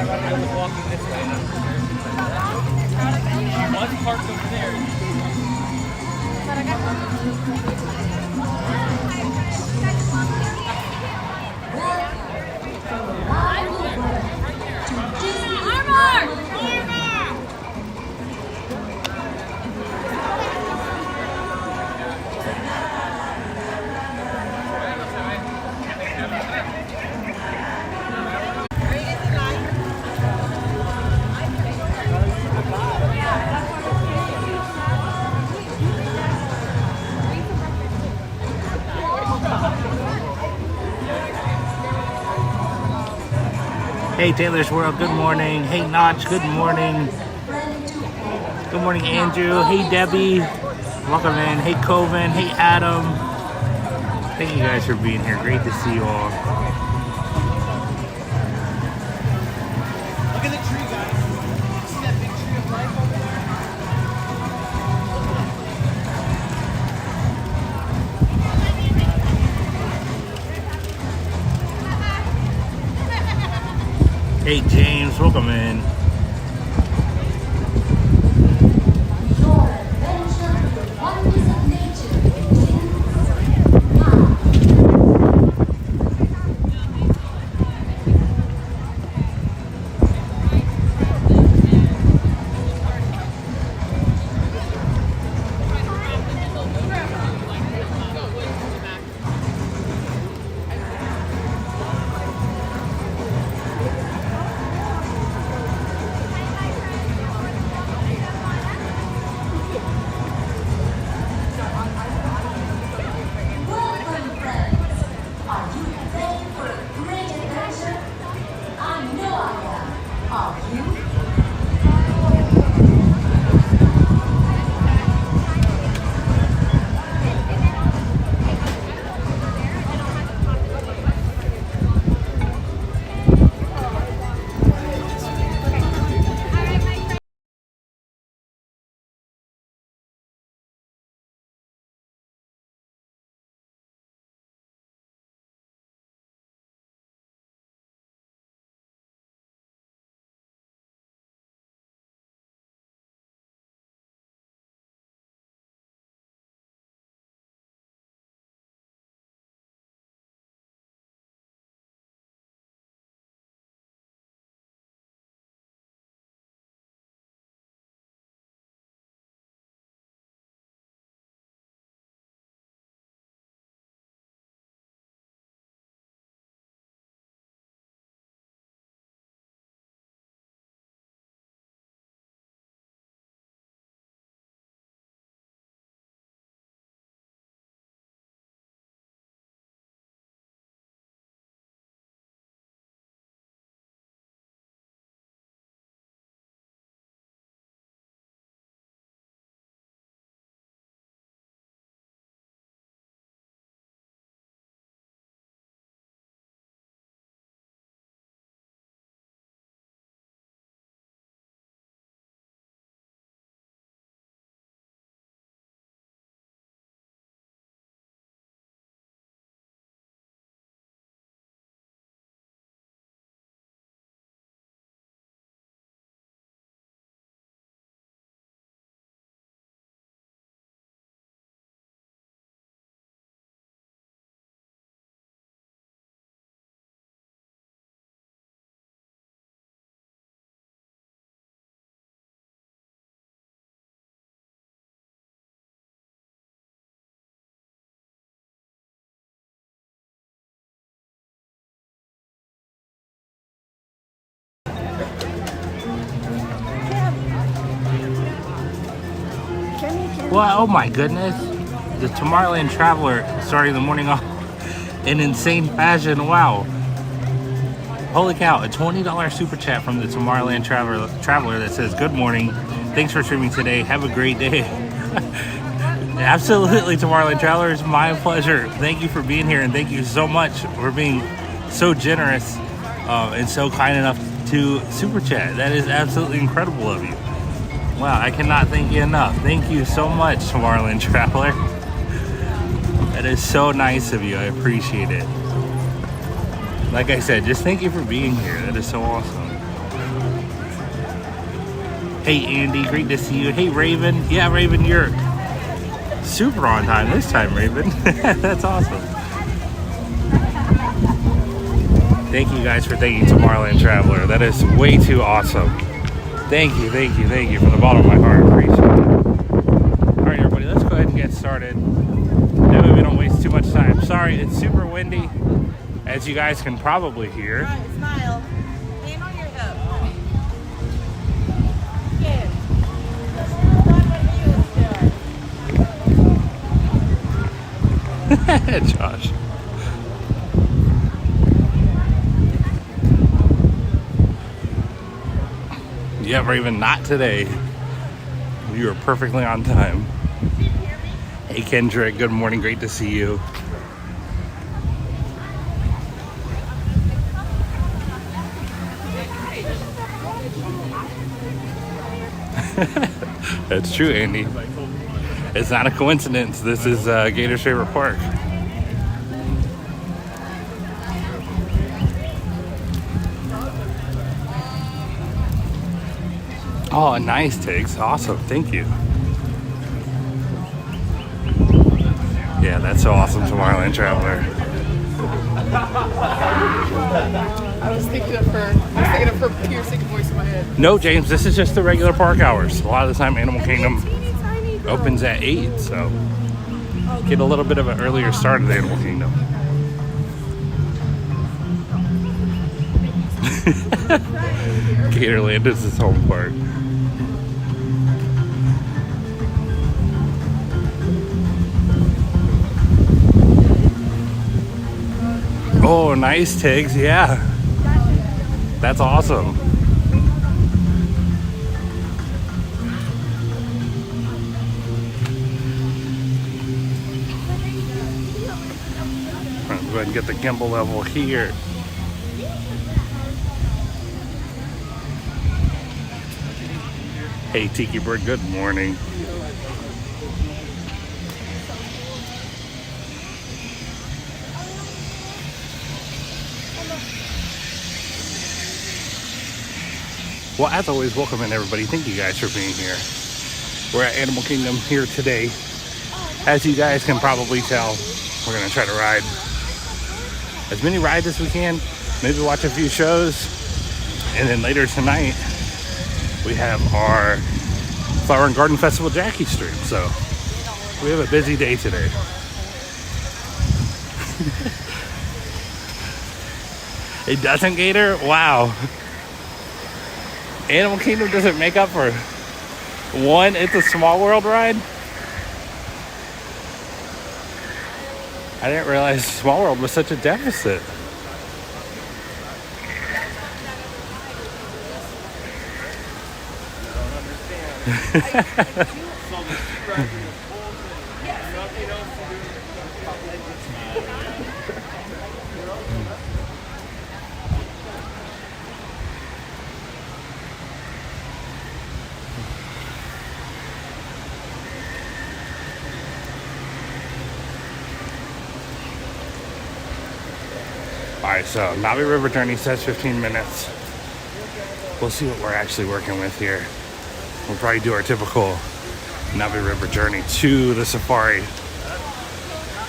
walking this way. One parked over there. Hey Taylor's World, good morning. Hey Notch, good morning. Good morning Andrew. Hey Debbie, welcome in. Hey Coven, hey Adam. Thank you guys for being here. Great to see you all. Look at the tree, guys. See that big tree of life over there? Hey James, welcome in. Your adventure with the wonders of nature begins now. Welcome, friends. Are you ready for a great adventure? I know I am. Are you? Well, oh my goodness. The Tomorrowland Traveler starting the morning off in insane fashion. Wow. Holy cow, a $20 super chat from the Tomorrowland Traveler that says, good morning. Thanks for streaming today. Have a great day. Absolutely, Tomorrowland Traveler. It's my pleasure. Thank you for being here and thank you so much for being so generous and so kind enough to super chat. That is absolutely incredible of you. Wow, I cannot thank you enough. Thank you so much, Tomorrowland Traveler. That is so nice of you. I appreciate it. Like I said, just thank you for being here. That is so awesome. Hey Andy, great to see you. Hey Raven. Yeah, Raven, you're super on time this time, Raven. That's awesome. Thank you guys for thanking Tomorrowland Traveler. That is way too awesome. Thank you from the bottom of my heart. Appreciate it. Alright everybody, let's go ahead and get started. That way we don't waste too much time. Sorry, it's super windy, as you guys can probably hear. All right, smile. Hand on your hip. Josh. Yeah, Raven, not today. You are perfectly on time. Hey Kendrick, good morning, great to see you. That's true, Andy. It's not a coincidence. This is Gator's favorite park. Oh, nice, Tiggs. Awesome. Thank you. Yeah, that's so awesome, Tomorrowland Traveler. I was thinking of her piercing voice in my head. No, James, this is just the regular park hours. A lot of the time, Animal Kingdom opens at 8, so get a little bit of an earlier start at Animal Kingdom. Gatorland is his home park. Oh, nice, Tiggs. Yeah. That's awesome. Let's go ahead and get the gimbal level here. Hey, Tiki Bird, good morning. Well, as always, welcome in everybody. Thank you guys for being here. We're at Animal Kingdom here today. As you guys can probably tell, we're gonna try to ride as many rides as we can, maybe watch a few shows, and then later tonight, we have our Flower and Garden Festival Jackie stream. So we have a busy day today. It doesn't, Gator? Wow. Animal Kingdom doesn't make up for one. It's a Small World ride. I didn't realize Small World was such a deficit. Alright, so Navi River Journey says 15 minutes. We'll see what we're actually working with here. We'll probably do our typical Navi River Journey to the safari.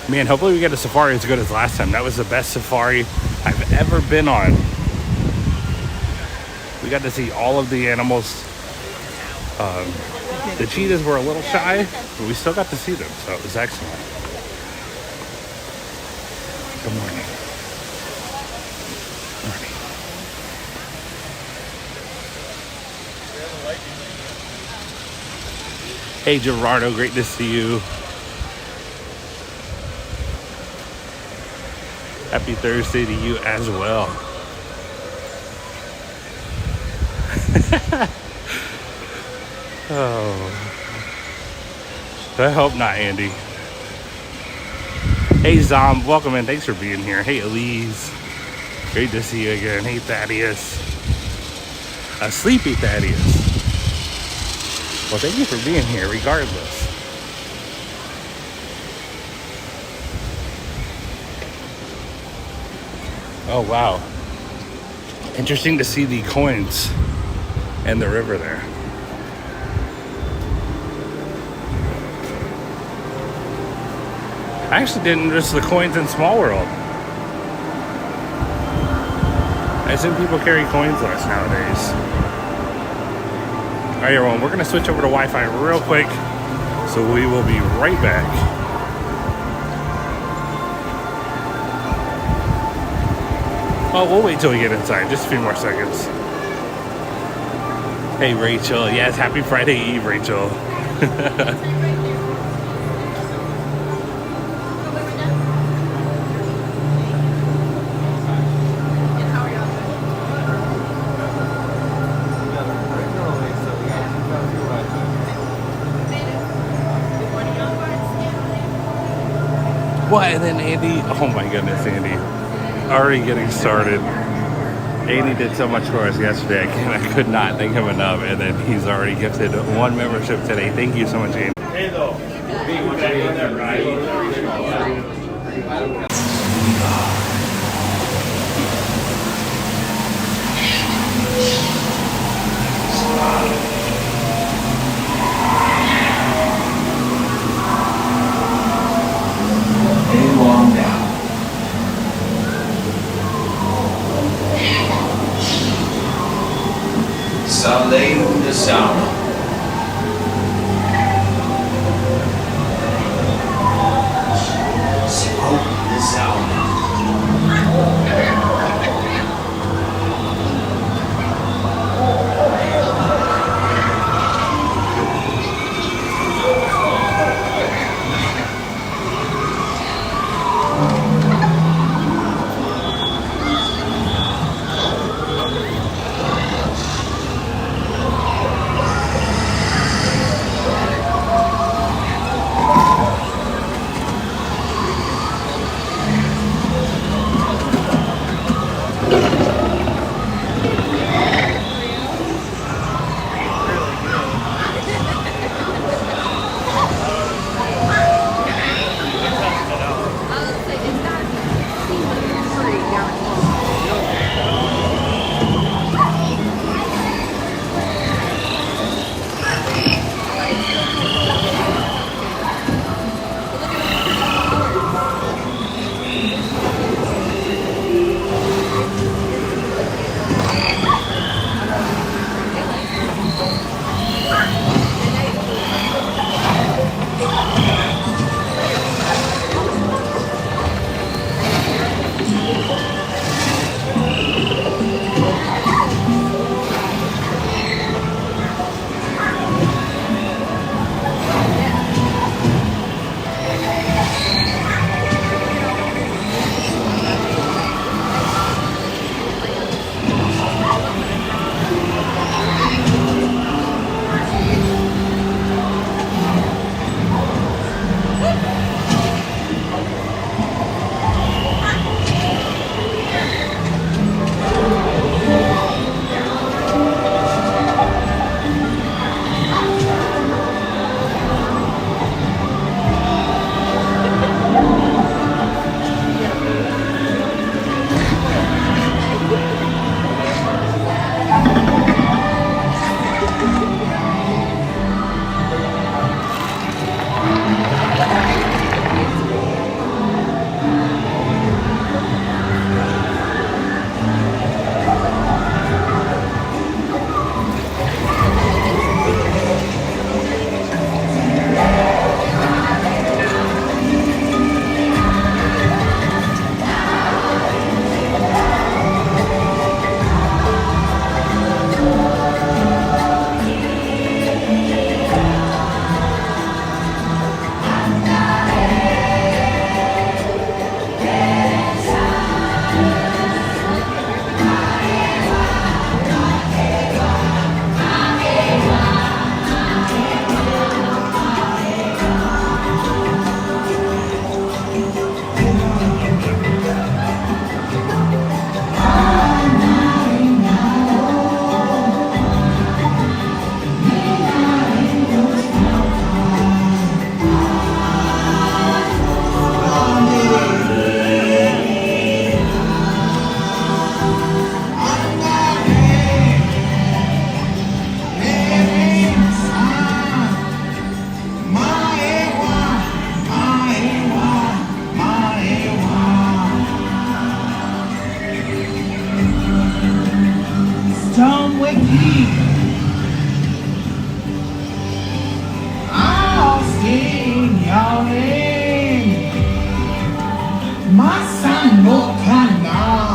Man, hopefully we get a safari as good as last time. That was the best safari I've ever been on. We got to see all of the animals. The cheetahs were a little shy, but we still got to see them, so it was excellent. Good morning. Hey Gerardo, great to see you. Happy Thursday to you as well. Oh, I hope not, Andy. Hey Zom, welcome in. Thanks for being here. Hey Elise, great to see you again. Hey Thaddeus, a sleepy Thaddeus. Well, thank you for being here, regardless. Oh, wow. Interesting to see the coins and the river there. I actually didn't notice the coins in Small World. I assume people carry coins less nowadays. Alright everyone, we're gonna switch over to Wi-Fi real quick, so we will be right back. Oh, we'll wait till we get inside, just a few more seconds. Hey Rachel, yes, happy Friday Eve, Rachel. What? And then Andy, oh my goodness, Andy, already getting started. Andy did so much for us yesterday, I could not thank him enough, and then he's already gifted 1 membership today. Thank you so much, Andy. Hey though, being back on that ride. Salim the Sound. Smoke the Sound. I'll sing your name. My son will come now.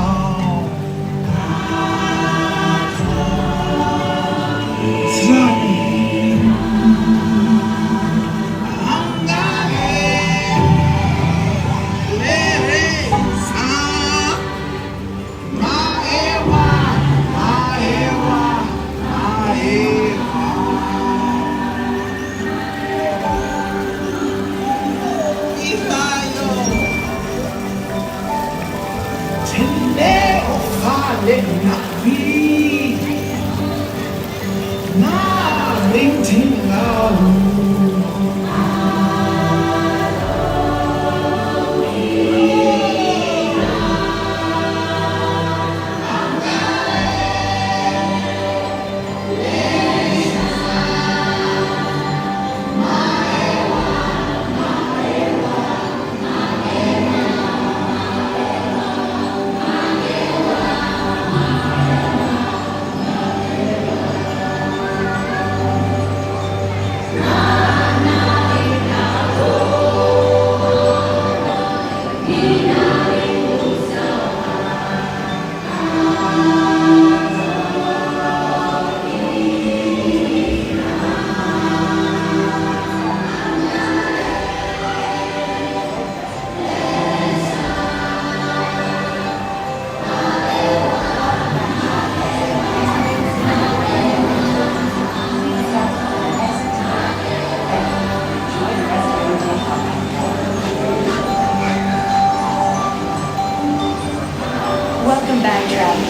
Welcome back, travelers.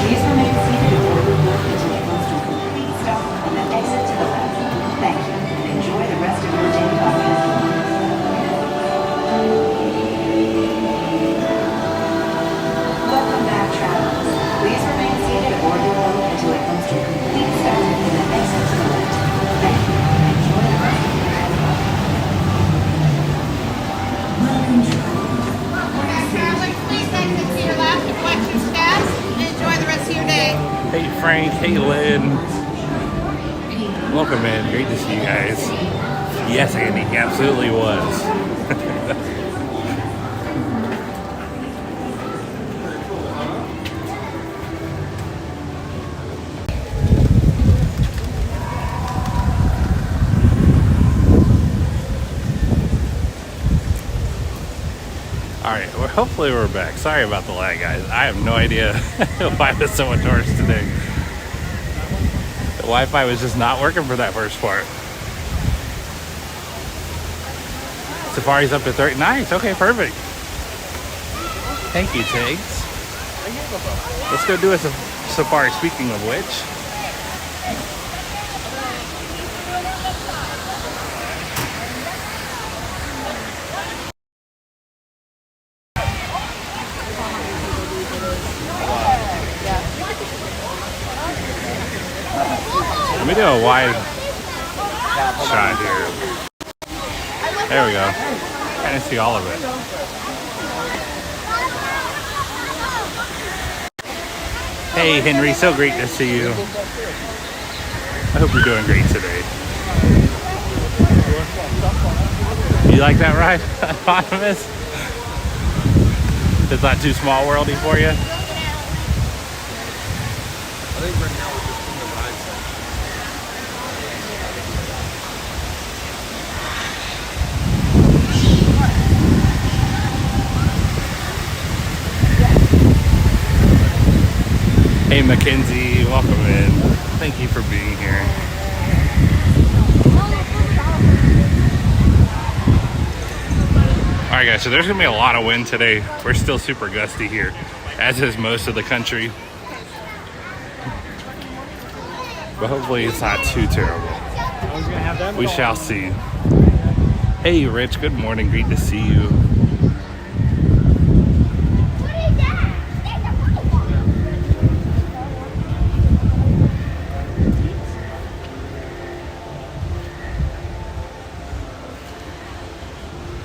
Please remain seated aboard the boat until it comes to a complete stop and then exit to the left. Thank you, and enjoy the rest of your day on Disney. Welcome back, travelers. Please remain seated aboard the boat until it comes to a complete stop and then exit to the left. Thank you, and enjoy the rest of your day on Welcome, travelers. Travelers, please exit to your left and collect your steps and enjoy the rest of your day. Hey Frank, hey Lynn. Welcome in, great to see you guys. Yes, Andy, he absolutely was. Alright, well, hopefully we're back. Sorry about the lag, guys. I have no idea why there's so much tourists today. The Wi-Fi was just not working for that first part. Safari's up to 30. Nice, okay, perfect. Thank you, Tiggs. Let's go do a safari, speaking of which. Let me do a wide shot here. There we go. Kind of see all of it. Hey Henry, so great to see you. I hope you're doing great today. You like that ride, Anonymous? It's not too small worldy for you? I think right now we're just in the ride section. Hey Mackenzie, welcome in. Thank you for being here. Alright guys, so there's gonna be a lot of wind today. We're still super gusty here, as is most of the country. But hopefully it's not too terrible. We shall see. Hey Rich, good morning, great to see you.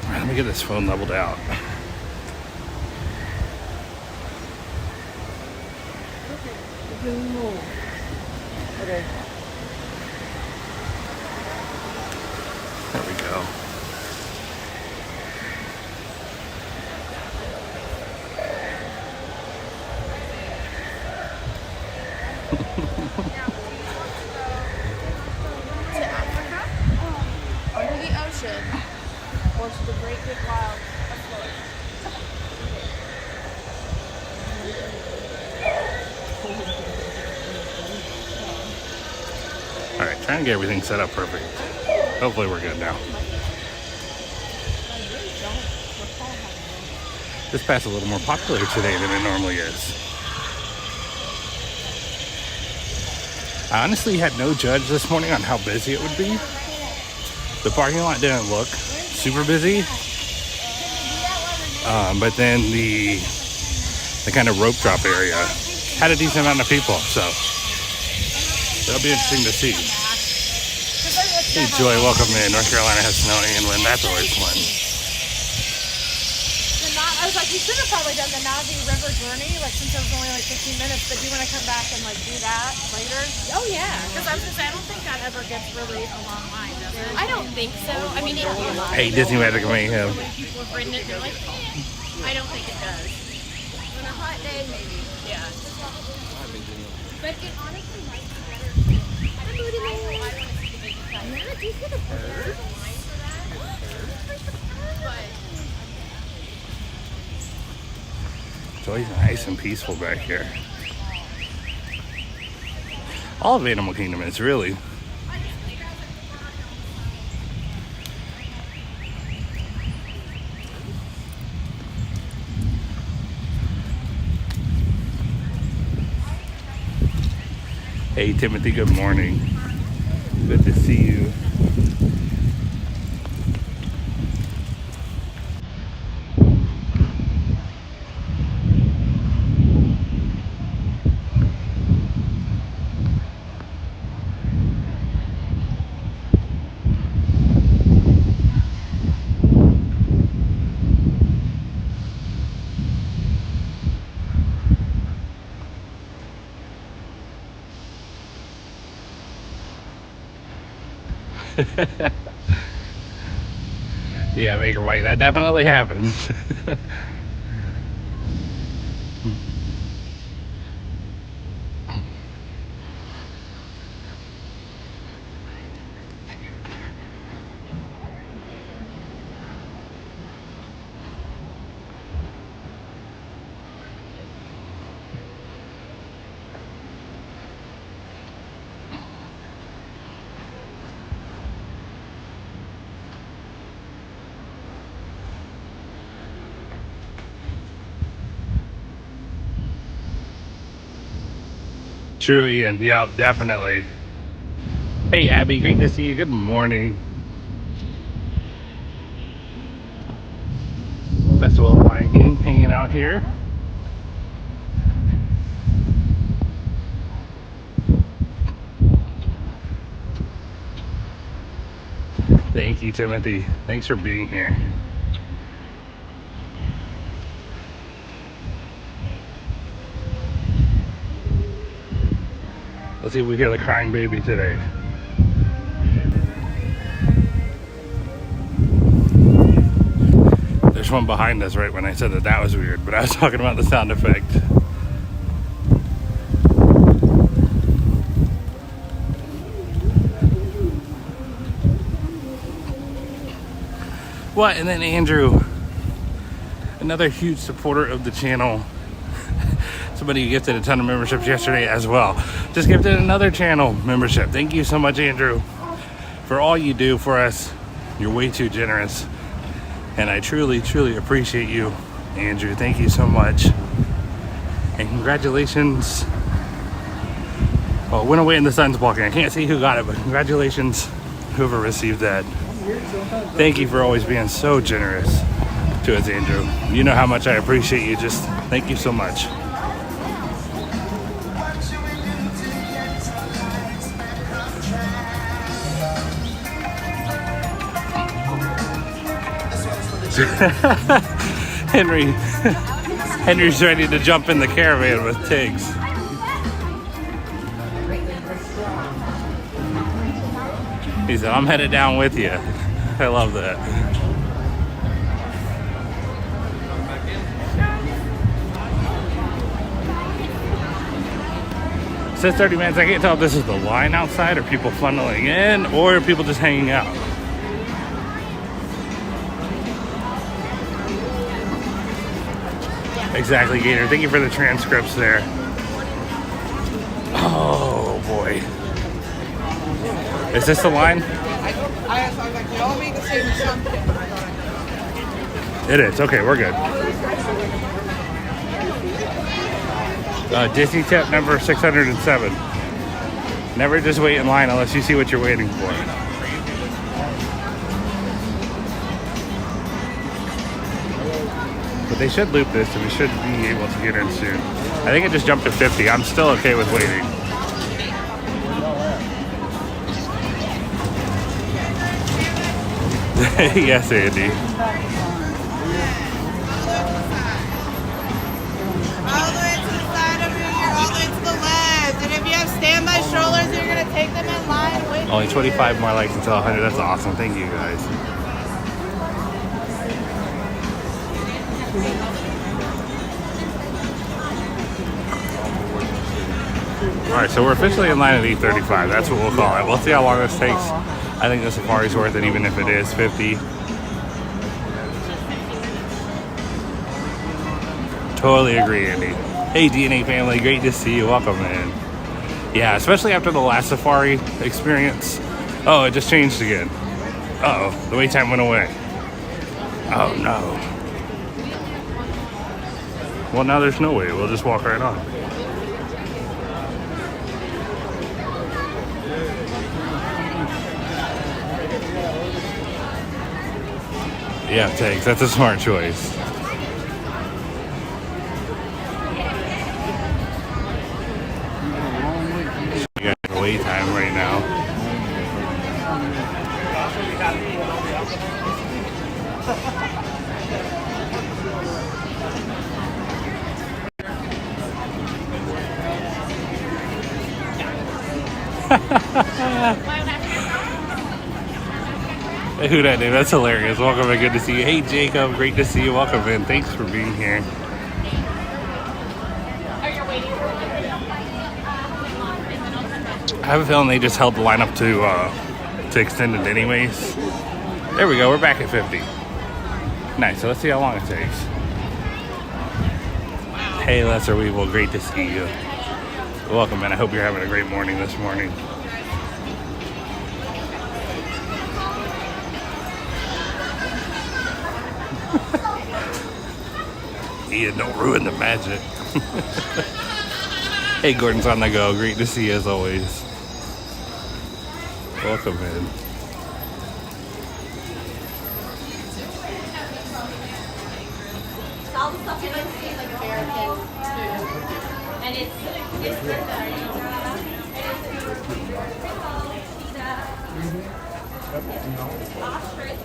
Let me get this phone leveled out. Okay. There we go. To Africa? Under the ocean? Or to the great big wild of Florida? All right, trying to get everything set up perfect. Hopefully we're good now. This path's a little more popular today than it normally is. I honestly had no judge this morning on how busy it would be. The parking lot didn't look super busy. But then the kind of rope drop area had a decent amount of people, so that'll be interesting to see. Hey Joy, welcome in. North Carolina has snow and wind. That's always fun. I was like, you should have probably done the Navi River journey, like since it was only like 15 minutes, but do you want to come back and like do that later? Oh yeah, because I was gonna say I don't think that ever gets really a long line, does it? I don't think so. I mean, Hey, Disney Magic Mayhem. when people have ridden it, they're like, I don't think it does. On a hot day, maybe. Yeah. But it honestly might be better. I want to see the big side. Yeah, do you see the birds? But It's always nice and peaceful back here. All of Animal Kingdom is really. Hey Timothy, good morning. Good to see you. Yeah, Baker White, that definitely happens. True, Ian. Yeah, definitely. Hey, Abby, great to see you. Good morning. Festival of Lion King hanging out here. Thank you, Timothy. Thanks for being here. Let's see if we hear the crying baby today. There's one behind us right when I said that was weird, but I was talking about the sound effect. What? And then Andrew, another huge supporter of the channel. Somebody gifted a ton of memberships yesterday as well. Just gifted another channel membership. Thank you so much, Andrew, for all you do for us. You're way too generous. And I truly, truly appreciate you, Andrew. Thank you so much. And congratulations. Well, it went away in the sun's walking. I can't see who got it, but congratulations, whoever received that. Thank you for always being so generous to us, Andrew. You know how much I appreciate you. Just thank you so much. Henry's ready to jump in the caravan with Tiggs. He said, I'm headed down with you. I love that. It says 30 minutes. I can't tell if this is the line outside or people funneling in or people just hanging out. Exactly, Gator. Thank you for the transcripts there. Oh boy. Is this the line? I was like, they all make the same assumption. It is. Okay, we're good. Disney tip number 607. Never just wait in line unless you see what you're waiting for. But they should loop this and we should be able to get in soon. I think it just jumped to 50. I'm still okay with waiting. Yes, Andy. All the way to the side over here, all the way to the left. And if you have standby strollers, you're going to take them in line. Wait. Only 25 more likes until 100. That's awesome. Thank you, guys. Alright, so we're officially in line at 8:35. That's what we'll call it. We'll see how long this takes. I think the safari's worth it, even if it is 50. Totally agree, Andy. Hey, DNA family, great to see you. Welcome in. Yeah, especially after the last safari experience. Oh, it just changed again. Uh-oh, the wait time went away. Oh, no. Well, now there's no wait. We'll just walk right on. Yeah, thanks. That's a smart choice. You got a wait time right now. Who that name? That's hilarious. Welcome and good to see you. Hey Jacob, great to see you. Welcome in. Thanks for being here. I have a feeling they just held the line up to extend it anyways. There we go. We're back at 50. Nice. So let's see how long it takes. Hey Lesser Weevil, great to see you. Welcome in. I hope you're having a great morning this morning. Ian, don't ruin the magic. Hey, Gordon's on the go. Great to see you as always. Welcome in. All the stuff you like to see like American food. And it's ostrich.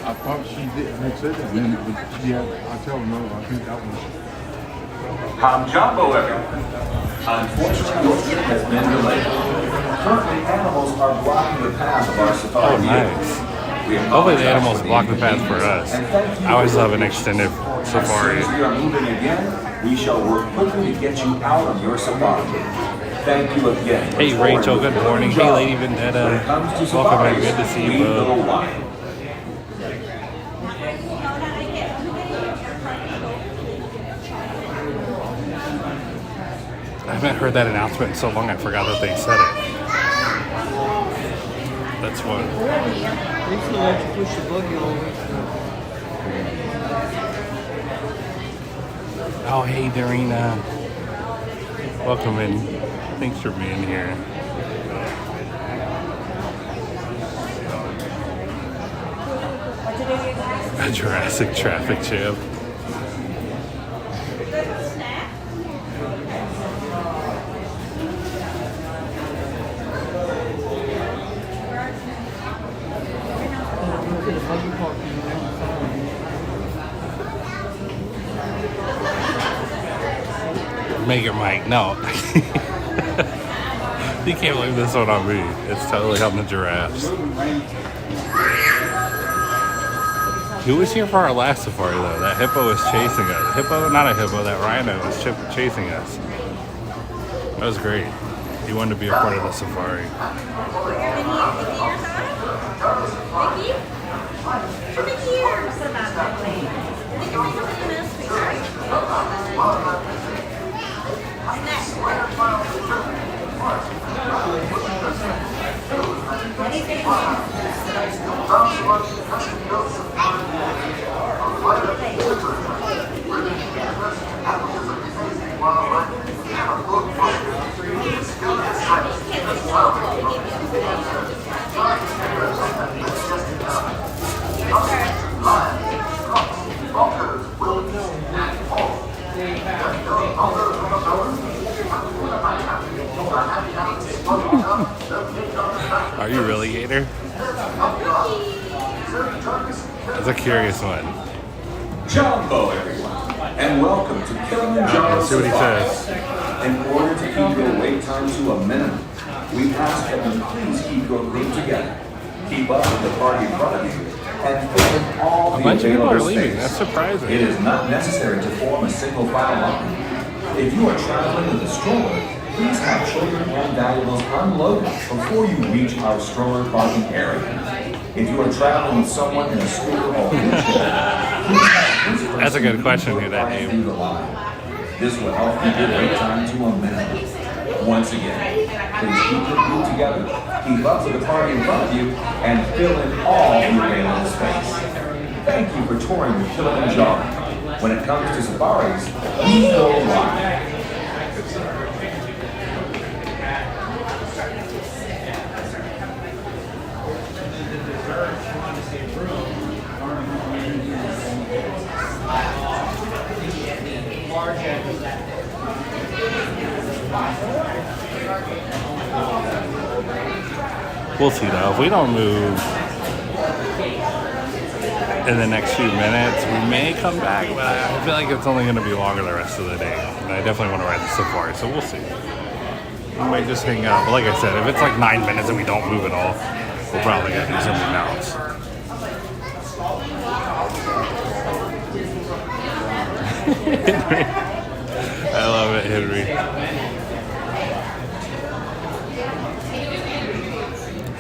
I thought she did mix it, and then it was, yeah, I tell her no, I think that was. Jumbo, everyone. Unfortunately, your trip has been delayed. Currently, animals are blocking the path of our safari. Oh, nice. Hopefully the animals block the path for us. I always love an extended safari. As soon as we are moving again, we shall work quickly to get you out of your safari. Thank you again. Hey Rachel, good morning. Hey Lady Vendetta. Welcome in. Good to see you, bro. I haven't heard that announcement in so long I forgot that they said it. That's fun. Oh, hey, Darina. Welcome in. Thanks for being here. A Jurassic traffic jam. make it, Mike. No. You can't blame this one on me. It's totally on the giraffes. Who was here for our last safari, though? That hippo was chasing us. Hippo? Not a hippo. That rhino was chasing us. That was great. He wanted to be a part of the safari. Are you really, Gator? That's a curious one. Jumbo, everyone, and welcome to Kilimanjaro Let's see what he Safaris. says. In order to keep your wait time to a minimum, we ask that you please keep your group together, keep up with the party in front of you, and fill in all A the bunch of people are available leaving. space. That's surprising. It is not necessary to form a single file line. If you are traveling with a stroller, please have children and valuables unloaded before you reach our stroller parking area. If you are traveling with someone in a scooter or wheelchair, That's a good question, who that named. This will help keep your wait time to a minimum. Once again, please keep your group together, keep up with the party in front of you, and fill in all the available space. Thank you for touring with Kilimanjaro. When it comes to safaris, we know why. We'll see though. If we don't move in the next few minutes, we may come back, but I feel like it's only going to be longer the rest of the day. And I definitely want to ride the safari, so we'll see. We might just hang out. But like I said, if it's like 9 minutes and we don't move at all, we'll probably gotta do something else. I love it, Henry.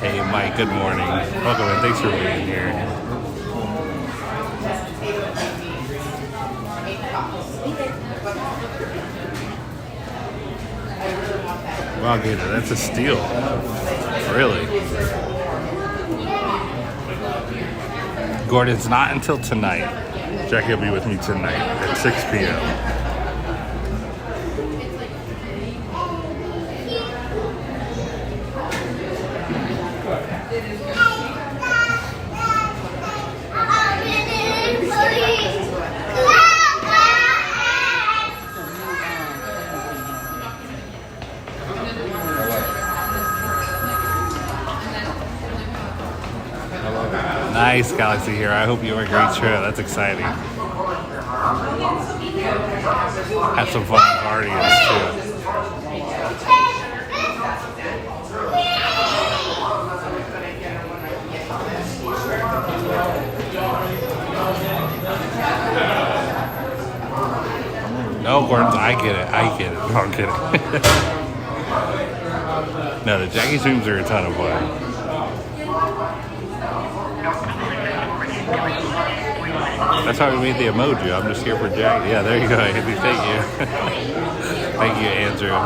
Hey, Mike, good morning. Welcome and thanks for being here. Wow, Gator, that's a steal. Really. Gordon, it's not until tonight. Jackie will be with me tonight at 6 p.m. Nice, Galaxy Hero. I hope you have a great trip. That's exciting. Have some fun parties too. No, Gordon, I get it. I get it. No, I'm kidding. No, the Jackie Streams are a ton of fun. That's how we made the emoji. I'm just here for Jackie. Yeah, there you go, Andy. Thank you. Thank you, Andrew.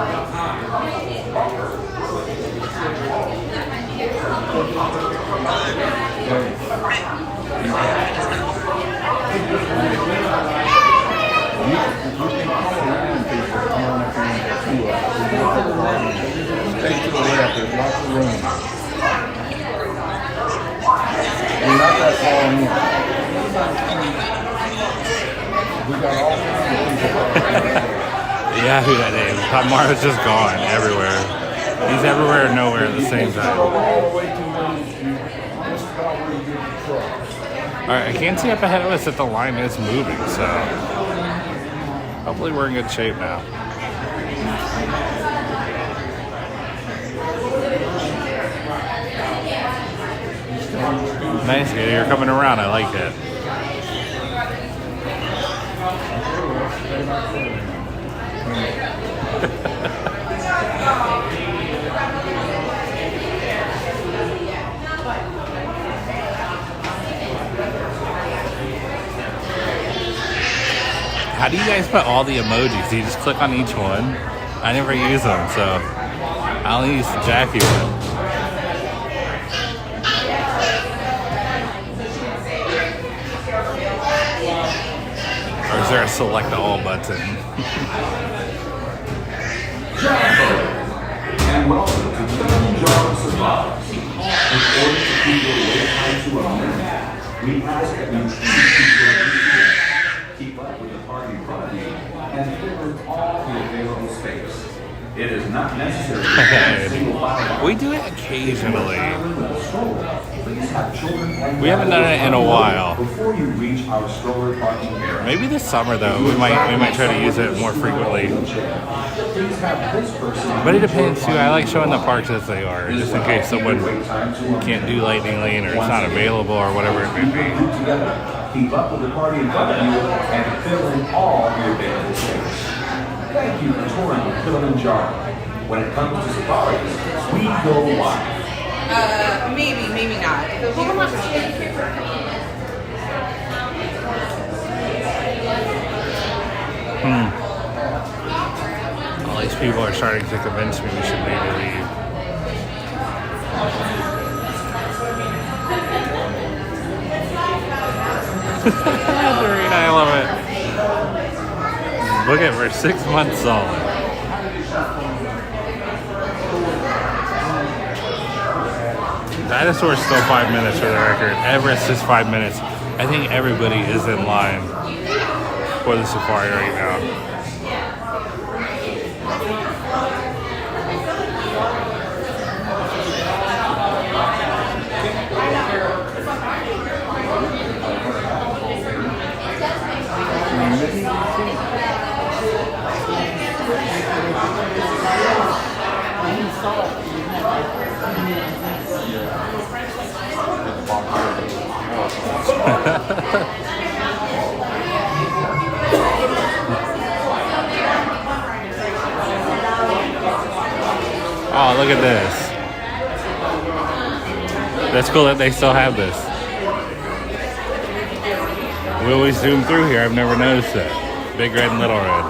Stay to the left. There's lots of room. You're not that far in. We got all kinds of people. Yeah, who that is. Mara's just gone everywhere. He's everywhere and nowhere at the same time. Alright, I can't see up ahead of us that the line is moving, so hopefully we're in good shape now. Nice, you're coming around. I like it. How do you guys put all the emojis? Do you just click on each one? I never use them, so I only use the Jackie one. Or is there a select all button? And welcome to Kilimanjaro Safaris. In order to keep your wait time to a minute, we ask that you keep up with the party in front of you and fill in all the available space. It is not necessary to have a single file. We do it occasionally. We haven't done it in a while. Before you reach our stroller parking area. Maybe this summer though, we might try to use it more frequently. But it depends too. I like showing the parks as they are, just in case someone can't do Lightning Lane or it's not available or whatever it may be. Keep up with the party in front of you and fill in all your available space. Thank you for touring with Kilimanjaro. When it comes to safaris, we go wild. Maybe not. All these people are starting to convince me we should maybe leave. I love it. Look at we're 6 months solid. Dinosaur is still 5 minutes for the record. Everest is 5 minutes. I think everybody is in line for the safari right now. Oh, look at this. That's cool that they still have this. We always zoom through here. I've never noticed it. Big Red and Little Red.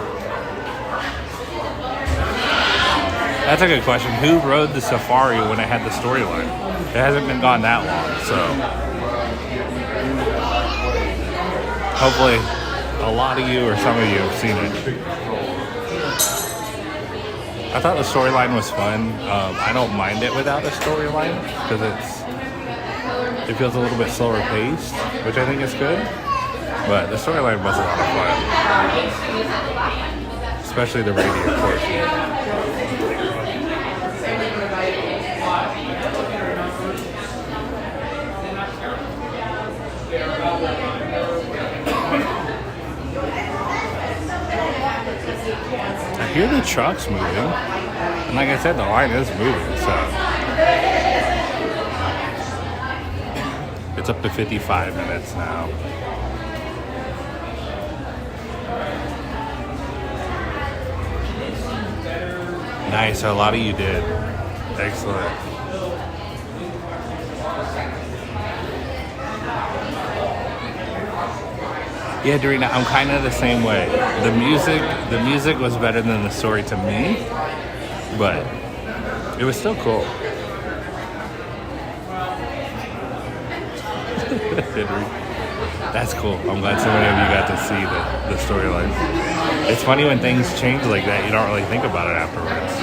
That's a good question. Who rode the safari when it had the storyline? It hasn't been gone that long, so hopefully a lot of you or some of you have seen it. I thought the storyline was fun. I don't mind it without a storyline because it feels a little bit slower paced, which I think is good. But the storyline was a lot of fun, especially the radio portion. I hear the trucks moving, and like I said, the line is moving, so it's up to 55 minutes now. Nice, so a lot of you did. Excellent. Yeah, Dorina, I'm kind of the same way. The music was better than the story to me, but it was still cool. That's cool. I'm glad so many of you got to see the storyline. It's funny when things change like that, you don't really think about it afterwards.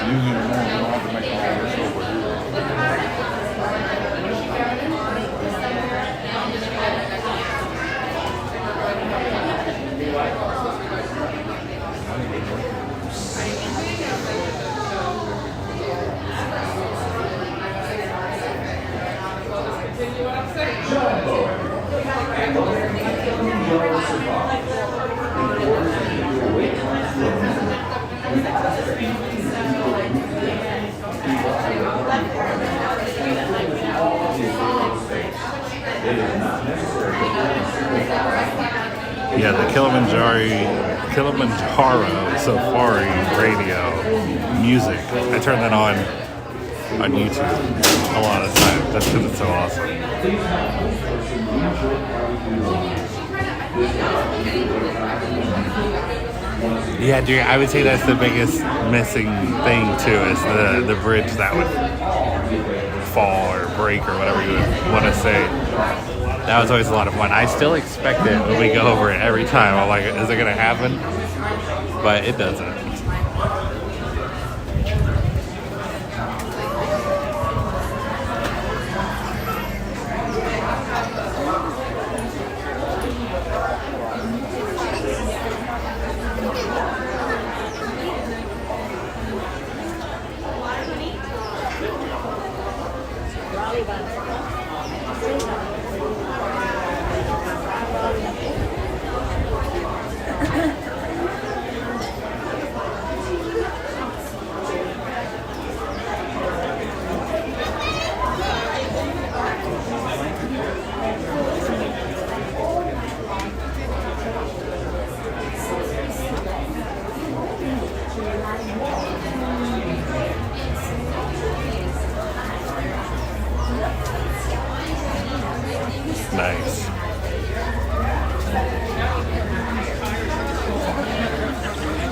Yeah, the Kilimanjaro Safari radio music. I turn that on YouTube a lot of times just because it's so awesome. Yeah, dude, I would say that's the biggest missing thing too, is the bridge that would fall or break or whatever you would want to say. That was always a lot of fun. I still expect it when we go over it every time. I'm like, is it going to happen? But it doesn't. Nice.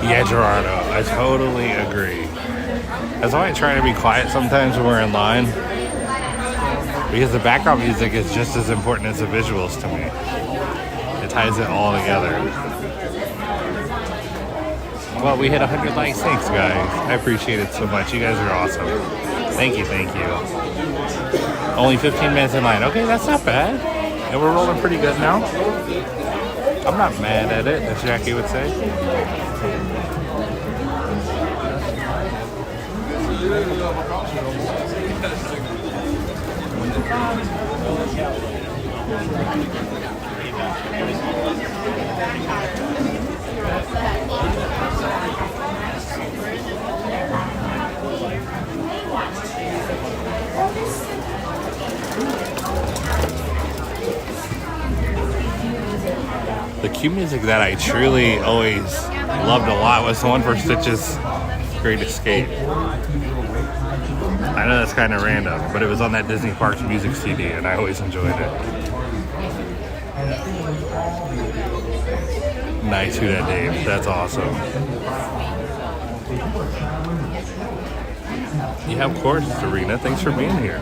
Yeah, Gerardo, I totally agree. That's why I try to be quiet sometimes when we're in line, because the background music is just as important as the visuals to me. It ties it all together. Well, we hit 100 likes. Thanks, guys. I appreciate it so much. You guys are awesome. Thank you, thank you. Only 15 minutes in line. Okay, that's not bad. And we're rolling pretty good now. I'm not mad at it, as Jackie would say. The cue music that I truly always loved a lot was the one for Stitch's Great Escape. I know that's kind of random, but it was on that Disney Parks music CD, and I always enjoyed it. Nice, who that Dave. That's awesome. Yeah, of course, Serena. Thanks for being here.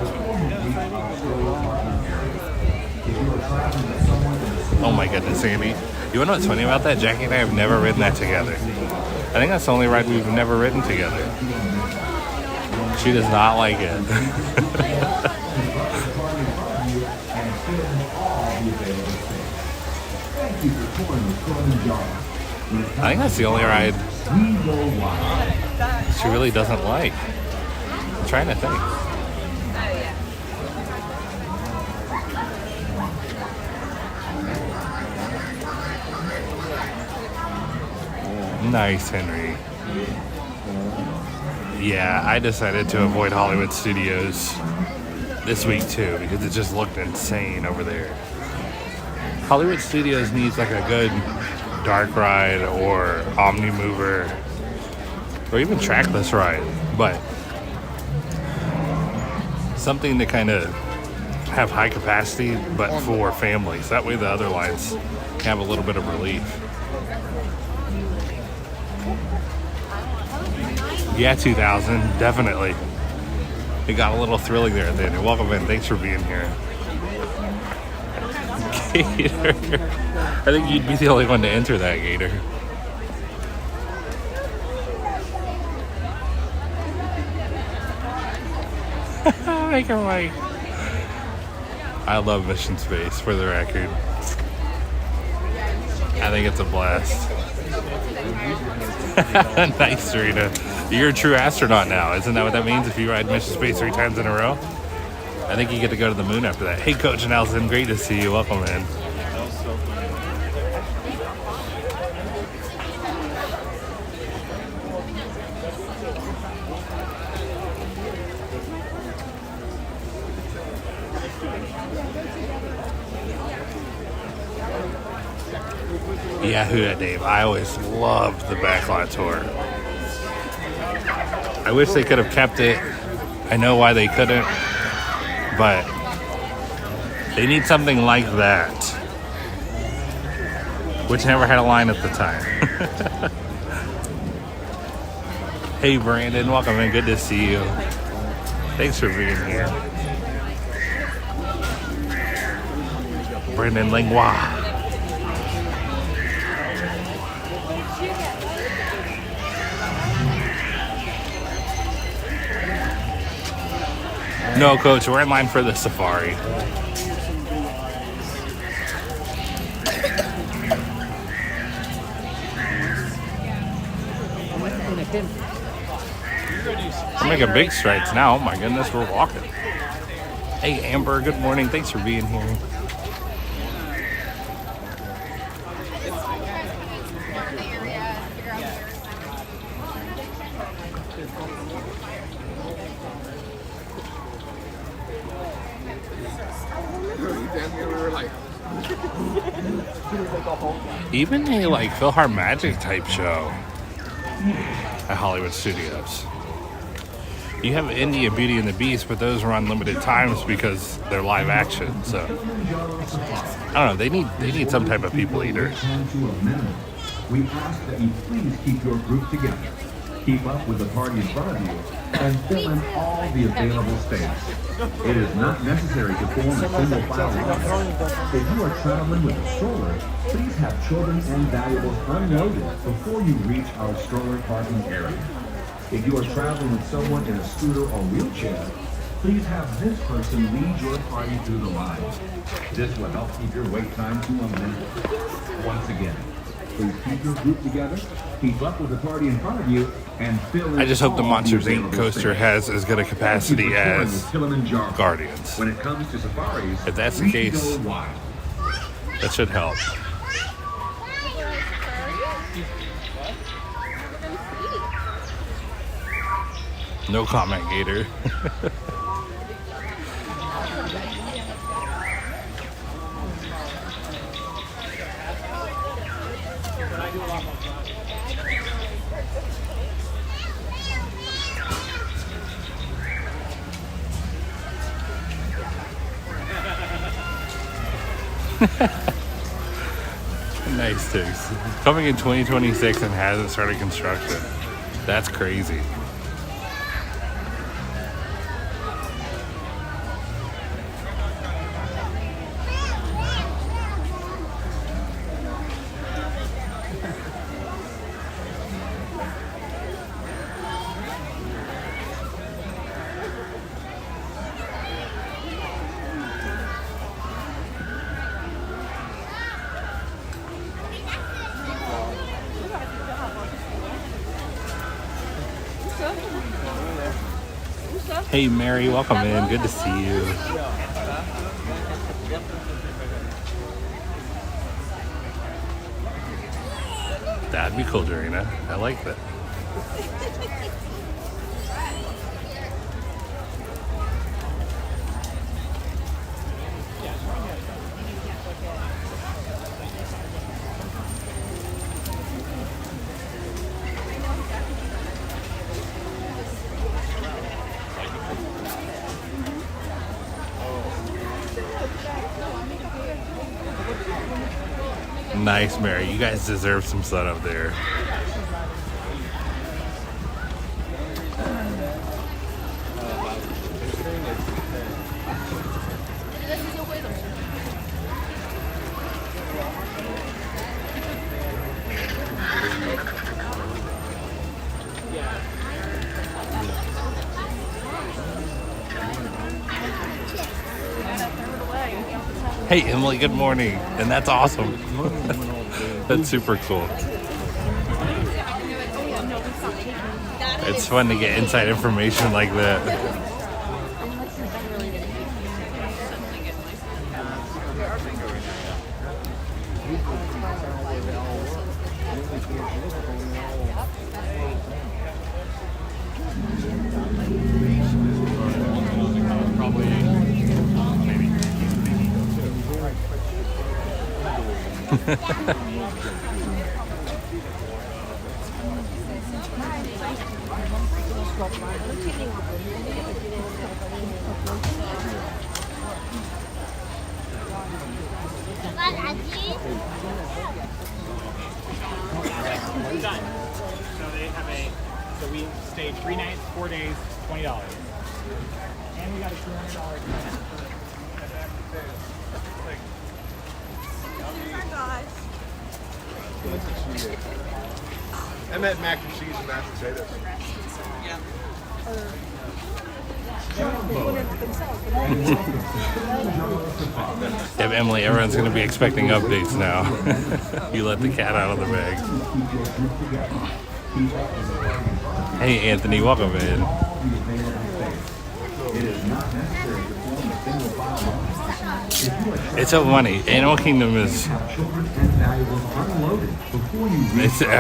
Oh my goodness, Andy. You wanna know what's funny about that? Jackie and I have never ridden that together. I think that's the only ride we've never ridden together. She does not like it. I think that's the only ride she really doesn't like. I'm trying to think. Nice, Henry. Yeah, I decided to avoid Hollywood Studios this week too because it just looked insane over there. Hollywood Studios needs like a good dark ride or Omni Mover or even trackless ride, but something to kind of have high capacity but for families. That way the other lines have a little bit of relief. Yeah, 2000, definitely. It got a little thrilling there at the end. Welcome in. Thanks for being here. Gator. I think you'd be the only one to enter that, Gator. Make her like. I love Mission Space, for the record. I think it's a blast. Nice, Serena. You're a true astronaut now. Isn't that what that means if you ride Mission Space 3 times in a row? I think you get to go to the moon after that. Hey, Coach Nelson, great to see you. Welcome in. Yahoo, Dave. I always loved the backlot tour. I wish they could have kept it. I know why they couldn't, but they need something like that, which never had a line at the time. Hey, Brandon, welcome in. Good to see you. Thanks for being here. Brandon Langlois. No, Coach, we're in line for the safari. We're making big strides now. Oh my goodness, we're walking. Hey, Amber, good morning. Thanks for being here. Even a like Philharmagic type show at Hollywood Studios. You have India Beauty and the Beast, but those are on limited times because they're live action. So I don't know. They need some type of people eater. We ask that you please keep your group together. Keep up with the party in front of you and fill in all the available space. It is not necessary to form a single file line. If you are traveling with a stroller, please have children and valuables unloaded before you reach our stroller parking area. If you are traveling with someone in a scooter or wheelchair, please have this person lead your party through the line. This will help keep your wait time to a minute. Once again, please keep your group together, keep up with the party in front of you, and fill in. I just hope the all Monsters Inc. available coaster space. has as good a capacity Thank you for touring as with Kilimanjaro. Guardians. When it comes to safaris, If that's the we case, go wild. that should help. No comment, Gator. Nice Tiggs. Coming in 2026 and hasn't started construction. That's crazy. Hey Mary, welcome in. Good to see you. That'd be cool, Jarena. I like that. Nice, Mary. You guys deserve some sun up there. Hey Emily, good morning. And that's awesome. That's super cool. It's fun to get inside information like that. So we stayed 3 nights, 4 days, $20. And we got a $200 I met mac and cheese and mashed potatoes. Yeah, Emily, everyone's going to be expecting updates now. You let the cat out of the bag. Hey, Anthony, welcome in. It's so funny. Animal Kingdom is... I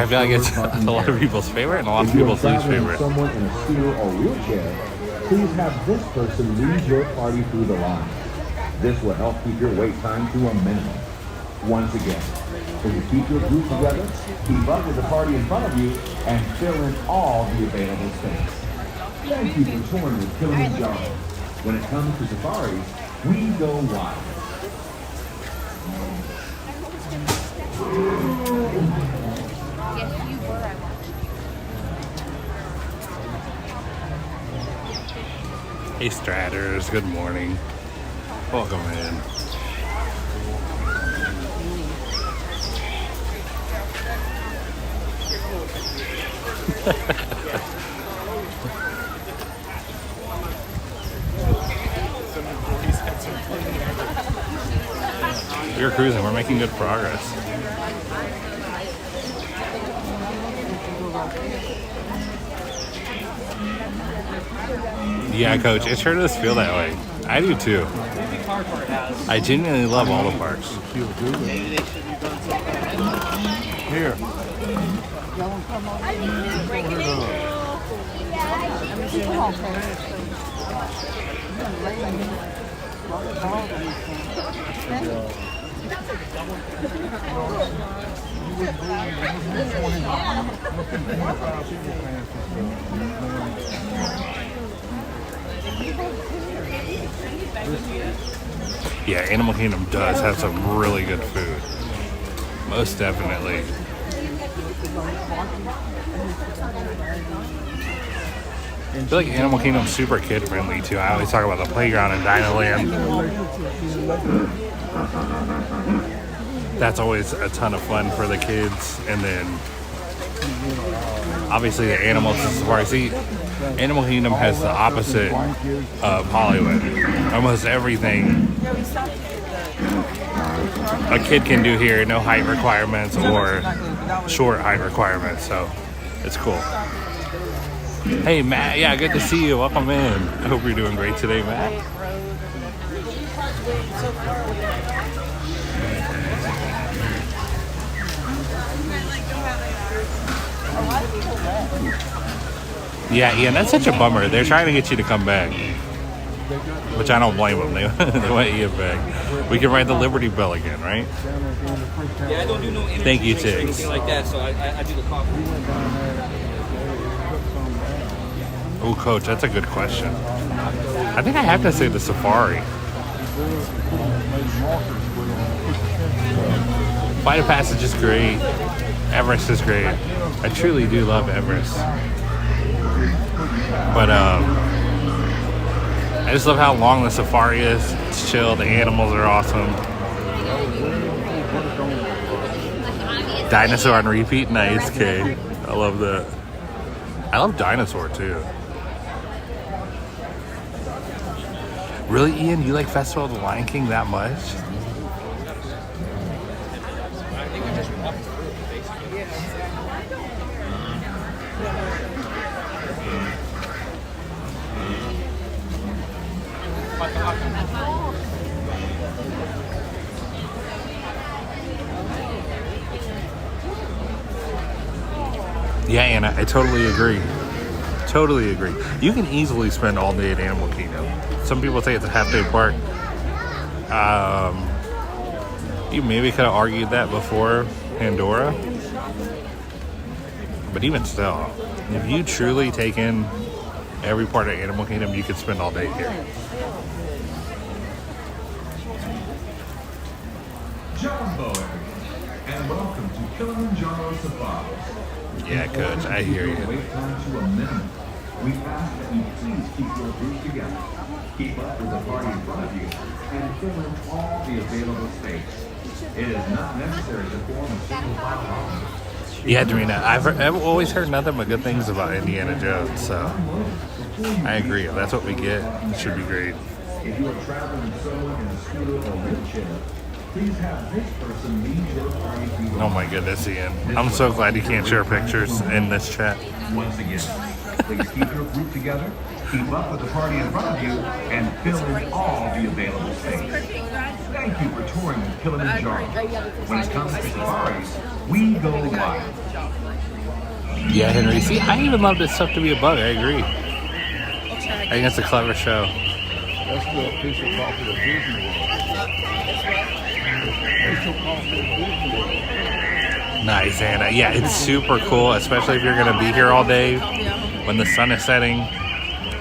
feel like it's a lot of people's favorite and a lot of people's least favorite. Someone in a scooter or wheelchair, please have this person lead your party through the line. This will help keep your wait time to a minimum. Once again, as you keep your group together, keep up with the party in front of you, and fill in all the available space. Thank you for touring with Kilimanjaro. When it comes to safaris, we go wild. Yes, you were. I watched. Hey, Stratters, good morning. Welcome in. We're cruising. We're making good progress. Yeah, Coach, it sure does feel that way. I do too. I genuinely love all the parks. Here. Yeah, Animal Kingdom does have some really good food. Most definitely. I feel like Animal Kingdom's super kid friendly too. I always talk about the playground in Dinoland. That's always a ton of fun for the kids. And then obviously the animals and safari. See, Animal Kingdom has the opposite of Hollywood. Almost everything a kid can do here, no height requirements or short height requirements, so it's cool. Hey Matt, yeah, good to see you. Welcome in. I hope you're doing great today, Matt. Yeah, Ian, that's such a bummer. They're trying to get you to come back, which I don't blame them. They want Ian back. We can ride the Liberty Bell again, right? Yeah, I don't do no interviews. Thank you, or Tiggs. anything like that, so I do the coffee. Oh, Coach, that's a good question. I think I have to say the safari. Flight of Passage is great. Everest is great. I truly do love Everest. But I just love how long the safari is. It's chill. The animals are awesome. Dinosaur on repeat. Nice, Kay. I love that. I love Dinosaur too. Really, Ian? You like Festival of the Lion King that much? Yeah, Anna, I totally agree. Totally agree. You can easily spend all day at Animal Kingdom. Some people say it's a half-day park. You maybe could have argued that before Pandora. But even still, if you truly take in every part of Animal Kingdom, you could spend all day here. Jumbo, and welcome to Kilimanjaro Safaris. Yeah, Coach, I hear you. Wait time to a minimum. We ask that you please keep your group together, keep up with the party in front of you, and fill in all the available space. It is not necessary to form a single file line. Yeah, Darina, I've always heard nothing but good things about Indiana Jones, so I agree. If that's what we get, it should be great. If you are traveling with someone in a scooter or wheelchair, please have this person lead your party through. Oh my goodness, Ian. I'm so glad you can't share pictures in this chat. Once again, please keep your group together, keep up with the party in front of you, and fill in all the available space. Thank you for touring with Kilimanjaro. When it comes to safaris, we go wild. Yeah, Henry. See, I even love this stuff to be a bug. I agree. I think it's a clever show. That's the official coffee of Disney World. Official coffee of Disney World. Nice, Anna. Yeah, it's super cool, especially if you're going to be here all day. When the sun is setting,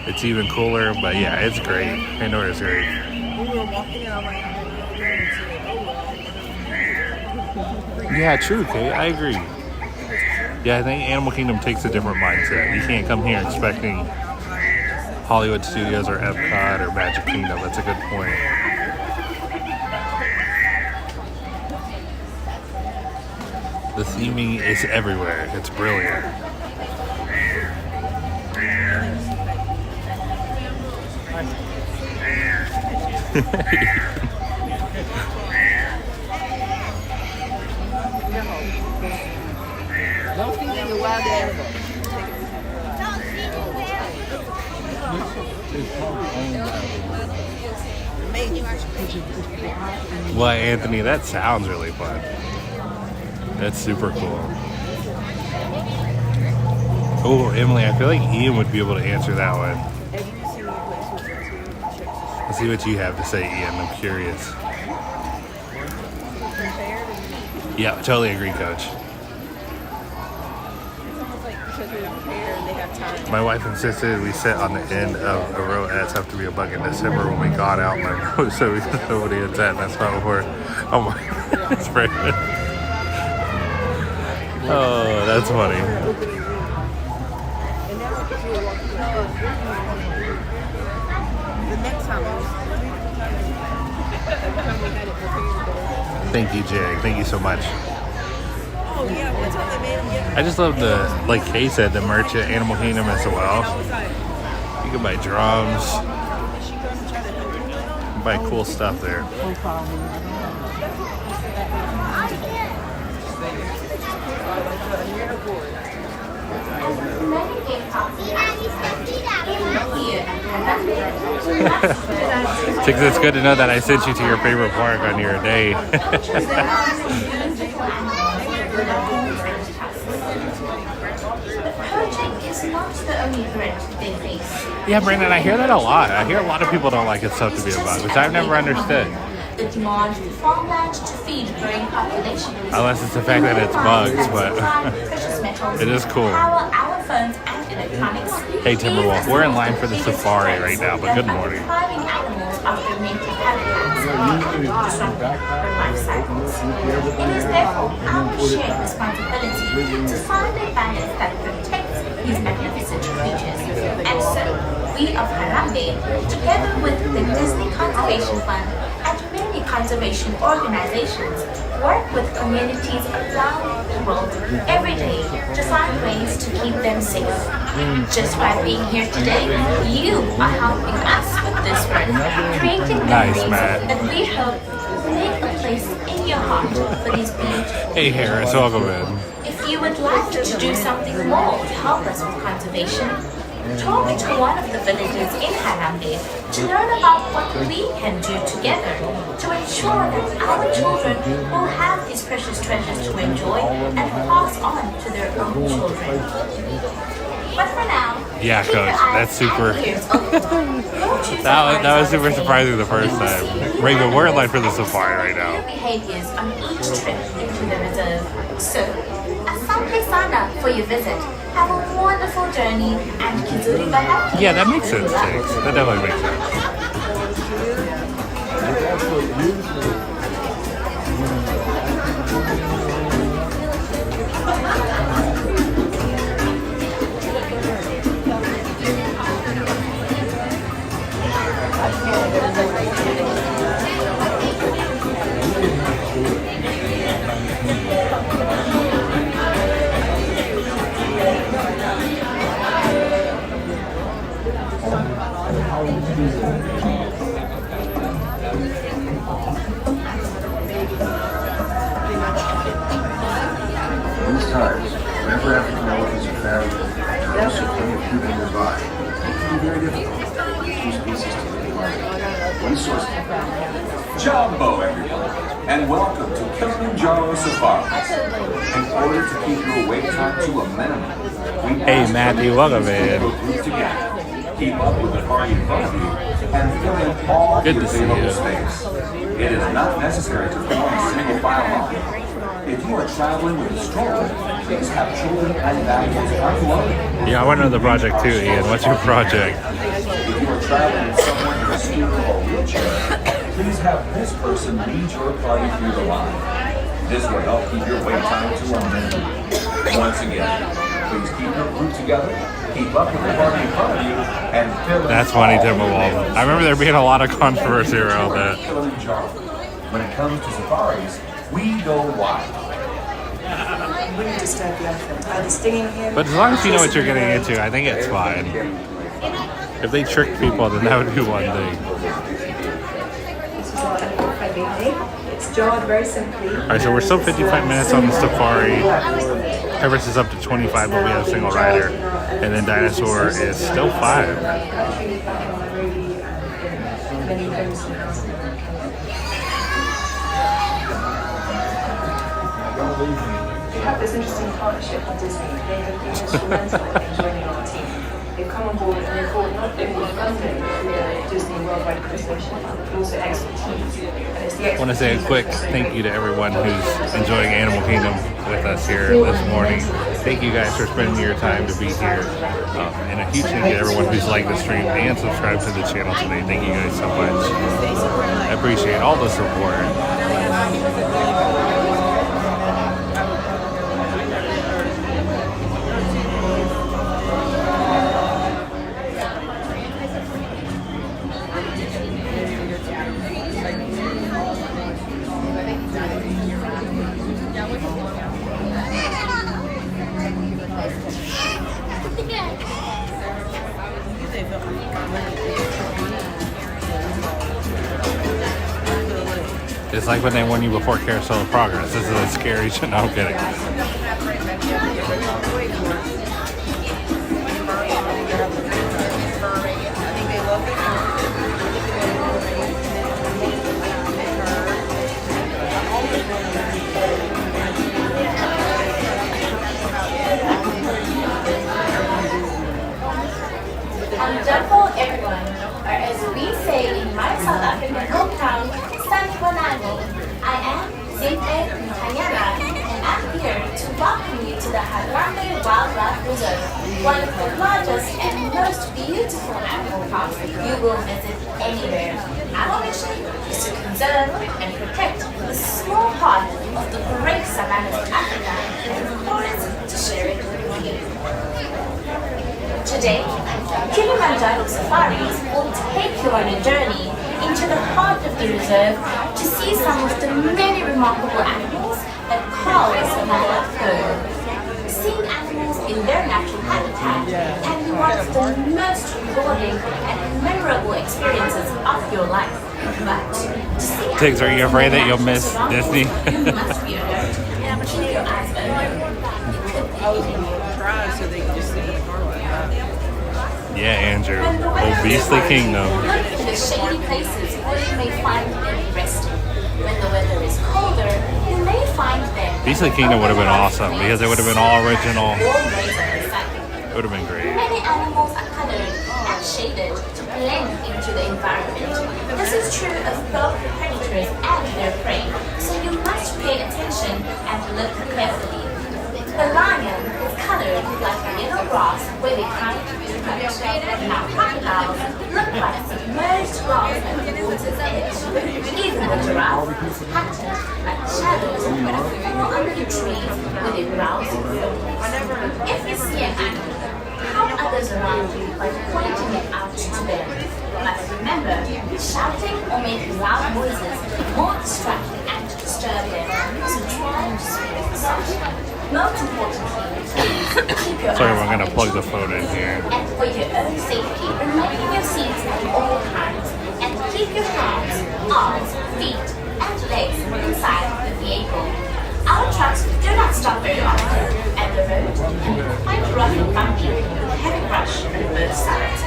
it's even cooler. But yeah, it's great. Pandora is great. We were walking and I'm like, Yeah, true, Kate. I agree. Yeah, I think Animal Kingdom takes a different mindset. You can't come here expecting Hollywood Studios or Epcot or Magic Kingdom. That's a good point. The theming is everywhere. It's brilliant. don't feed any wild animals. Well, Anthony, that sounds really fun. That's super cool. Oh, Emily, I feel like Ian would be able to answer that one. Let's see what you have to say, Ian. I'm curious. Yeah, totally agree, Coach. My wife insisted we sit on the end of a row at Have to Be a Bug in December when we got out my row, so nobody had sat, and that's not where. Oh my God, that's great. Oh, that's funny. Thank you, Jay. Thank you so much. Oh yeah, one time they made them get. I just love the, like Kay said, the merch at Animal Kingdom as well. You can buy drums, you can buy cool stuff there. Chicks, it's good to know that I sent you to your favorite park on your day. Yeah, Brandon, I hear that a lot. I hear a lot of people don't like It's Tough to Be a Bug, which I've never understood. The demand for farmland to feed growing populations. Unless it's the fact that it's bugs, but it is cool. Power our phones and electronics. Hey, Timberwolf, we're in line for the safari right now, but good morning. Depriving animals of their native habitats. Their life cycles. It is therefore our shared responsibility to find a balance that protects these magnificent creatures. And so, we of Harambe, together with the Disney Conservation Fund and many conservation organizations, work with communities around the world every day to find ways to keep them safe. Just by being here today, you are helping us with this work, creating memories that we hope will make a place in your heart for these beautiful. Hey, Harris, welcome in. If you would like to do something more to help us with conservation, talk to one of the villages in Harambe to learn about what we can do together to ensure that our children will have these precious treasures to enjoy and pass on to their own children. But for now, yeah, Coach, that's super. that was super surprising the first time. Raven, we're in line for the safari right now. Behaviors on each trip into the reserve. So, as some places sign up for your visit. Have a wonderful journey and kizuri bahati. Yeah, that makes sense, Jakes. That definitely makes sense. These times, whenever African elephants are found, there are also plenty of people nearby. It can be very difficult for two species to live in harmony. Resource Jumbo, everyone, and welcome to Kilimanjaro Safaris. In order to keep your wait time to a minimum, we Hey, ask Matthew, you welcome, to man. group together, keep up with the party in front of you, and fill in all Good your to see available you. space. It is not necessary to form a single file line. If you are traveling with a stroller, please have children and valuables unloaded. Yeah, I want to know the project too, Ian. What's your project? If you are traveling with someone in a scooter or wheelchair, please have this person lead your party through the line. This will help keep your wait time to a minimum. Once again, please keep your group together, keep up with the party in front of you, and fill in That's funny, all your Timberwolf. available I remember there being a lot of controversy around that. Kilimanjaro. When it comes to safaris, we go wild. Wouldn't disturb the elephant. Either stinging him. But as long as you know what you're getting into, I think it's fine. If they trick people, then that would be one thing. This is our elephant friendly hay. It's jarred very simply. Alright, so we're still 55 minutes on the safari. Everest is up to 25, but we have a single rider. And then Dinosaur is still 5. We have this interesting partnership with Disney. They have been instrumental in joining our team. They've come on board and they've brought not only funding through the Disney Worldwide Association, but also expertise. And it's the I want to say a quick thank you to everyone who's enjoying Animal Kingdom with us here this morning. Thank you guys for spending your time to be here. And a huge thank you to everyone who's liked the stream and subscribed to the channel today. Thank you guys so much. I appreciate all the support. It's like when they warn you before Carousel of Progress. This is a scary shit. No, I'm kidding. Wonderful everyone, or as we say in my South African hometown, Sanibonani. I am Zimpe Mutanyana, and I'm here to welcome you to the Harambe Wildlife Reserve, one of the largest and most beautiful animal parks you will visit anywhere. Our mission is to conserve and protect the small part of the great savannas of Africa and for us to share it with you. Today, Kilimanjaro Safaris will take you on a journey into the heart of the reserve to see some of the many remarkable animals that call the savannah home. Seeing animals in their natural habitat can be one of the most rewarding and memorable experiences of your life. But to see Tiggs, are you afraid that you'll miss Disney? you must be alert and keep your eyes open. I was going to try so they could just sit in the car like that. Yeah, Andrew. Obesely Kingdom. Look for the shady places where you may find them resting. When the weather is colder, you may find them. Beastly Kingdom would have been awesome because it would have been all original. It would have been great. Many animals are colored and shaded to blend into the environment. This is true of both predators and their prey, so you must pay attention and look carefully. The lion is colored like a little grass where they can't do much. Now crocodiles look like submerged grass at the water's edge. Even the giraffe is patterned like shadows that fall under the trees where they browse. If you see an animal, help others around you by pointing it out to them. But remember, shouting or making loud noises will distract and disturb them, so try to speak softly. Most importantly, keep your Sorry, eyes we're gonna on the plug the children. phone in here. And for your own safety, remain in your seats at all times, and keep your hands, arms, feet, and legs inside the vehicle. Our trucks do not stop very often, and the road can be quite rough and bumpy with heavy brush on both sides.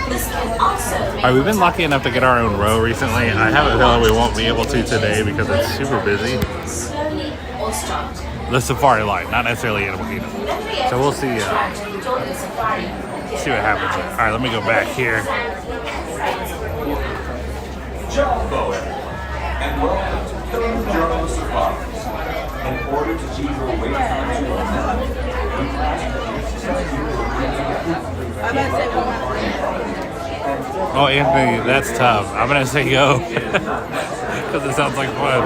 This can also make Alright, we've been lucky enough to get our own row recently. I have a feeling we won't be able to today because it's super busy. slowly or stop. The safari line, not necessarily Animal Kingdom. So we'll see. See what happens. All right, let me go back here. Jumbo, everyone, and welcome to Kilimanjaro Safaris. In order to keep your wait time to a minimum, we ask that you suspend your Oh, Anthony, that's tough. I'm gonna say go because it sounds like fun.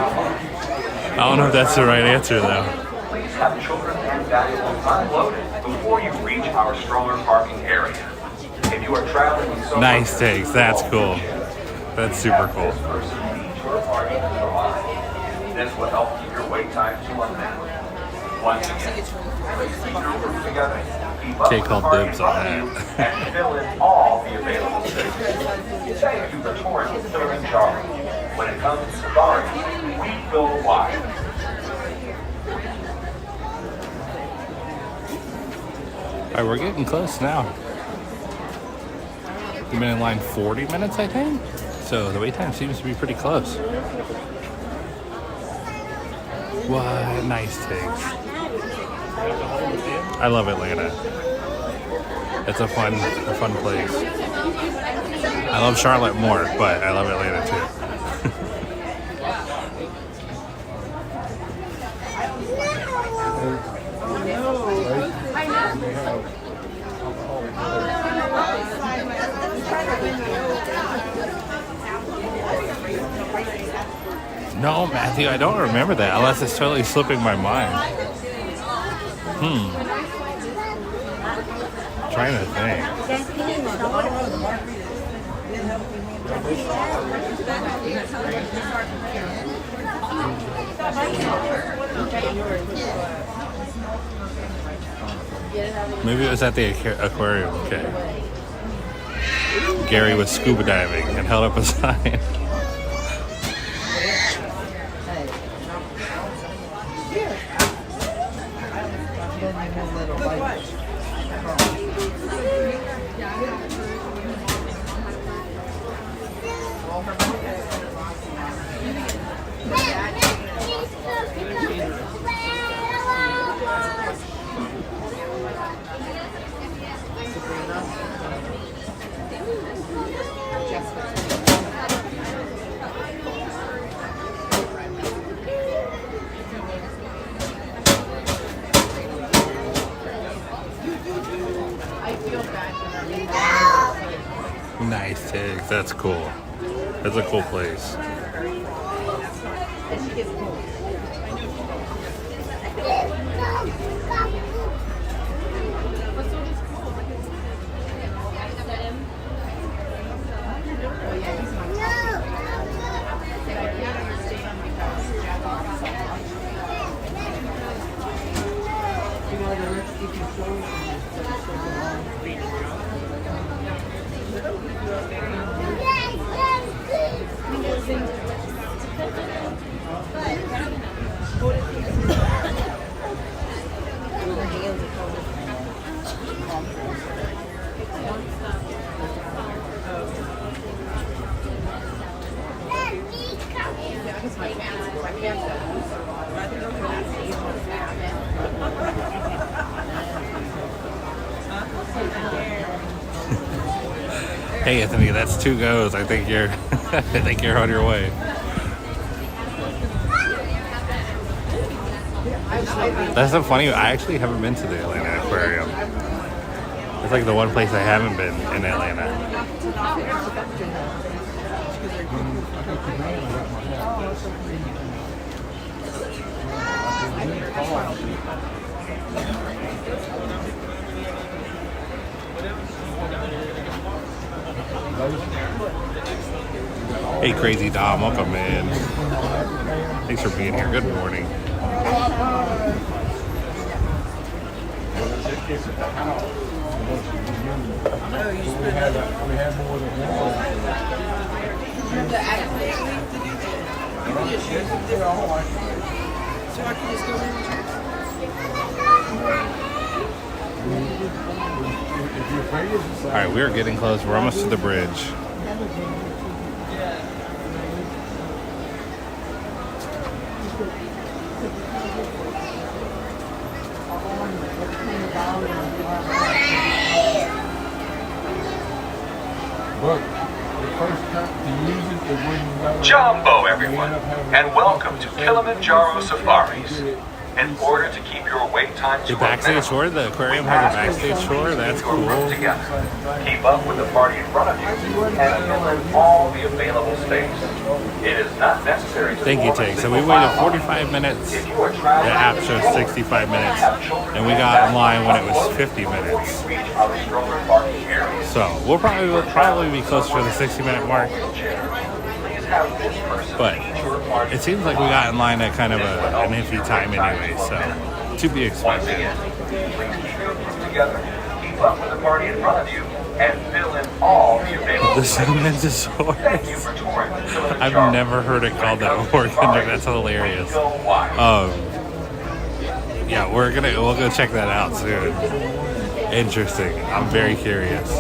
I don't know if that's the right answer though. Please have children and valuables unloaded before you reach our stroller parking area. If you are traveling with someone, Nice takes. That's cool. That's super cool. This will help keep your wait time to a minimum. Once again, please keep your group together. Keep up Jay with the called party dibs in on front of you that. and fill in all the available spaces. Thank you for touring with Kilimanjaro. When it comes to safaris, we go wide. All right, we're getting close now. We've been in line 40 minutes, I think. So the wait time seems to be pretty close. What nice takes. I love Atlanta. It's a fun place. I love Charlotte more, but I love Atlanta too. No, Matthew, I don't remember that unless it's totally slipping my mind. Trying to think. Maybe it was at the aquarium. Okay. Gary was scuba diving and held up a sign. Nice tags. That's cool. That's a cool place. Hey Anthony, that's 2 goes. I think you're I think you're on your way. That's so funny. I actually haven't been to the Atlanta Aquarium. It's like the one place I haven't been in Atlanta. Hey, Crazy Dom, welcome in. Thanks for being here. Good morning. All right, we're getting close. We're almost to the bridge. Jumbo, everyone, and welcome to Kilimanjaro Safaris. In order to keep your wait time to the backstage tour, the aquarium has a backstage tour. That's cool. Keep up with the party in front of you and fill in all the available space. It is not necessary to Thank you, Tig. So we waited 45 minutes. The app shows 65 minutes, and we got in line when it was 50 minutes. So we'll probably be closer to the 60-minute mark. But it seems like we got in line at kind of an iffy time anyway, so to be expected. Keep up with the party in front of you and fill in all the available the Cementosaurus. I've never heard it called that before. That's hilarious. Yeah, we'll go check that out soon. Interesting. I'm very curious.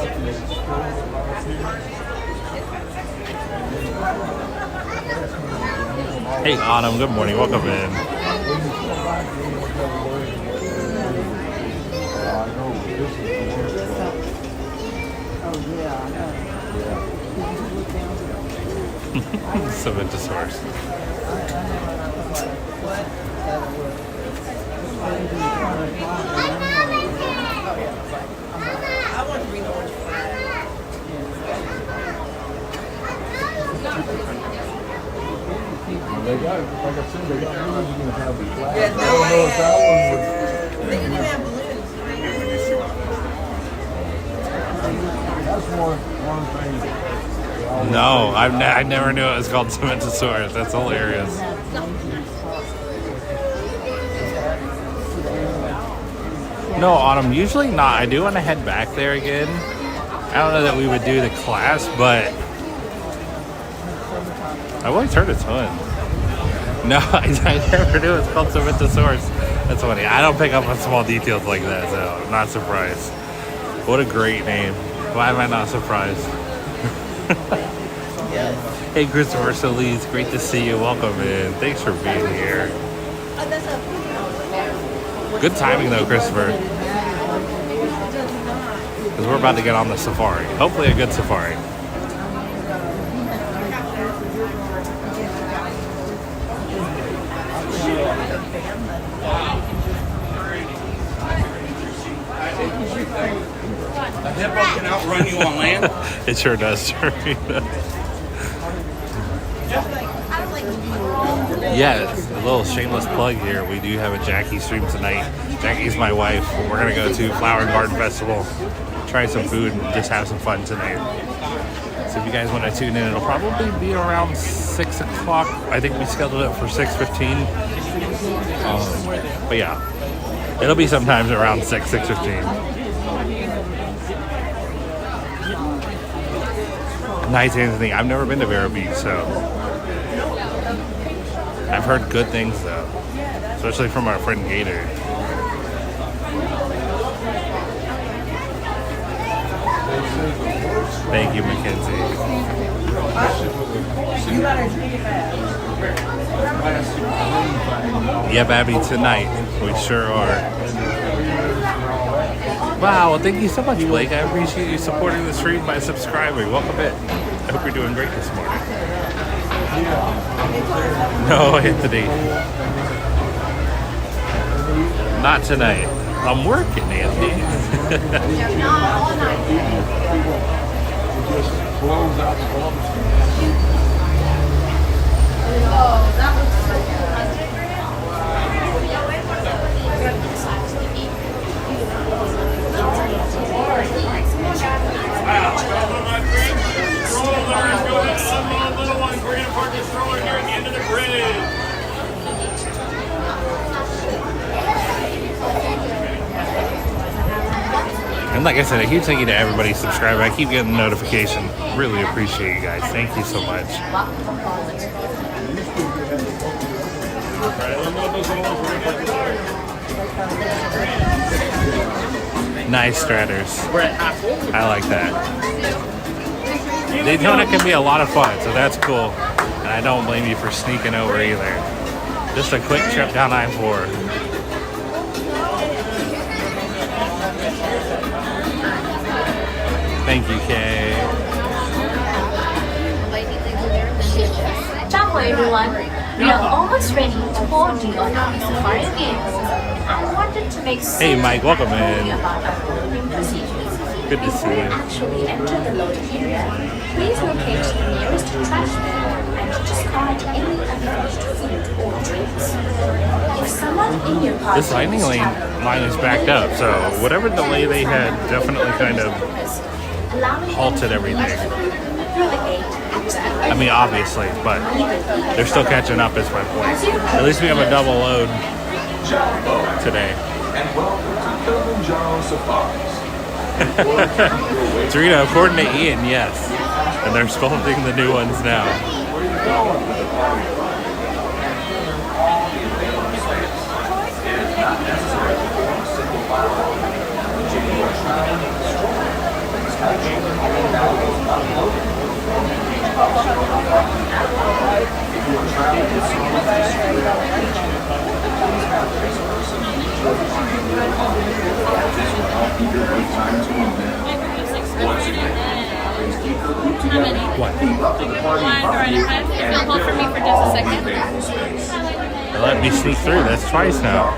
Hey Autumn, good morning, welcome in. Cementosaurus. They got, like I said, they got balloons. You're gonna have the flag. Yeah, no, I don't know if that one would. they can have balloons. That's one thing. No, I never knew it was called Cementosaurus. That's hilarious. No, Autumn, usually not. I do want to head back there again. I don't know that we would do the class, but I've always heard a ton. No, I never knew it's called Cementosaurus. That's funny. I don't pick up on small details like that, so I'm not surprised. What a great name. Why am I not surprised? Hey, Christopher Solis, great to see you. Welcome in. Thanks for being here. Good timing, though, Christopher. Because we're about to get on the safari. Hopefully a good safari. A hippo can outrun you on land? It sure does, Yes, a little shameless plug here. We do have a Jackie stream tonight. Jackie's my wife. We're going to go to Flower and Garden Festival, try some food, and just have some fun tonight. So if you guys want to tune in, it'll probably be around 6 o'clock. I think we scheduled it for 6:15. But yeah, it'll be sometimes around 6:15. Nice, Anthony. I've never been to Vero Beach, so I've heard good things, though, especially from our friend Gator. Thank you, Mackenzie. Yeah, Abby, tonight. We sure are. Wow, well, thank you so much, Blake. I appreciate you supporting the stream by subscribing. Welcome in. I hope you're doing great this morning. No, Anthony. Not tonight. I'm working, Andy. It just blows out all the And like I said, a huge thank you to everybody subscribing. I keep getting the notification. Really appreciate you guys. Thank you so much. Nice Stratters. I like that. Daytona can be a lot of fun, so that's cool. And I don't blame you for sneaking over either. Just a quick trip down I-4. Thank you, Kay. Ciao everyone, we are almost ready to board you on our safari games. I wanted to make Hey Mike, welcome in. about our boarding procedures. Good to see you. Actually enter the loading area. Please locate the nearest trash bin and discard any unfinished food or drinks. If someone in your party This lightning line is backed up, so whatever delay they had definitely kind of halted everything. I mean, obviously, but they're still catching up is my point. At least we have a double load today. And welcome to Kilimanjaro Safaris. Serena, according to Ian, yes. And they're sculpting the new ones now. What? Hold for me for just a second. They let me sneak through. That's twice now.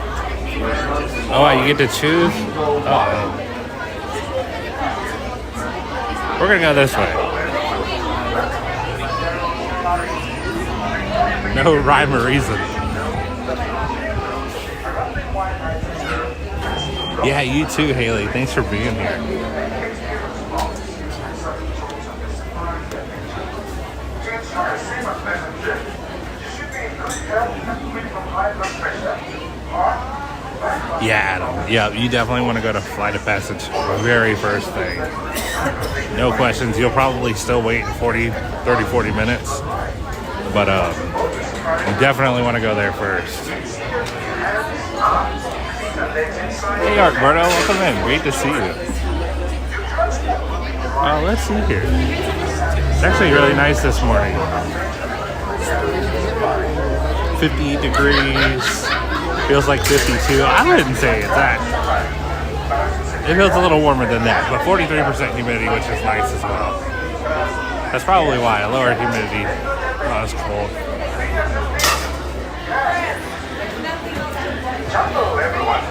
Oh, wow, you get to choose? Uh-oh. We're gonna go this way. No rhyme or reason. Yeah, you too, Haley. Thanks for being here. Yeah, Adam. Yeah, you definitely want to go to Flight of Passage very first thing. No questions. You'll probably still wait in 40 minutes. But you definitely want to go there first. Hey, Artberto, welcome in. Great to see you. Oh, let's see here. It's actually really nice this morning. 58 degrees. Feels like 52. I wouldn't say it's that. It feels a little warmer than that, but 43% humidity, which is nice as well. That's probably why. Lower humidity. Oh, it's cold. Hello everyone,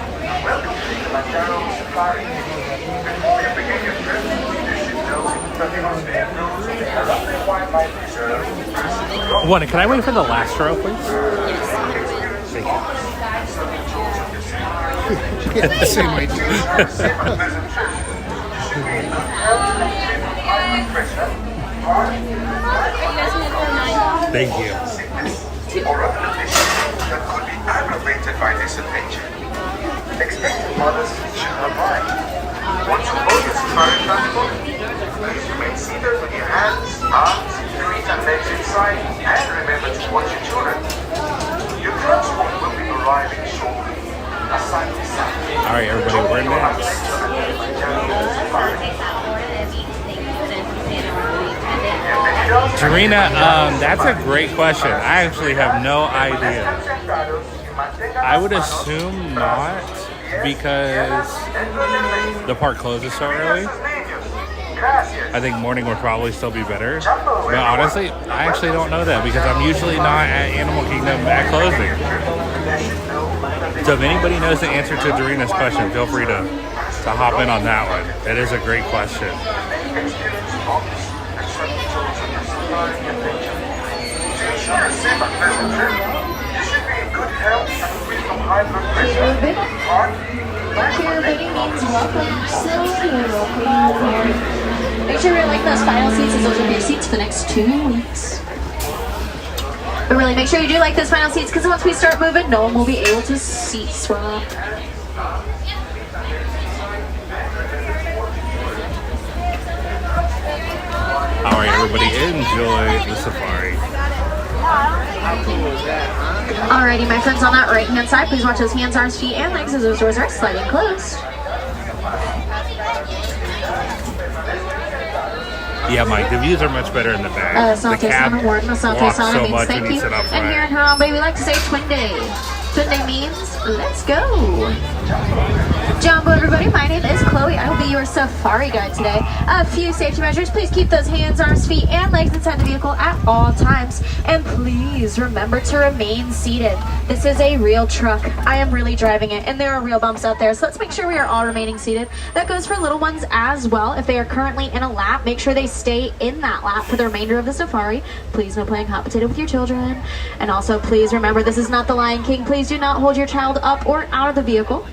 welcome to Kilimanjaro Safaris. Before you begin your trip, you should know that you must be enrolled in the Harambe Wildlife Reserve. One, can I wait for the last row, please? Thank you. Yeah, same way. Thank you. Or other conditions that could be aggravated by this adventure. Expectant mothers should not ride. Once you board your safari transport, please remain seated with your hands, arms, feet and legs inside, and remember to watch your children. Your transport will be arriving shortly. Aside to side. All right, everybody, we're next. Serena, that's a great question. I actually have no idea. I would assume not, because the park closes so early. I think morning would probably still be better. But honestly, I actually don't know that because I'm usually not at Animal Kingdom at closing. So if anybody knows the answer to Dorina's question, feel free to hop in on that one. That is a great question. Make sure you like those final seats, as those will be your seats for the next 2 weeks. But really, make sure you do like those final seats, because once we start moving, no one will be able to seat swap. Alright, everybody, enjoy the safari. Alrighty, my friends, on that right hand side, please watch those hands, arms, feet, and legs as those doors are sliding closed. Yeah, Mike, the views are much better in the back. The cab walks so much when you sit up front. And here in Harambe, we like to say twin day. Twin day means let's go. Jumbo, everybody, my name is Chloe. I will be your safari guide today. A few safety measures. Please keep those hands, arms, feet, and legs inside the vehicle at all times. And please remember to remain seated. This is a real truck. I am really driving it, and there are real bumps out there. So let's make sure we are all remaining seated. That goes for little ones as well. If they are currently in a lap, make sure they stay in that lap for the remainder of the safari. Please no playing hot potato with your children. And also, please remember, this is not the Lion King. Please do not hold your child up or out of the vehicle.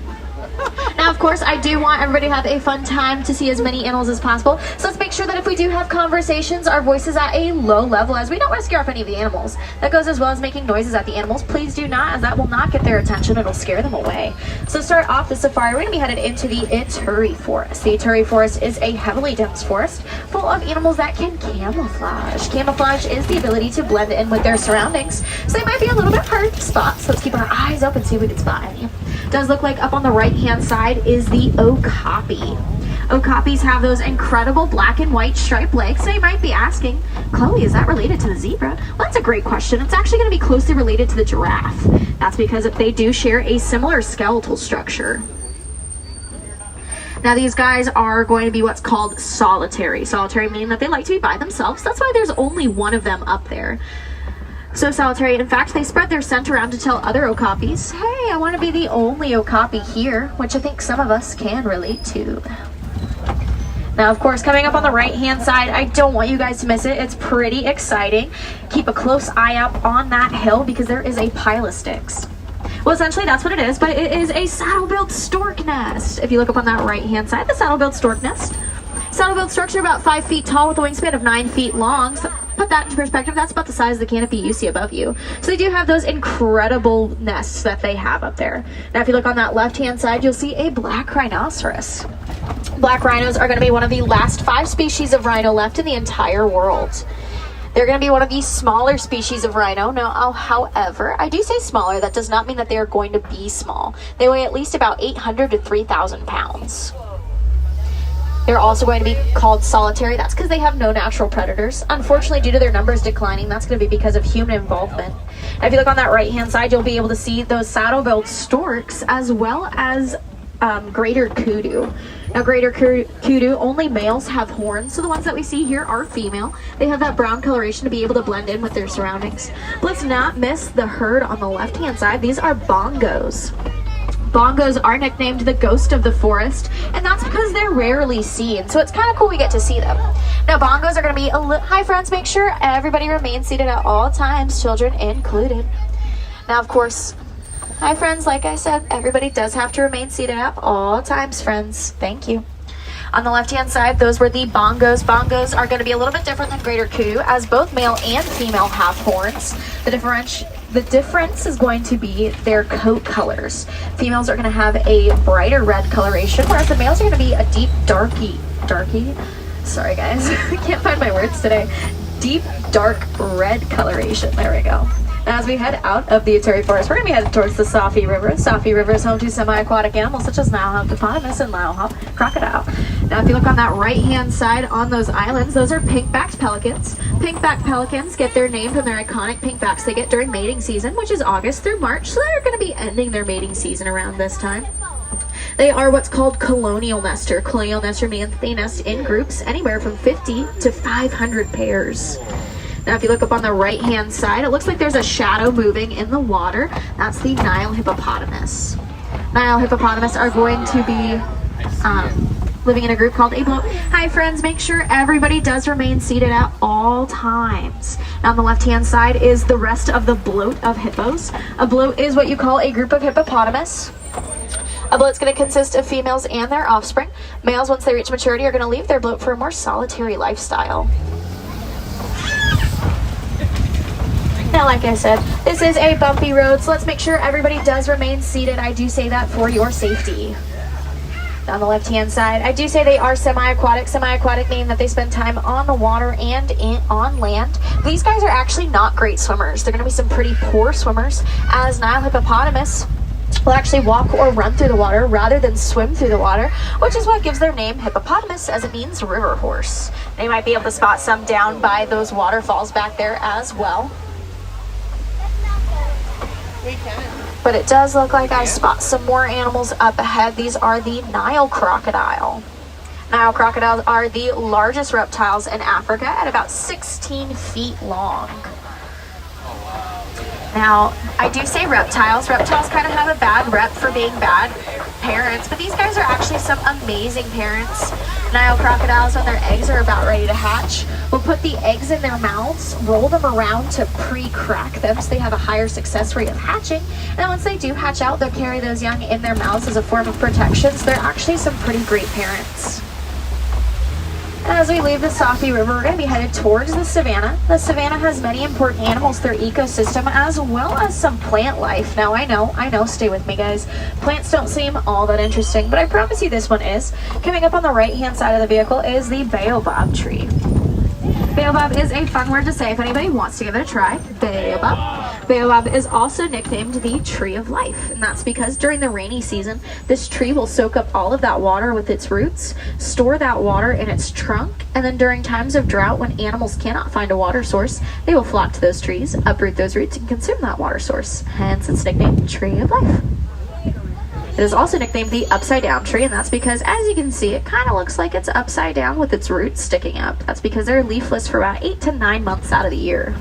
Now, of course, I do want everybody to have a fun time to see as many animals as possible. So let's make sure that if we do have conversations, our voice is at a low level, as we don't want to scare off any of the animals. That goes as well as making noises at the animals. Please do not, as that will not get their attention. It'll scare them away. So to start off the safari, we're going to be headed into the Ituri Forest. The Ituri Forest is a heavily dense forest full of animals that can camouflage. Camouflage is the ability to blend in with their surroundings. So they might be a little bit hard to spot. So let's keep our eyes open, see if we can spot any. Does look like up on the right hand side is the okapi. Okapis have those incredible black and white striped legs. So you might be asking, Chloe, is that related to the zebra? Well, that's a great question. It's actually going to be closely related to the giraffe. That's because they do share a similar skeletal structure. Now these guys are going to be what's called solitary. Solitary meaning that they like to be by themselves. That's why there's only one of them up there. So solitary, in fact, they spread their scent around to tell other okapis, hey, I want to be the only okapi here, which I think some of us can relate to. Now, of course, coming up on the right-hand side, I don't want you guys to miss it. It's pretty exciting. Keep a close eye up on that hill because there is a pile of sticks. Well, essentially, that's what it is, but it is a saddle-billed stork nest. If you look up on that right-hand side, the saddle-billed stork nest. Saddle-billed storks are about 5 feet tall with a wingspan of 9 feet long. So put that into perspective, that's about the size of the canopy you see above you. So they do have those incredible nests that they have up there. Now, if you look on that left-hand side, you'll see a black rhinoceros. Black rhinos are going to be one of the last 5 species of rhino left in the entire world. They're going to be one of the smaller species of rhino. Now, however, I do say smaller. That does not mean that they are going to be small. They weigh at least about 800 to 3,000 pounds. They're also going to be called solitary. That's because they have no natural predators. Unfortunately, due to their numbers declining, that's going to be because of human involvement. Now, if you look on that right-hand side, you'll be able to see those saddle-billed storks as well as greater kudu. Now, greater kudu, only males have horns, so the ones that we see here are female. They have that brown coloration to be able to blend in with their surroundings. But let's not miss the herd on the left-hand side. These are bongos. Bongos are nicknamed the ghost of the forest, and that's because they're rarely seen, so it's kind of cool we get to see them. Now, bongos are going to be hi friends, make sure everybody remains seated at all times, children included. Now, of course, hi friends, like I said, everybody does have to remain seated at all times, friends. Thank you. On the left-hand side, those were the bongos. Bongos are going to be a little bit different than greater kudu, as both male and female have horns. The difference is going to be their coat colors. Females are going to have a brighter red coloration, whereas the males are going to be a deep darky. Sorry guys, I can't find my words today. Deep dark red coloration. There we go. Now, as we head out of the Ituri Forest, we're going to be headed towards the Safi River. Safi River is home to semi-aquatic animals such as Nile hippopotamus and Nile crocodile. Now, if you look on that right-hand side on those islands, those are pink-backed pelicans. Pink-backed pelicans get their name from their iconic pink backs they get during mating season, which is August through March, so they're going to be ending their mating season around this time. They are what's called colonial nester. Colonial nester means they nest in groups anywhere from 50 to 500 pairs. Now if you look up on the right hand side, it looks like there's a shadow moving in the water. That's the Nile hippopotamus. Nile hippopotamus are going to be living in a group called a bloat. Hi friends, make sure everybody does remain seated at all times. Now on the left hand side is the rest of the bloat of hippos. A bloat is what you call a group of hippopotamus. A bloat's going to consist of females and their offspring. Males, once they reach maturity, are going to leave their bloat for a more solitary lifestyle. Now, like I said, this is a bumpy road, so let's make sure everybody does remain seated. I do say that for your safety. On the left-hand side, I do say they are semi-aquatic. Semi-aquatic meaning that they spend time on the water and on land. These guys are actually not great swimmers. They're going to be some pretty poor swimmers, as Nile hippopotamus will actually walk or run through the water rather than swim through the water, which is what gives their name hippopotamus, as it means river horse. They might be able to spot some down by those waterfalls back there as well. But it does look like I spot some more animals up ahead. These are the Nile crocodile. Nile crocodiles are the largest reptiles in Africa at about 16 feet long. Now, I do say reptiles. Reptiles kind of have a bad rep for being bad parents, but these guys are actually some amazing parents. Nile crocodiles, when their eggs are about ready to hatch, will put the eggs in their mouths, roll them around to pre-crack them so they have a higher success rate of hatching. And then once they do hatch out, they'll carry those young in their mouths as a form of protection. So they're actually some pretty great parents. As we leave the Safi River, we're going to be headed towards the savannah. The savannah has many important animals, their ecosystem, as well as some plant life. Now, I know, stay with me, guys. Plants don't seem all that interesting, but I promise you this one is. Coming up on the right-hand side of the vehicle is the baobab tree. Baobab is a fun word to say if anybody wants to give it a try. Baobab. Baobab is also nicknamed the tree of life, and that's because during the rainy season, this tree will soak up all of that water with its roots, store that water in its trunk, and then during times of drought when animals cannot find a water source, they will flock to those trees, uproot those roots, and consume that water source. Hence its nickname, tree of life. It is also nicknamed the upside down tree, and that's because, as you can see, it kind of looks like it's upside down with its roots sticking up. That's because they're leafless for about 8 to 9 months out of the year.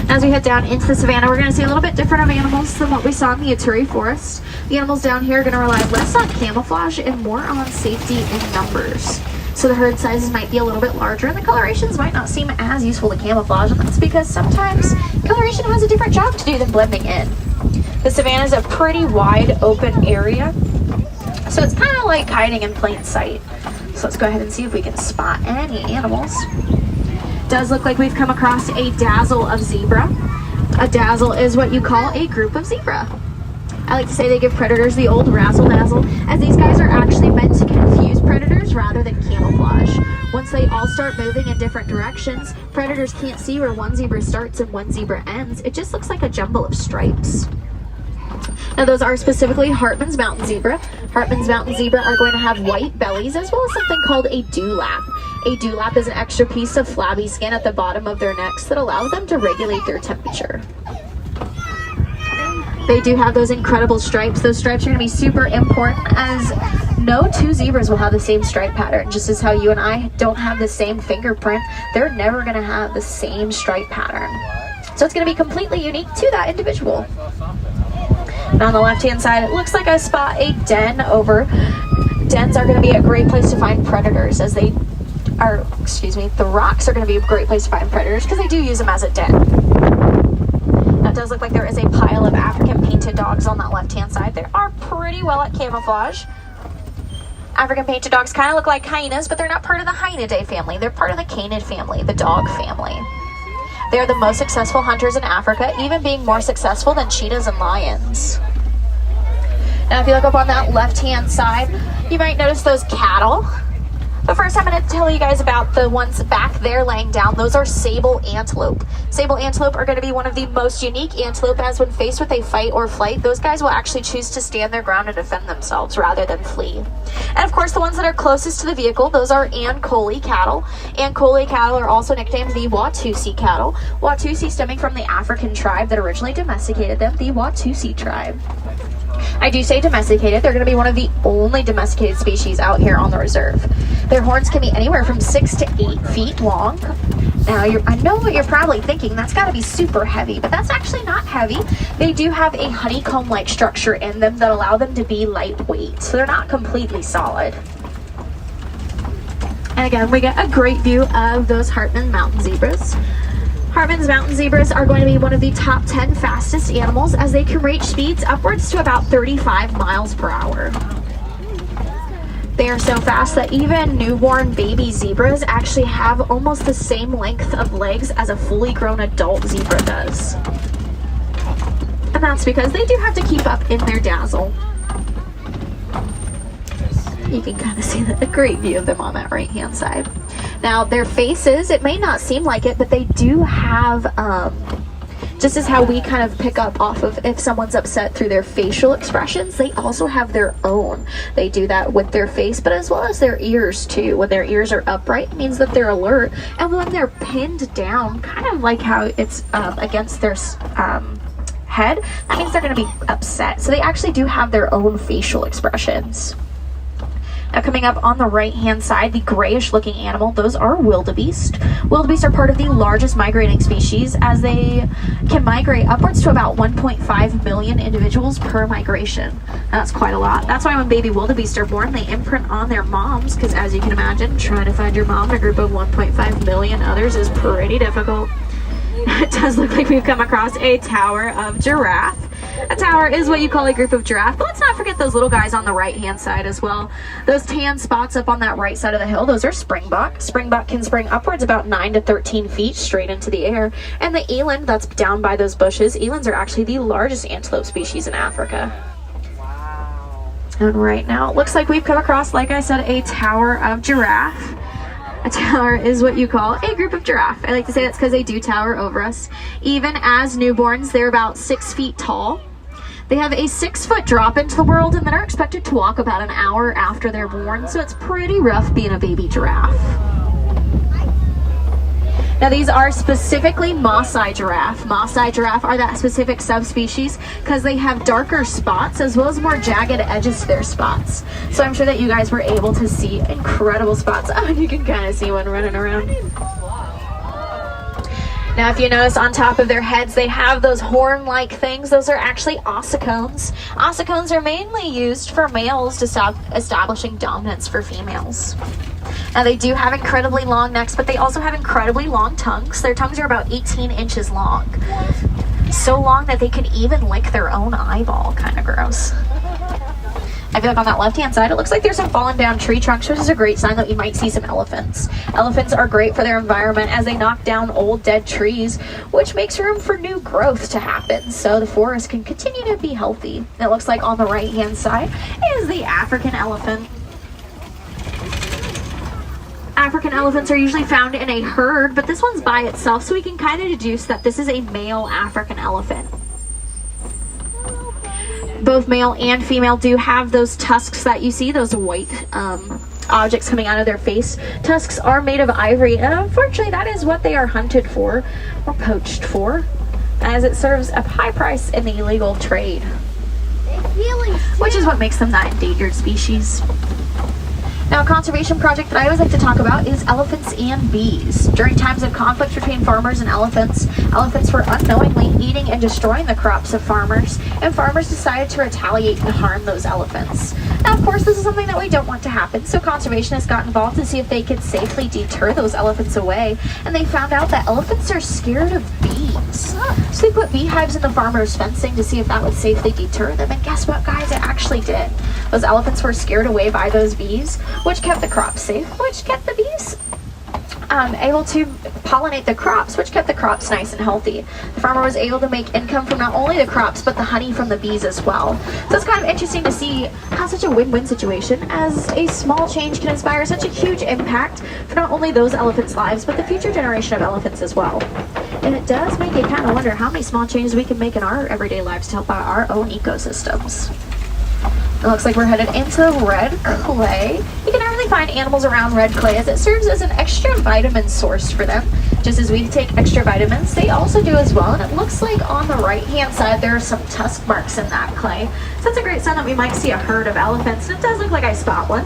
As we head down into the savannah, we're going to see a little bit different of animals than what we saw in the Ituri forest. The animals down here are going to rely less on camouflage and more on safety in numbers. So the herd sizes might be a little bit larger, and the colorations might not seem as useful to camouflage, and that's because sometimes coloration has a different job to do than blending in. The savannah is a pretty wide open area, so it's kind of like hiding in plain sight. So let's go ahead and see if we can spot any animals. It does look like we've come across a dazzle of zebra. A dazzle is what you call a group of zebra. I like to say they give predators the old razzle-dazzle, as these guys are actually meant to confuse predators rather than camouflage. Once they all start moving in different directions, predators can't see where one zebra starts and one zebra ends. It just looks like a jumble of stripes. Now those are specifically Hartman's mountain zebra. Hartman's mountain zebra are going to have white bellies as well as something called a dewlap. A dewlap is an extra piece of flabby skin at the bottom of their necks that allow them to regulate their temperature. They do have those incredible stripes. Those stripes are going to be super important, as no two zebras will have the same stripe pattern. Just as how you and I don't have the same fingerprint, they're never going to have the same stripe pattern. So it's going to be completely unique to that individual. And on the left-hand side, it looks like I spot a den over. Dens are going to be a great place to find predators, as they are, the rocks are going to be a great place to find predators because they do use them as a den. That does look like there is a pile of African painted dogs on that left-hand side. They are pretty well at camouflage. African painted dogs kind of look like hyenas, but they're not part of the Hyenidae family. They're part of the canid family, the dog family. They are the most successful hunters in Africa, even being more successful than cheetahs and lions. Now, if you look up on that left-hand side, you might notice those cattle. But first, I'm going to tell you guys about the ones back there laying down. Those are sable antelope. Sable antelope are going to be one of the most unique antelope, as when faced with a fight or flight, those guys will actually choose to stand their ground and defend themselves rather than flee. And of course, the ones that are closest to the vehicle, those are Ankole cattle. Ankole cattle are also nicknamed the Watusi cattle. Watusi stemming from the African tribe that originally domesticated them, the Watusi tribe. I do say domesticated. They're going to be one of the only domesticated species out here on the reserve. Their horns can be anywhere from 6 to 8 feet long. Now, I know what you're probably thinking. That's got to be super heavy, but that's actually not heavy. They do have a honeycomb-like structure in them that allow them to be lightweight, so they're not completely solid. And again, we get a great view of those Hartmann mountain zebras. Hartmann's mountain zebras are going to be one of the top 10 fastest animals, as they can reach speeds upwards to about 35 miles per hour. They are so fast that even newborn baby zebras actually have almost the same length of legs as a fully grown adult zebra does. And that's because they do have to keep up in their dazzle. You can kind of see a great view of them on that right hand side. Now their faces, it may not seem like it, but they do have, just as how we kind of pick up off of if someone's upset through their facial expressions, they also have their own. They do that with their face, but as well as their ears too. When their ears are upright, it means that they're alert. And when they're pinned down, kind of like how it's against their head, that means they're going to be upset. So they actually do have their own facial expressions. Now coming up on the right hand side, the grayish looking animal, those are wildebeest. Wildebeest are part of the largest migrating species, as they can migrate upwards to about 1.5 million individuals per migration. That's quite a lot. That's why when baby wildebeest are born, they imprint on their moms, because as you can imagine, trying to find your mom in a group of 1.5 million others is pretty difficult. It does look like we've come across a tower of giraffe. A tower is what you call a group of giraffe, but let's not forget those little guys on the right hand side as well. Those tan spots up on that right side of the hill, those are springbuck. Springbuck can spring upwards about 9 to 13 feet straight into the air. And the eland that's down by those bushes, elands are actually the largest antelope species in Africa. And right now it looks like we've come across, like I said, a tower of giraffe. A tower is what you call a group of giraffe. I like to say that's because they do tower over us. Even as newborns, they're about 6 feet tall. They have a 6-foot drop into the world and then are expected to walk about an hour after they're born, so it's pretty rough being a baby giraffe. Now these are specifically Maasai giraffe. Maasai giraffe are that specific subspecies because they have darker spots as well as more jagged edges to their spots. So I'm sure that you guys were able to see incredible spots. Oh, and you can kind of see one running around. Now if you notice on top of their heads, they have those horn-like things. Those are actually ossicones. Ossicones are mainly used for males to stop establishing dominance for females. Now they do have incredibly long necks, but they also have incredibly long tongues. Their tongues are about 18 inches long. So long that they can even lick their own eyeball. Kind of gross. I feel like on that left-hand side, it looks like there's some fallen down tree trunks, which is a great sign that you might see some elephants. Elephants are great for their environment as they knock down old dead trees, which makes room for new growth to happen, so the forest can continue to be healthy. And it looks like on the right-hand side is the African elephant. African elephants are usually found in a herd, but this one's by itself, so we can kind of deduce that this is a male African elephant. Both male and female do have those tusks that you see, those white objects coming out of their face. Tusks are made of ivory, and unfortunately that is what they are hunted for, or poached for, as it serves a high price in the illegal trade, which is what makes them that endangered species. Now, a conservation project that I always like to talk about is elephants and bees. During times of conflict between farmers and elephants were unknowingly eating and destroying the crops of farmers, and farmers decided to retaliate and harm those elephants. Now, of course, this is something that we don't want to happen, so conservationists got involved to see if they could safely deter those elephants away, and they found out that elephants are scared of bees. So they put beehives in the farmers' fencing to see if that would safely deter them, and guess what, guys? It actually did. Those elephants were scared away by those bees, which kept the crops safe, which kept the bees able to pollinate the crops, which kept the crops nice and healthy. The farmer was able to make income from not only the crops, but the honey from the bees as well. So it's kind of interesting to see how such a win-win situation, as a small change can inspire such a huge impact for not only those elephants' lives, but the future generation of elephants as well. And it does make you kind of wonder how many small changes we can make in our everyday lives to help out our own ecosystems. It looks like we're headed into red clay. You can really find animals around red clay as it serves as an extra vitamin source for them. Just as we take extra vitamins, they also do as well. And it looks like on the right-hand side, there are some tusk marks in that clay. So that's a great sign that we might see a herd of elephants. And it does look like I spot one.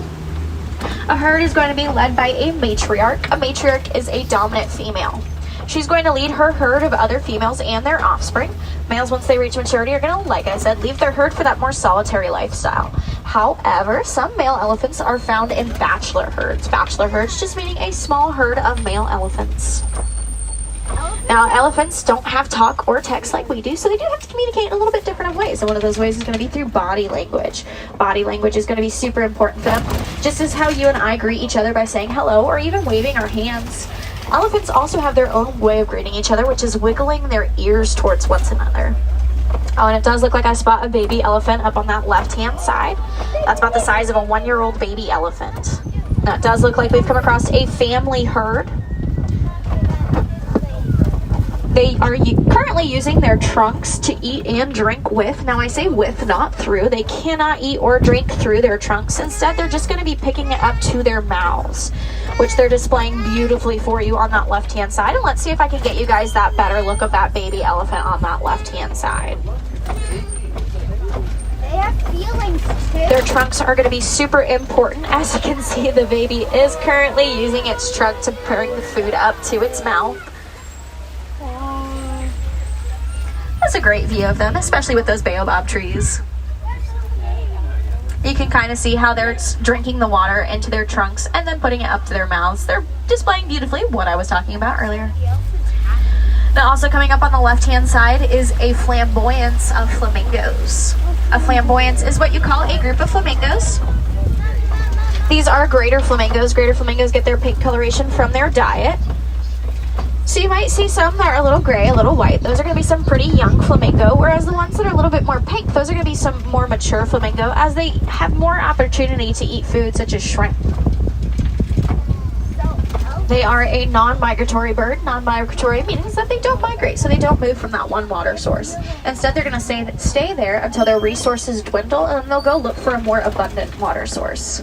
A herd is going to be led by a matriarch. A matriarch is a dominant female. She's going to lead her herd of other females and their offspring. Males, once they reach maturity, are going to, like I said, leave their herd for that more solitary lifestyle. However, some male elephants are found in bachelor herds. Bachelor herds just meaning a small herd of male elephants. Now, elephants don't have talk or text like we do, so they do have to communicate in a little bit different of ways. And one of those ways is going to be through body language. Body language is going to be super important for them, just as how you and I greet each other by saying hello or even waving our hands. Elephants also have their own way of greeting each other, which is wiggling their ears towards one another. Oh, and it does look like I spot a baby elephant up on that left-hand side. That's about the size of a 1-year-old baby elephant. Now, it does look like we've come across a family herd. They are currently using their trunks to eat and drink with. Now, I say with, not through. They cannot eat or drink through their trunks. Instead, they're just going to be picking it up to their mouths, which they're displaying beautifully for you on that left-hand side. And let's see if I can get you guys that better look of that baby elephant on that left-hand side. They have feelings too. Their trunks are going to be super important. As you can see, the baby is currently using its trunk to bring the food up to its mouth. That's a great view of them, especially with those baobab trees. You can kind of see how they're drinking the water into their trunks and then putting it up to their mouths. They're displaying beautifully what I was talking about earlier. Now, also coming up on the left-hand side is a flamboyance of flamingos. A flamboyance is what you call a group of flamingos. These are greater flamingos. Greater flamingos get their pink coloration from their diet. So you might see some that are a little gray, a little white. Those are going to be some pretty young flamingo, whereas the ones that are a little bit more pink, those are going to be some more mature flamingo as they have more opportunity to eat food such as shrimp. They are a non-migratory bird. Non-migratory means that they don't migrate, so they don't move from that one water source. Instead, they're going to stay there until their resources dwindle, and then they'll go look for a more abundant water source.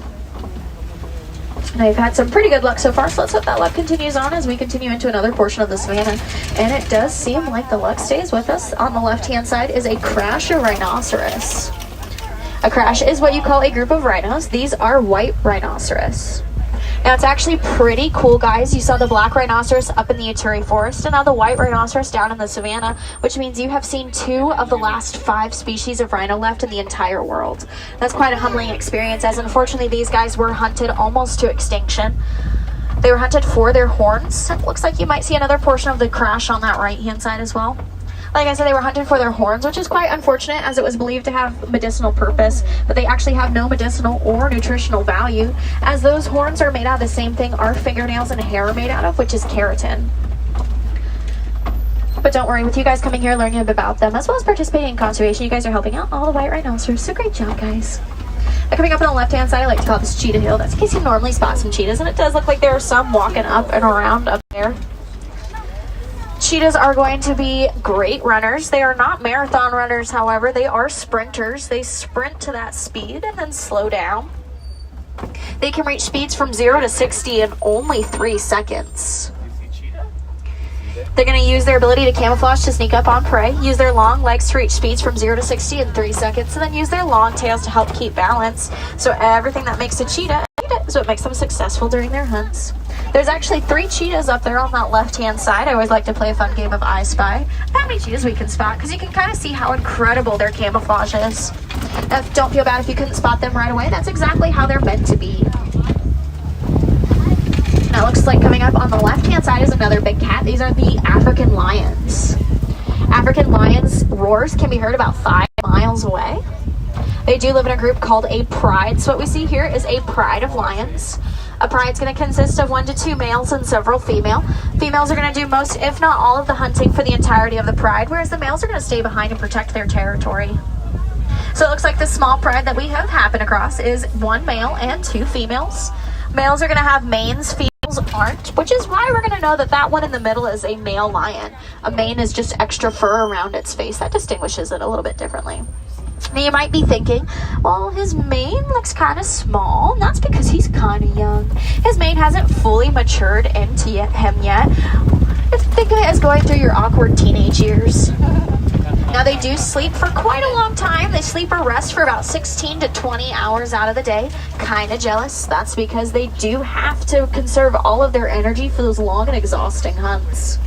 Now, you've had some pretty good luck so far, so let's hope that luck continues on as we continue into another portion of the savannah. And it does seem like the luck stays with us. On the left-hand side is a crash of rhinoceros. A crash is what you call a group of rhinos. These are white rhinoceros. Now, it's actually pretty cool, guys. You saw the black rhinoceros up in the Uturi Forest, and now the white rhinoceros down in the savannah, which means you have seen 2 of the last 5 species of rhino left in the entire world. That's quite a humbling experience, as unfortunately these guys were hunted almost to extinction. They were hunted for their horns. It looks like you might see another portion of the crash on that right-hand side as well. Like I said, they were hunted for their horns, which is quite unfortunate as it was believed to have medicinal purpose, but they actually have no medicinal or nutritional value, as those horns are made out of the same thing our fingernails and hair are made out of, which is keratin. But don't worry, with you guys coming here learning about them, as well as participating in conservation, you guys are helping out all the white rhinoceros, so great job, guys. Now, coming up on the left-hand side, I like to call this Cheetah Hill. That's in case you normally spot some cheetahs, and it does look like there are some walking up and around up there. Cheetahs are going to be great runners. They are not marathon runners, however. They are sprinters. They sprint to that speed and then slow down. They can reach speeds from 0 to 60 in only 3 seconds. They're going to use their ability to camouflage to sneak up on prey, use their long legs to reach speeds from 0 to 60 in 3 seconds, and then use their long tails to help keep balance. So everything that makes a cheetah is what makes them successful during their hunts. There's actually 3 cheetahs up there on that left-hand side. I always like to play a fun game of I Spy. How many cheetahs we can spot, because you can kind of see how incredible their camouflage is. Now, don't feel bad if you couldn't spot them right away. That's exactly how they're meant to be. Now, it looks like coming up on the left-hand side is another big cat. These are the African lions. African lions' roars can be heard about 5 miles away. They do live in a group called a pride. So what we see here is a pride of lions. A pride is going to consist of 1 to 2 males and several females. Females are going to do most, if not all, of the hunting for the entirety of the pride, whereas the males are going to stay behind and protect their territory. So it looks like the small pride that we have happened across is 1 male and 2 females. Males are going to have manes, females aren't, which is why we're going to know that that one in the middle is a male lion. A mane is just extra fur around its face. That distinguishes it a little bit differently. Now you might be thinking, well, his mane looks kind of small, and that's because he's kind of young. His mane hasn't fully matured into him yet. Think of it as going through your awkward teenage years. Now they do sleep for quite a long time. They sleep or rest for about 16 to 20 hours out of the day. Kind of jealous. That's because they do have to conserve all of their energy for those long and exhausting hunts.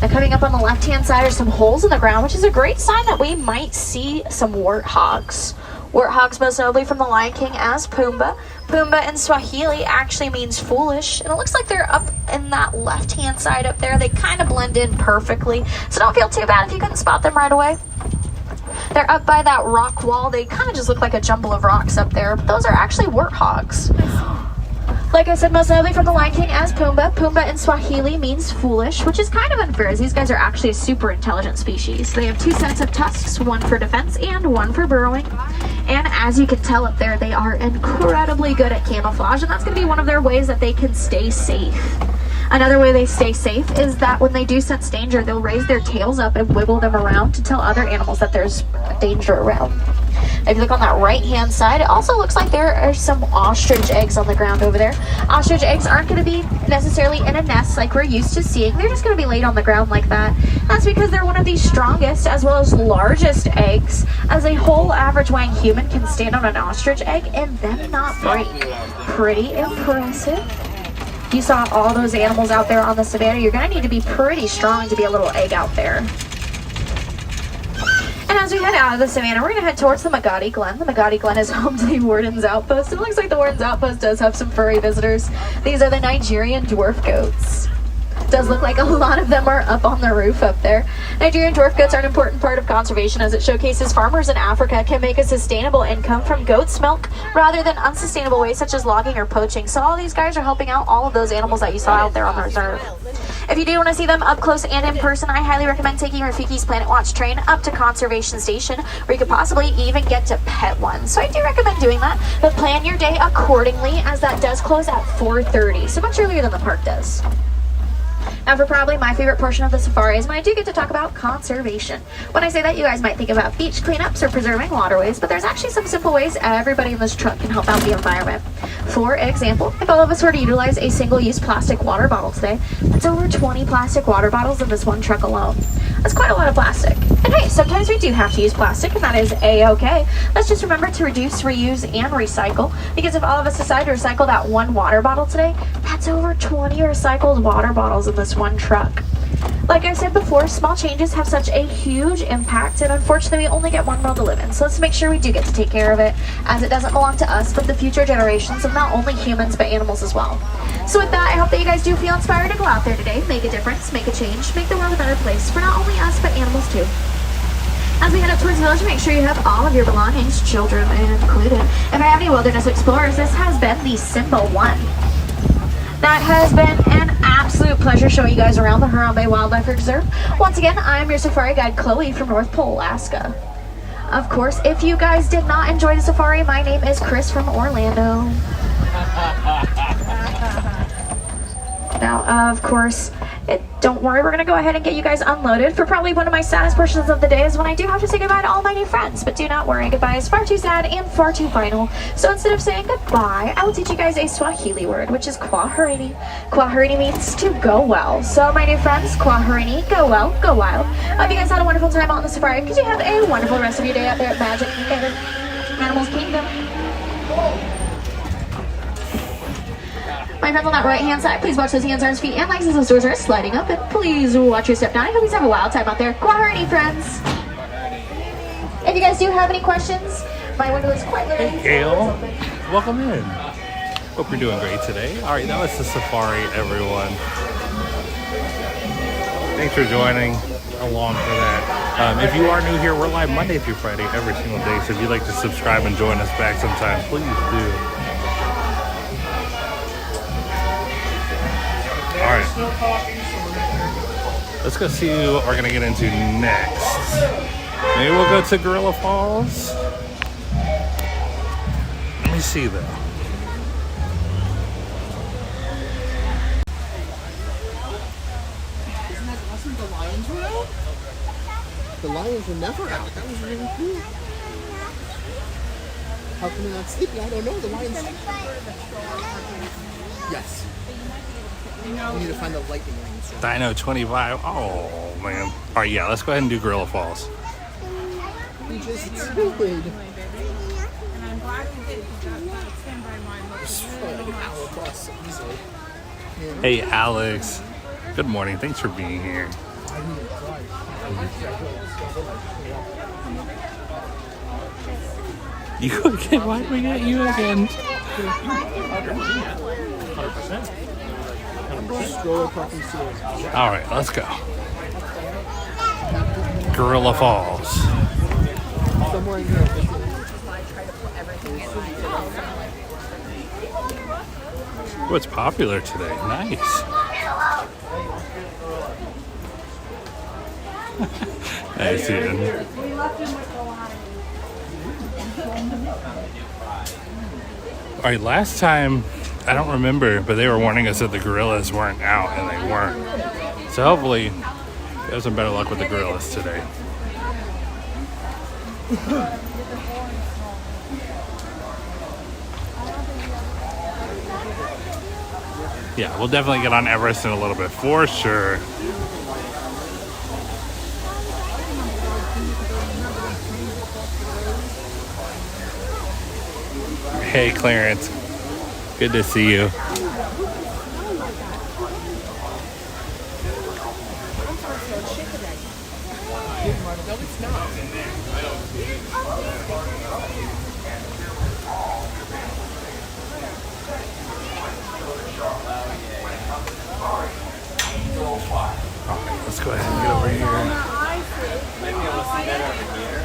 Now coming up on the left-hand side are some holes in the ground, which is a great sign that we might see some warthogs. Warthogs, most notably from the Lion King as Pumbaa. Pumbaa in Swahili actually means foolish, and it looks like they're up in that left-hand side up there. They kind of blend in perfectly, so don't feel too bad if you couldn't spot them right away. They're up by that rock wall. They kind of just look like a jumble of rocks up there, but those are actually warthogs. Like I said, most notably from the Lion King as Pumbaa. Pumbaa in Swahili means foolish, which is kind of unfair as these guys are actually a super intelligent species. They have 2 sets of tusks, one for defense and one for burrowing. And as you can tell up there, they are incredibly good at camouflage, and that's going to be one of their ways that they can stay safe. Another way they stay safe is that when they do sense danger, they'll raise their tails up and wiggle them around to tell other animals that there's danger around. If you look on that right-hand side, it also looks like there are some ostrich eggs on the ground over there. Ostrich eggs aren't going to be necessarily in a nest like we're used to seeing. They're just going to be laid on the ground like that. That's because they're one of the strongest as well as largest eggs, as a whole average weighing human can stand on an ostrich egg and then not break. Pretty impressive. You saw all those animals out there on the savannah. You're going to need to be pretty strong to be a little egg out there. And as we head out of the savannah, we're going to head towards the Magadi Glen. The Magadi Glen is home to the Warden's Outpost. It looks like the Warden's Outpost does have some furry visitors. These are the Nigerian dwarf goats. It does look like a lot of them are up on the roof up there. Nigerian dwarf goats are an important part of conservation as it showcases farmers in Africa can make a sustainable income from goat's milk rather than unsustainable ways such as logging or poaching. So all these guys are helping out all of those animals that you saw out there on the reserve. If you do want to see them up close and in person, I highly recommend taking Rafiki's Planet Watch train up to Conservation Station, where you could possibly even get to pet one. So I do recommend doing that, but plan your day accordingly as that does close at 4:30, so much earlier than the park does. Now for probably my favorite portion of the safari is when I do get to talk about conservation. When I say that, you guys might think about beach cleanups or preserving waterways, but there's actually some simple ways everybody in this truck can help out the environment. For example, if all of us were to utilize a single-use plastic water bottle today, that's over 20 plastic water bottles in this one truck alone. That's quite a lot of plastic. And hey, sometimes we do have to use plastic, and that is a-okay. Let's just remember to reduce, reuse, and recycle, because if all of us decide to recycle that one water bottle today, that's over 20 recycled water bottles in this one truck. Like I said before, small changes have such a huge impact, and unfortunately we only get one world to live in, so let's make sure we do get to take care of it, as it doesn't belong to us but the future generations of not only humans but animals as well. So with that, I hope that you guys do feel inspired to go out there today, make a difference, make a change, make the world a better place for not only us but animals too. As we head up towards the village, make sure you have all of your belongings, children included. If I have any wilderness explorers, this has been the Simba 1. That has been an absolute pleasure showing you guys around the Harambe Wildlife Reserve. Once again, I'm your safari guide, Chloe, from North Pole, Alaska. Of course, if you guys did not enjoy the safari, my name is Chris from Orlando. Now, of course, don't worry, we're going to go ahead and get you guys unloaded. For probably one of my saddest portions of the day is when I do have to say goodbye to all my new friends. But do not worry, goodbye is far too sad and far too final. So instead of saying goodbye, I will teach you guys a Swahili word, which is kwaherini. Kwaherini means to go well. So my new friends, kwaherini, go well, go wild. I hope you guys had a wonderful time out on the safari. Could you have a wonderful rest of your day out there at Magic Animals Kingdom. My friends on that right-hand side, please watch those hands, arms, feet, and legs as those doors are sliding up. And please watch your step down. I hope you guys have a wild time out there. Kwaherini, friends. If you guys do have any questions, my window is quite literally. Hey, Gail. Welcome in. Hope you're doing great today. All right, that was the safari, everyone. Thanks for joining along for that. If you are new here, we're live Monday through Friday every single day. So if you'd like to subscribe and join us back sometime, please do. Alright, let's go see what we're going to get into next. Maybe we'll go to Gorilla Falls. Let me see though. Isn't that the Lions Road? The lions were never out. That was really cool. How come they're not sleeping? I don't know. The lions. Yes. We need to find the lightning rings. Dino 25. Oh, man. All right, yeah, let's go ahead and do Gorilla Falls. We just did. And I'm glad we did because that extend by mine was really much. Hey, Alex. Good morning. Thanks for being here. You again? Why did we get you again? 100%. All right, let's go. Gorilla Falls. Somewhere in here. What's popular today? Nice. I see it. We left him with the line. All right, last time, I don't remember, but they were warning us that the gorillas weren't out, and they weren't. So hopefully, we have some better luck with the gorillas today. Yeah, we'll definitely get on Everest in a little bit, for sure. Hey, Clarence. Good to see you. No, it's not. Okay, let's go ahead and get over here. Maybe I'll see that over here.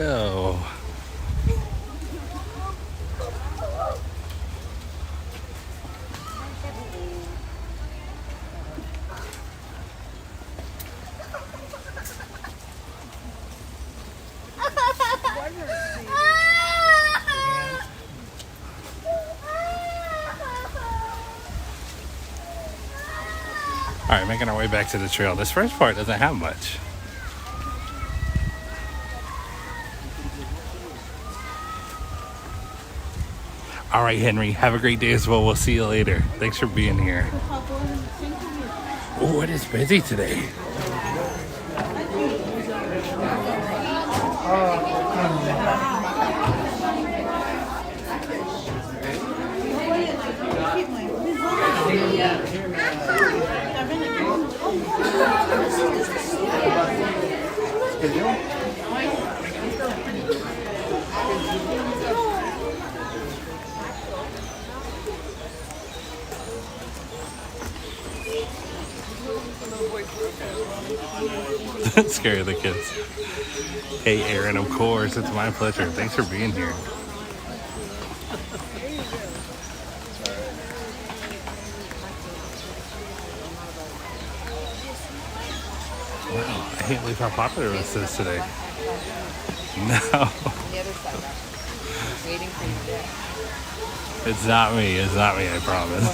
Oh. All right, making our way back to the trail. This first part doesn't have much. All right, Henry, have a great day as well. We'll see you later. Thanks for being here. Oh, it is busy today. Scare the kids. Hey, Aaron, of course. It's my pleasure. Thanks for being here. Wow, I can't believe how popular this is today. No. The other side. Waiting for you. It's not me. It's not me, I promise.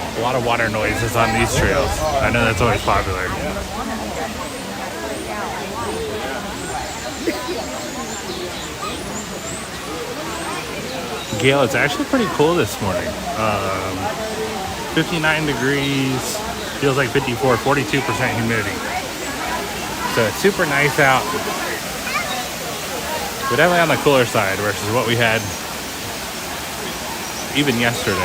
A lot of water noises on these trails. I know that's always popular. Gail, it's actually pretty cool this morning. 59 degrees, feels like 54, 42% humidity. So it's super nice out. We're definitely on the cooler side versus what we had even yesterday.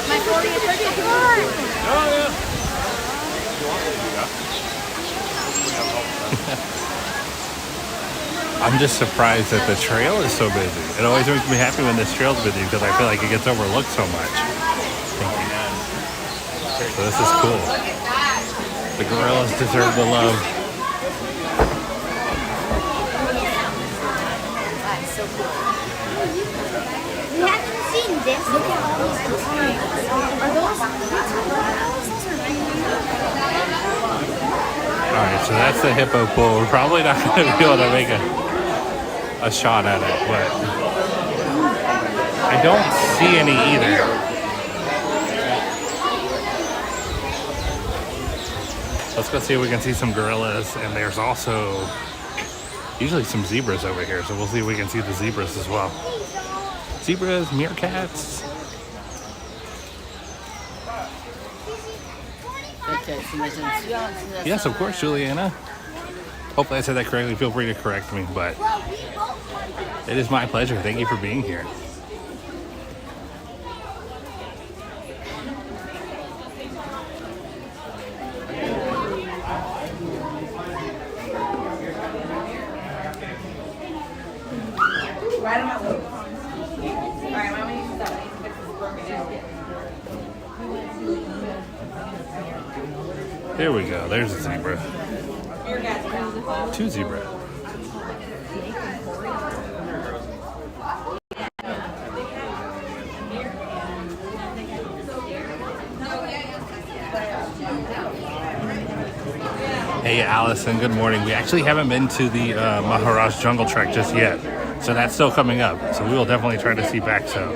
My 40th birthday card. I'm just surprised that the trail is so busy. It always makes me happy when this trail's busy because I feel like it gets overlooked so much. Thank you. So this is cool. The gorillas deserve the love. That's so cool. We haven't seen this. Look at all these designs. Are those Alright, so that's the hippo pool. We're probably not going to be able to make a shot at it, but I don't see any either. Let's go see if we can see some gorillas, and there's also usually some zebras over here, so we'll see if we can see the zebras as well. Zebras, meerkats. Yes, of course, Juliana. Hopefully I said that correctly. Feel free to correct me, but it is my pleasure. Thank you for being here. There we go. There's a zebra. Two zebra. Hey Allison, good morning. We actually haven't been to the Maharajah Jungle Trek just yet, so that's still coming up. So we will definitely try to see Bakso.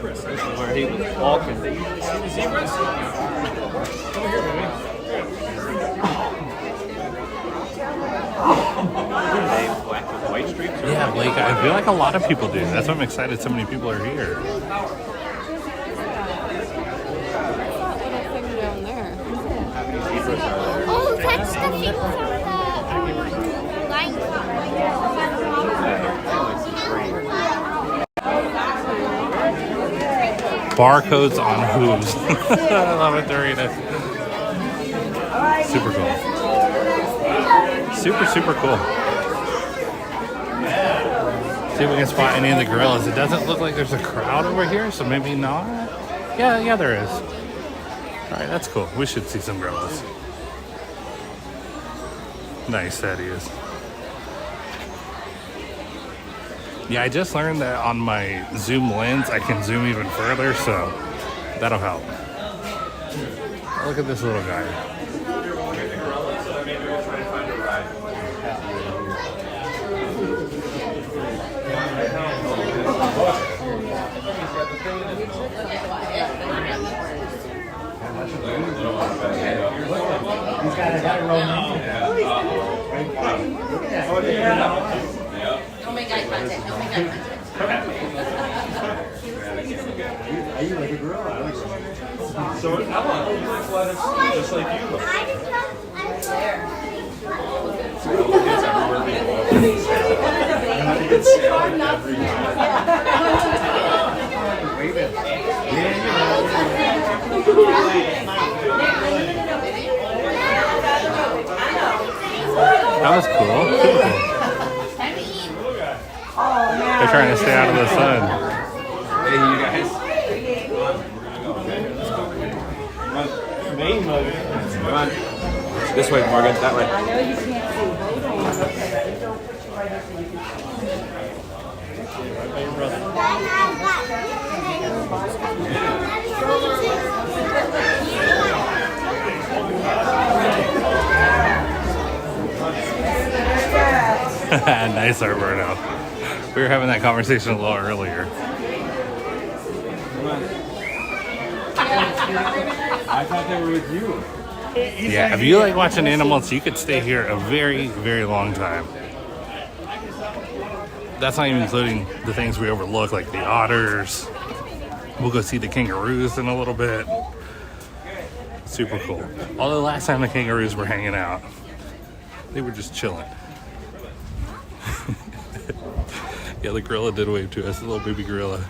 This is where he was walking. See the zebras? Come here, baby. They black with white streaks? Yeah, Blake, I feel like a lot of people do. That's why I'm excited so many people are here. Oh, that's the thing from the line. Barcodes on hooves. I love it, Dorita. Super cool. Super, super cool. See if we can spot any of the gorillas. It doesn't look like there's a crowd over here, so maybe not. Yeah, there is. All right, that's cool. We should see some gorillas. Nice, that he is. Yeah, I just learned that on my zoom lens, I can zoom even further, so that'll help. Look at this little guy. He's got a head roll now. Don't make eye contact. Don't make eye contact. Are you like a girl? I like so Ella, you look just like you look. That was cool. They're trying to stay out of the sun. Hey, you guys. Main mug. Come on. This way, Morgan. That way. I know you can't see. Nice, Alberto. We were having that conversation a little earlier. I thought they were with you. Yeah, if you like watching animals, you could stay here a very, very long time. That's not even including the things we overlook, like the otters. We'll go see the kangaroos in a little bit. Super cool. Although last time the kangaroos were hanging out, they were just chilling. Yeah, the gorilla did wave to us, the little baby gorilla.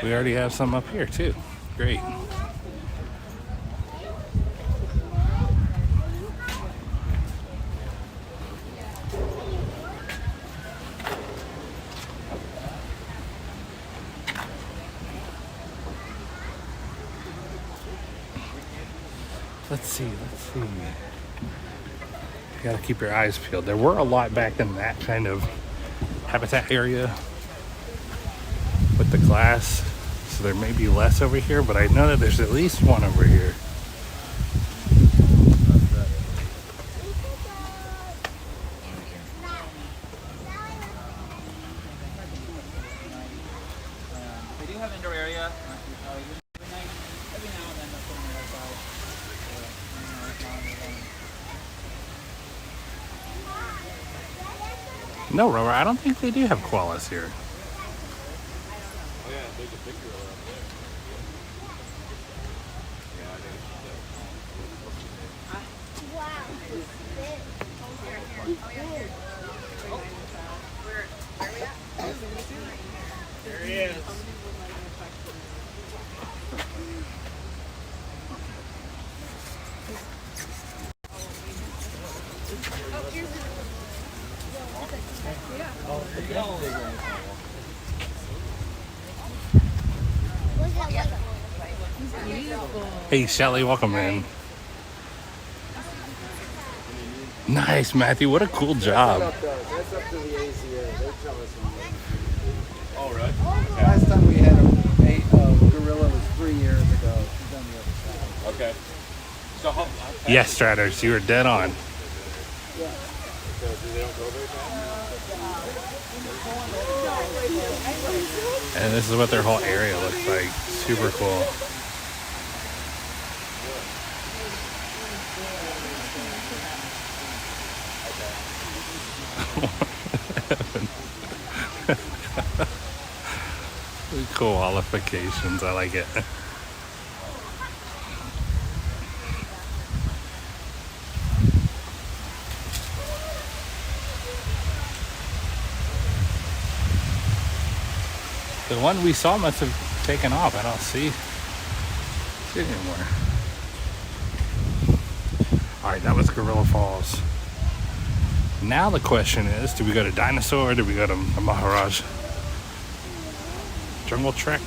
We already have some up here too. Great. Let's see. You gotta keep your eyes peeled. There were a lot back in that kind of habitat area with the glass, so there may be less over here, but I know that there's at least one over here. They do have indoor area. Every now and then they'll put them outside. No, Rover, I don't think they do have koalas here. Oh yeah, there's a big gorilla up there. There he is. Hey, Shelly, welcome in. Nice, Matthew. What a cool job. That's up to the ACA. They tell us on that. Oh, really? Last time we had a gorilla was 3 years ago. She's on the other side. Okay. So how? Yes, Stratters, you are dead on. So they don't go very fast? And this is what their whole area looks like. Super cool. Qualifications, I like it. The one we saw must have taken off. I don't see it anymore. Alright, that was Gorilla Falls. Now the question is, do we go to Dinosaur or do we go to Maharajah? Jungle Trek?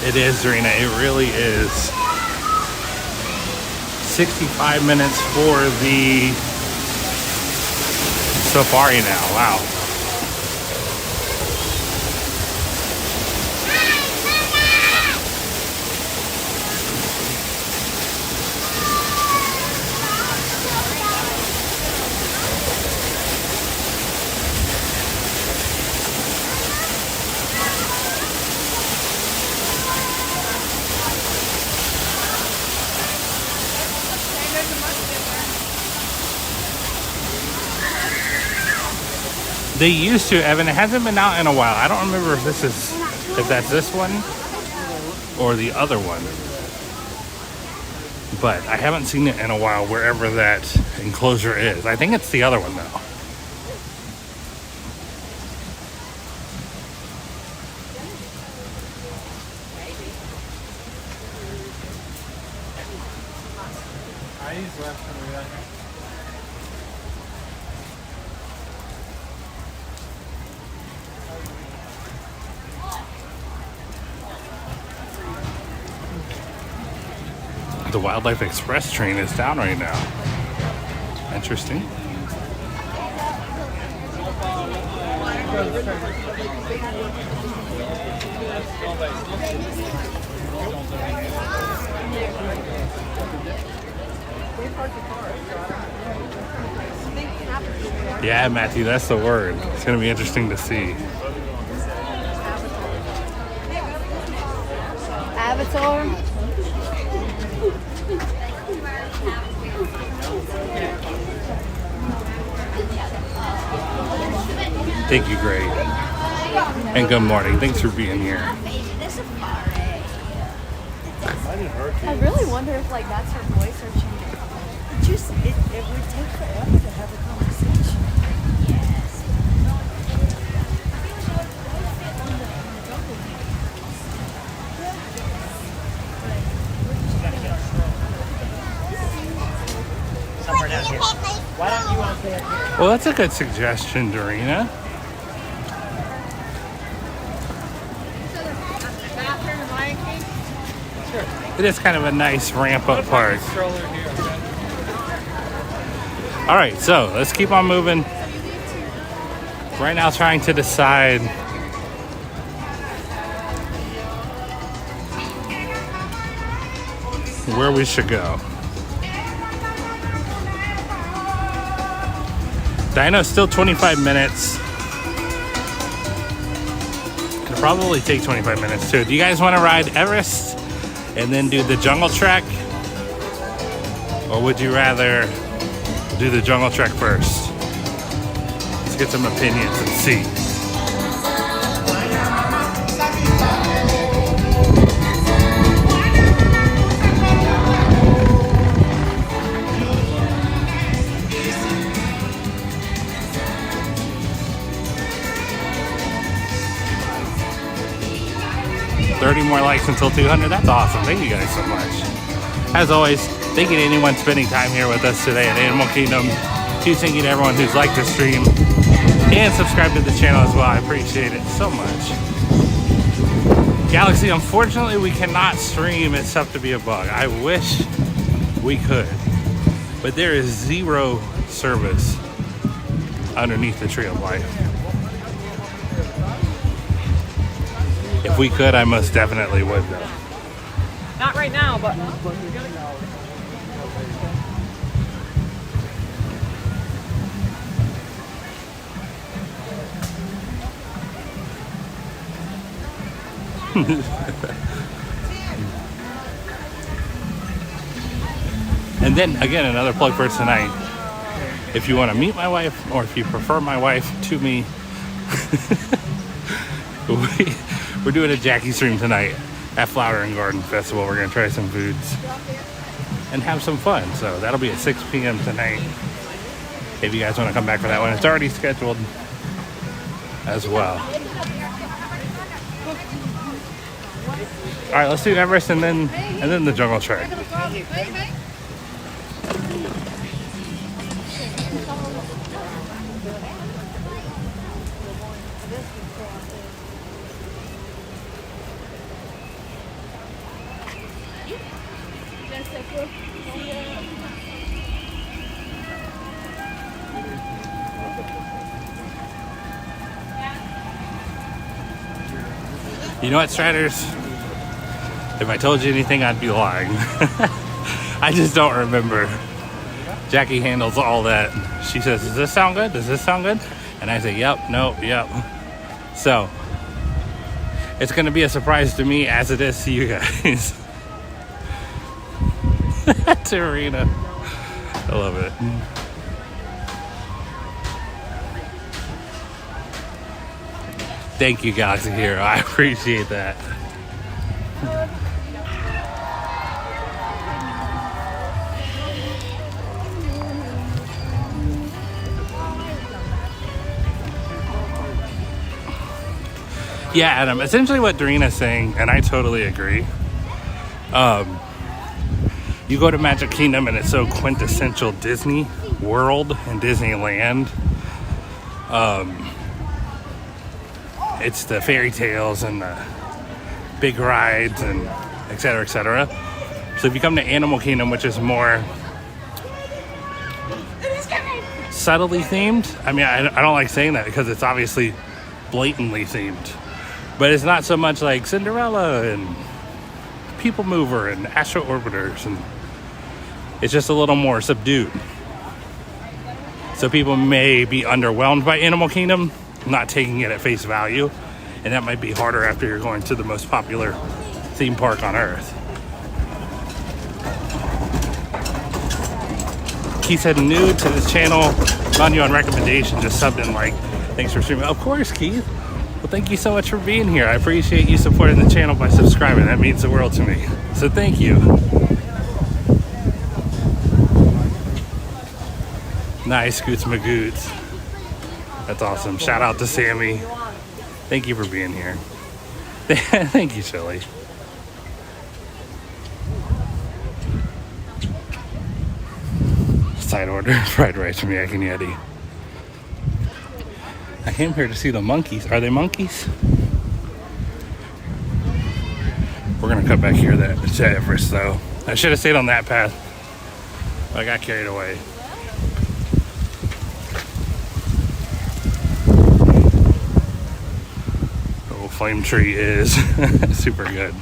It is, Zarina. It really is. 65 minutes for the safari now. Wow. They used to, Evan. It hasn't been out in a while. I don't remember if that's this one or the other one. But I haven't seen it in a while wherever that enclosure is. I think it's the other one though. The Wildlife Express train is down right now. Interesting. Yeah, Matthew, that's the word. It's going to be interesting to see. Avatar. Thank you, Greg. And good morning. Thanks for being here. I really wonder if like that's her voice or she. It would take forever to have a conversation. Yes. Somewhere down here. Why don't you want to stay up here? Well, that's a good suggestion, Dorina. Bathroom and Lion King. Sure. It is kind of a nice ramp-up park. Stroller here. All right, so let's keep on moving. Right now, trying to decide where we should go. Dino's still 25 minutes. It'll probably take 25 minutes too. Do you guys want to ride Everest and then do the jungle trek? Or would you rather do the jungle trek first? Let's get some opinions and see. $30 more likes until 200. That's awesome. Thank you guys so much. As always, thank you to anyone spending time here with us today at Animal Kingdom. Huge thank you to everyone who's liked the stream and subscribed to the channel as well. I appreciate it so much. Galaxy, unfortunately, we cannot stream It's Tough to Be a Bug. I wish we could, but there is zero service underneath the Tree of Life. If we could, I most definitely would, though. Not right now, but. And then again, another plug for tonight. If you want to meet my wife, or if you prefer my wife to me, we're doing a Jackie stream tonight at Flower and Garden Festival. We're gonna try some foods and have some fun. So that'll be at 6 p.m. tonight. If you guys want to come back for that one, it's already scheduled as well. All right, let's do Everest and then the jungle trek. You know what, Striders? If I told you anything, I'd be lying. I just don't remember. Jackie handles all that. She says, does this sound good? Does this sound good? And I say, yep, no, yep. So, it's going to be a surprise to me as it is to you guys. Tarina. I love it. Thank you, Galaxy Hero. I appreciate that. Yeah, Adam, essentially what Dorina's saying, and I totally agree. You go to Magic Kingdom and it's so quintessential Disney World and Disneyland. It's the fairy tales and the big rides and et cetera, et cetera. So if you come to Animal Kingdom, which is more subtly themed, I mean, I don't like saying that because it's obviously blatantly themed. But it's not so much like Cinderella and People Mover and Astro Orbiters, and it's just a little more subdued. So people may be underwhelmed by Animal Kingdom, not taking it at face value, and that might be harder after you're going to the most popular theme park on earth. Keith said, new to this channel, on you on recommendation, just subbed in, like, thanks for streaming. Of course, Keith. Well, thank you so much for being here. I appreciate you supporting the channel by subscribing. That means the world to me. So thank you. Nice, Scoots Magoots. That's awesome. Shout out to Sammy. Thank you for being here. Thank you, Shelly. Side order fried rice from Yak and Yeti. I came here to see the monkeys. Are they monkeys? We're gonna cut back here to Everest though. I should have stayed on that path, but I got carried away. The old flame tree is super good.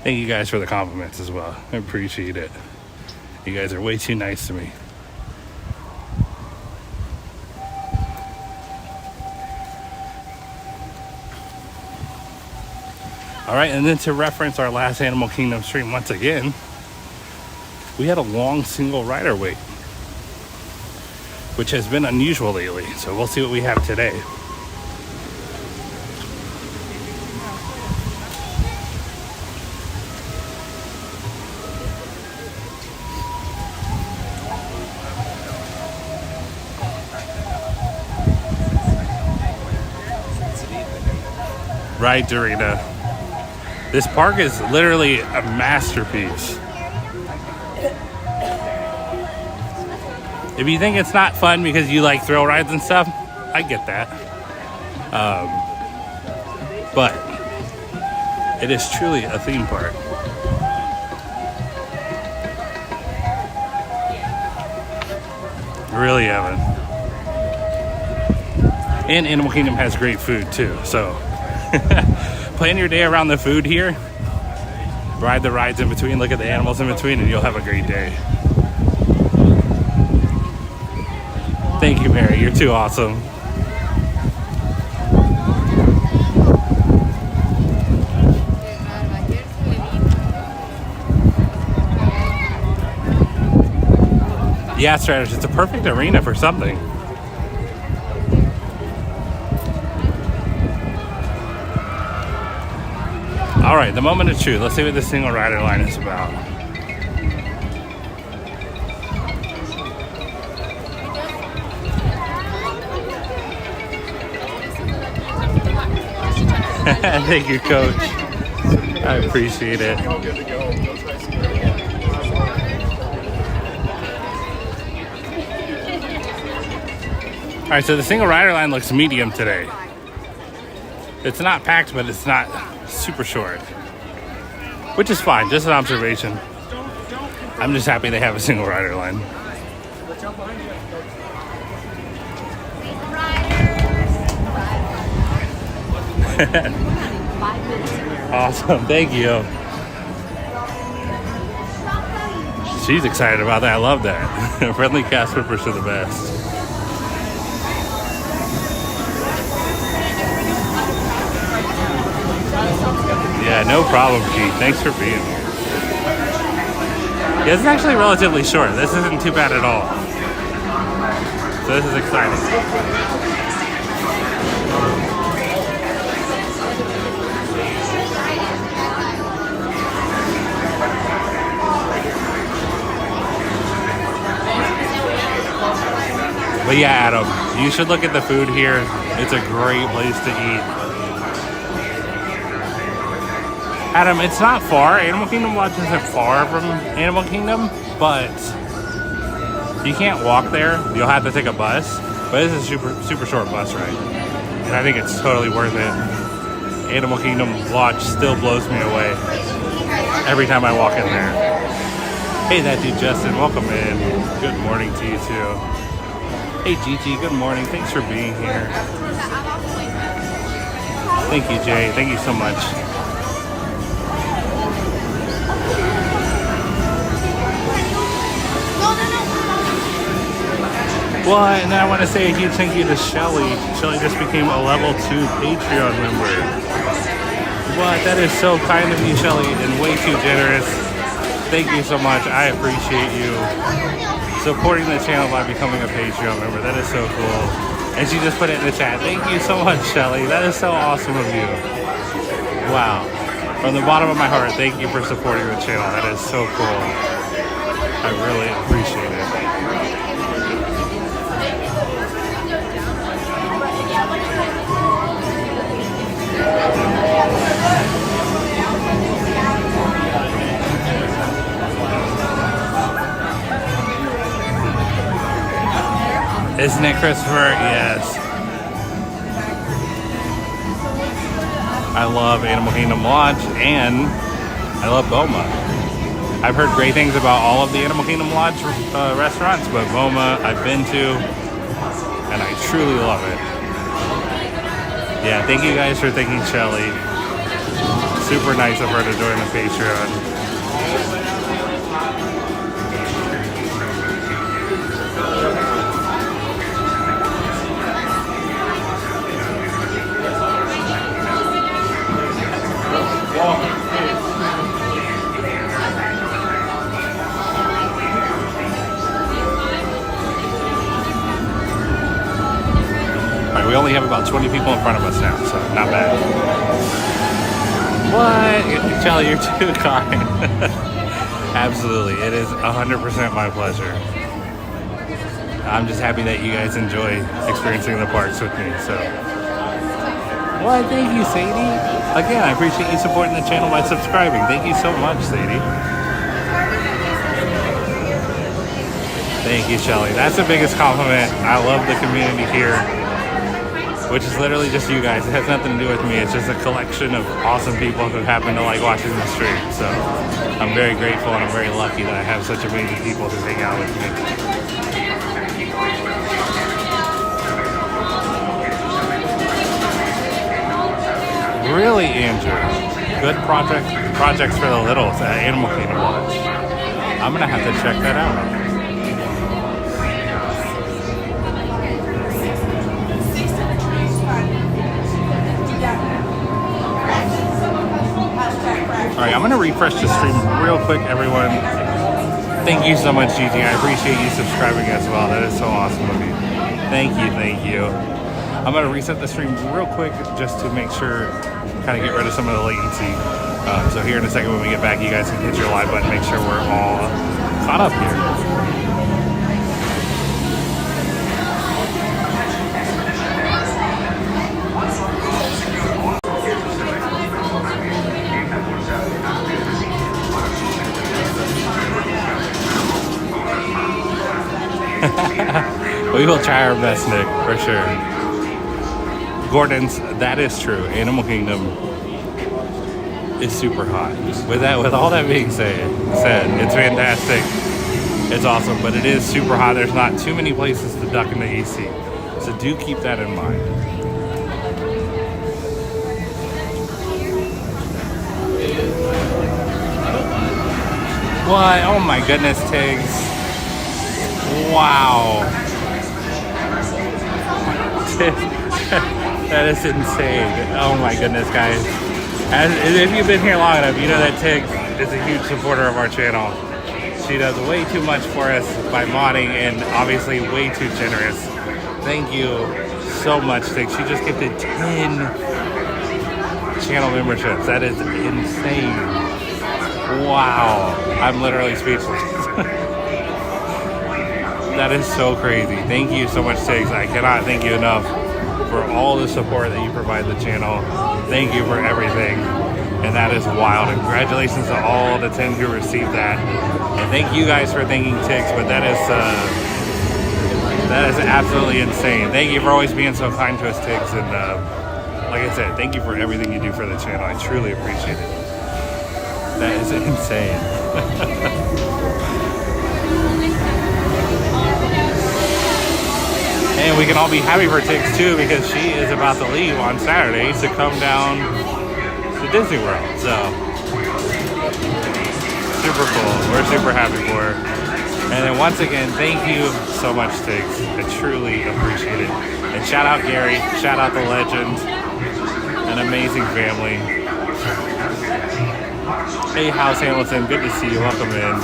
Thank you guys for the compliments as well. I appreciate it. You guys are way too nice to me. All right, and then to reference our last Animal Kingdom stream once again, we had a long single rider wait, which has been unusual lately. So we'll see what we have today. Right, Dorina. This park is literally a masterpiece. If you think it's not fun because you like thrill rides and stuff, I get that. But it is truly a theme park. Really, Evan. And Animal Kingdom has great food too, so plan your day around the food here. Ride the rides in between, look at the animals in between, and you'll have a great day. Thank you, Mary. You're too awesome. Yeah, Strategist, it's a perfect arena for something. All right, the moment of truth. Let's see what this single rider line is about. Thank you, Coach. I appreciate it. All right, so the single rider line looks medium today. It's not packed, but it's not super short, which is fine, just an observation. I'm just happy they have a single rider line. Awesome, thank you. She's excited about that. I love that. Friendly cast whippers are the best. Yeah, no problem, Keith. Thanks for being here. Yeah, this is actually relatively short. This isn't too bad at all. So this is exciting. But yeah, Adam, you should look at the food here. It's a great place to eat. Adam, it's not far. Animal Kingdom Lodge isn't far from Animal Kingdom, but you can't walk there. You'll have to take a bus. But it's a super short bus ride. And I think it's totally worth it. Animal Kingdom Lodge still blows me away every time I walk in there. Hey, that dude Justin, welcome in. Good morning to you too. Hey Gigi, good morning. Thanks for being here. Thank you, Jay. Thank you so much. Well, and I want to say a huge thank you to Shelly. Shelly just became a level 2 Patreon member. What? That is so kind of you, Shelly, and way too generous. Thank you so much. I appreciate you supporting the channel by becoming a Patreon member. That is so cool. And she just put it in the chat. Thank you so much, Shelly. That is so awesome of you. Wow. From the bottom of my heart, thank you for supporting the channel. That is so cool. I really appreciate it. Isn't it, Christopher? Yes. I love Animal Kingdom Lodge and I love Boma. I've heard great things about all of the Animal Kingdom Lodge restaurants, but Boma I've been to and I truly love it. Yeah, thank you guys for thanking Shelly. Super nice of her to join the Patreon. Alright, we only have about 20 people in front of us now, so not bad. What? Charlie, you're too kind. Absolutely, it is 100% my pleasure. I'm just happy that you guys enjoy experiencing the parks with me, so. Well, thank you, Sadie. Again, I appreciate you supporting the channel by subscribing. Thank you so much, Sadie. Thank you, Shelly. That's the biggest compliment. I love the community here, which is literally just you guys. It has nothing to do with me. It's just a collection of awesome people who happen to like watching the stream. So I'm very grateful and I'm very lucky that I have such amazing people who hang out with me. Really, Andrew? Good projects for the littles at Animal Kingdom Lodge. I'm gonna have to check that out. Alright, I'm gonna refresh the stream real quick, everyone. Thank you so much, Gigi. I appreciate you subscribing as well. That is so awesome of you. Thank you, thank you. I'm gonna reset the stream real quick just to make sure, kind of get rid of some of the latency. So here in a second when we get back, you guys can hit your live button, make sure we're all caught up here. We will try our best, Nick, for sure. Gordon's, that is true. Animal Kingdom is super hot. With all that being said, it's fantastic. It's awesome, but it is super hot. There's not too many places to duck in the AC. So do keep that in mind. What? Oh my goodness, Tiggs. Wow. That is insane. Oh my goodness, guys. If you've been here long enough, you know that Tig is a huge supporter of our channel. She does way too much for us by modding and obviously way too generous. Thank you so much, Tig. She just gifted 10 channel memberships. That is insane. Wow. I'm literally speechless. That is so crazy. Thank you so much, Tiggs. I cannot thank you enough for all the support that you provide the channel. Thank you for everything. And that is wild. And congratulations to all the 10 who received that. And thank you guys for thanking Tiggs, but that is absolutely insane. Thank you for always being so kind to us, Tiggs. And like I said, thank you for everything you do for the channel. I truly appreciate it. That is insane. And we can all be happy for Tix too, because she is about to leave on Saturday to come down to Disney World. So super cool. We're super happy for her. And then once again, thank you so much, Tix. I truly appreciate it. And shout out Gary, shout out the legend, an amazing family. Hey, House Hamilton, good to see you. Welcome in.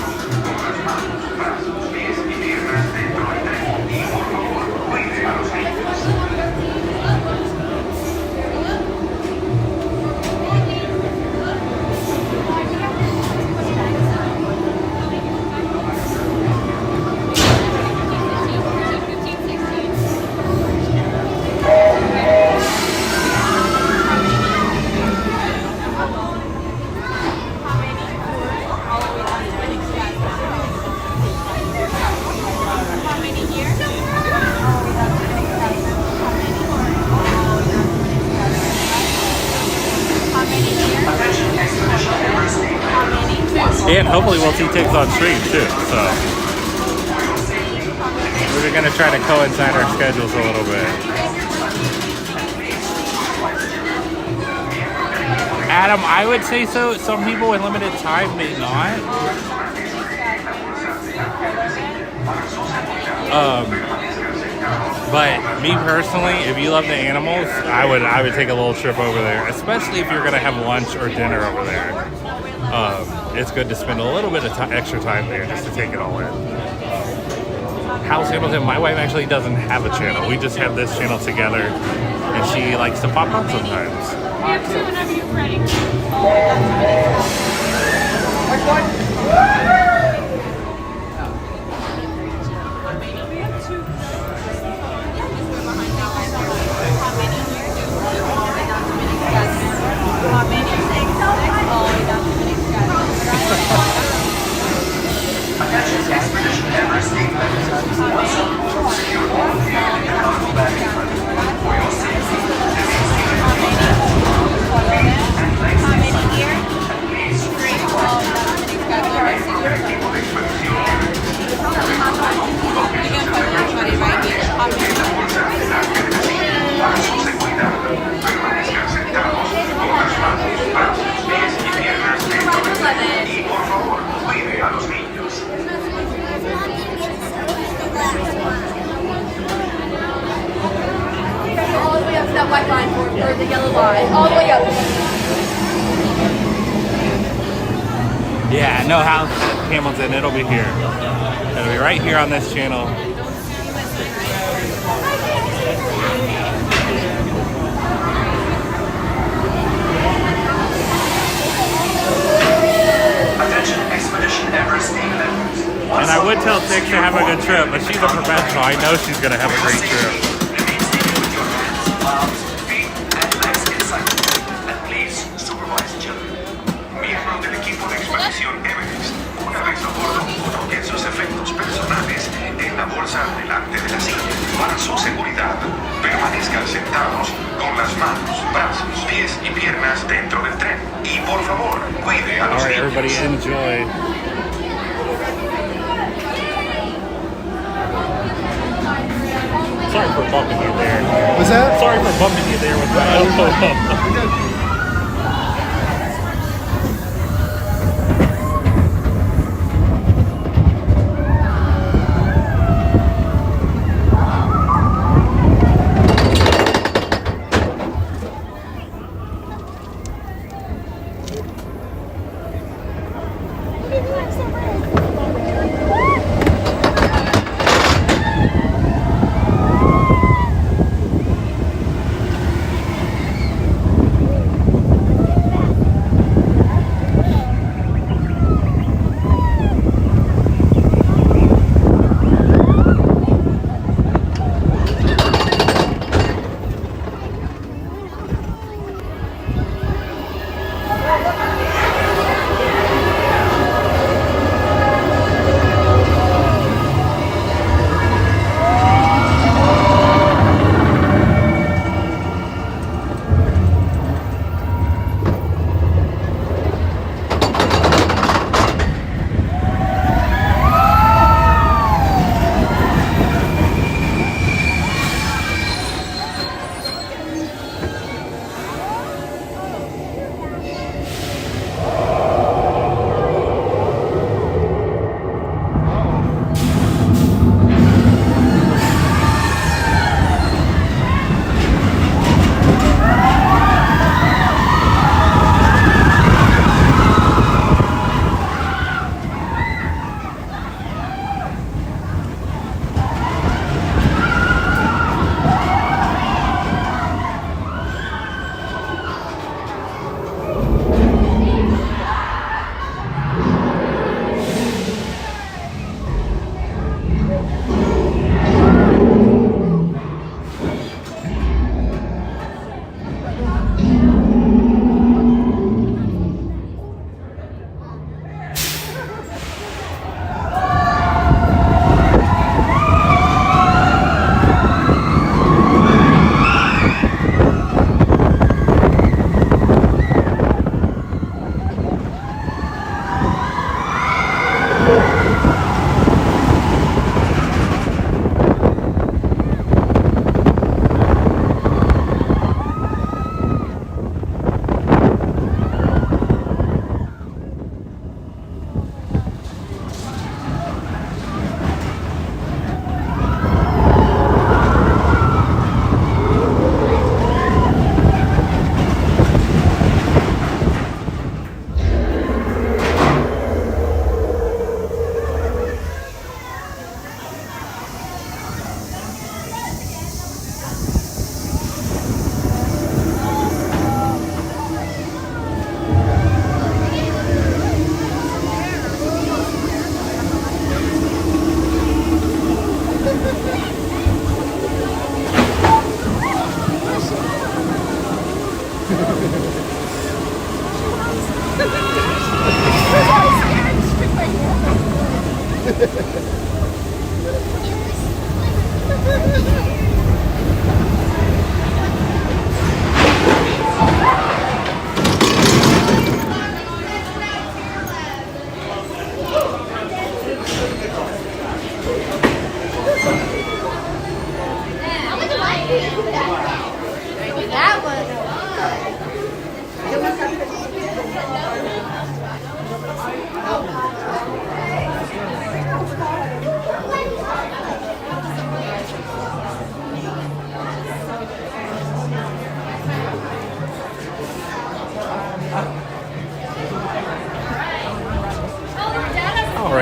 And hopefully we'll see Tix on stream too, so we're gonna try to coincide our schedules a little bit. Adam, I would say so. Some people in limited time may not. But me personally, if you love the animals, I would take a little trip over there, especially if you're gonna have lunch or dinner over there. It's good to spend a little bit of extra time there just to take it all in. House Hamilton, my wife actually doesn't have a channel. We just have this channel together, and she likes to pop up sometimes. Whenever you're ready. Which one? Attention Expedition Everest team members. Once on board, secure all gear and cargo bag equipment. For your safety, this is and place in here. And please, equipo de expedición. Para su seguridad, permanezcan sentados con las manos, brazos, pies y piernas dentro del tren. Y por favor, cuide a los niños. All the way up to that white line or the yellow line. All the way up. Yeah, no House Hamilton, it'll be here. It'll be right here on this channel. Attention Expedition Everest team members. And I would tell Tix to have a good trip, but she's a professional. I know she's going to have a great trip. Supervise children. Miembros del equipo de Expedición Everest, una vez a bordo, coloquen sus efectos personales en la bolsa delante de la silla. Para su seguridad, permanezcan sentados con las manos, brazos, pies y piernas dentro del tren. Y por favor, cuide a los All right, niños. everybody, enjoy. Sorry for bumping you there. What's that? Sorry for bumping you there with my elbow.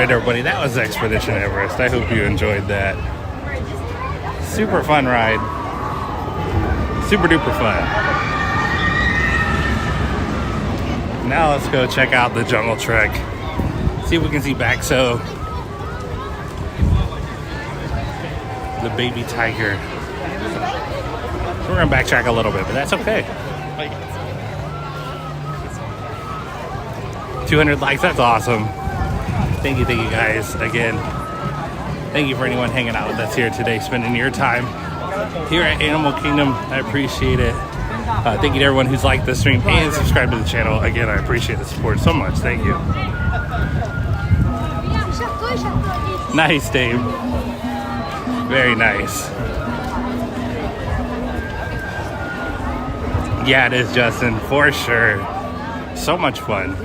right, everybody, that was Expedition Everest. I hope you enjoyed that. Super fun ride. Super duper fun. Now let's go check out the Jungle Trek. See if we can see Bakso, the baby tiger. So we're gonna backtrack a little bit, but that's okay. 200 likes, that's awesome. Thank you guys again. Thank you for anyone hanging out with us here today, spending your time here at Animal Kingdom. I appreciate it. Thank you to everyone who's liked the stream and subscribed to the channel. Again, I appreciate the support so much. Thank you. Nice, Dave. Very nice. Yeah, it is, Justin, for sure. So much fun.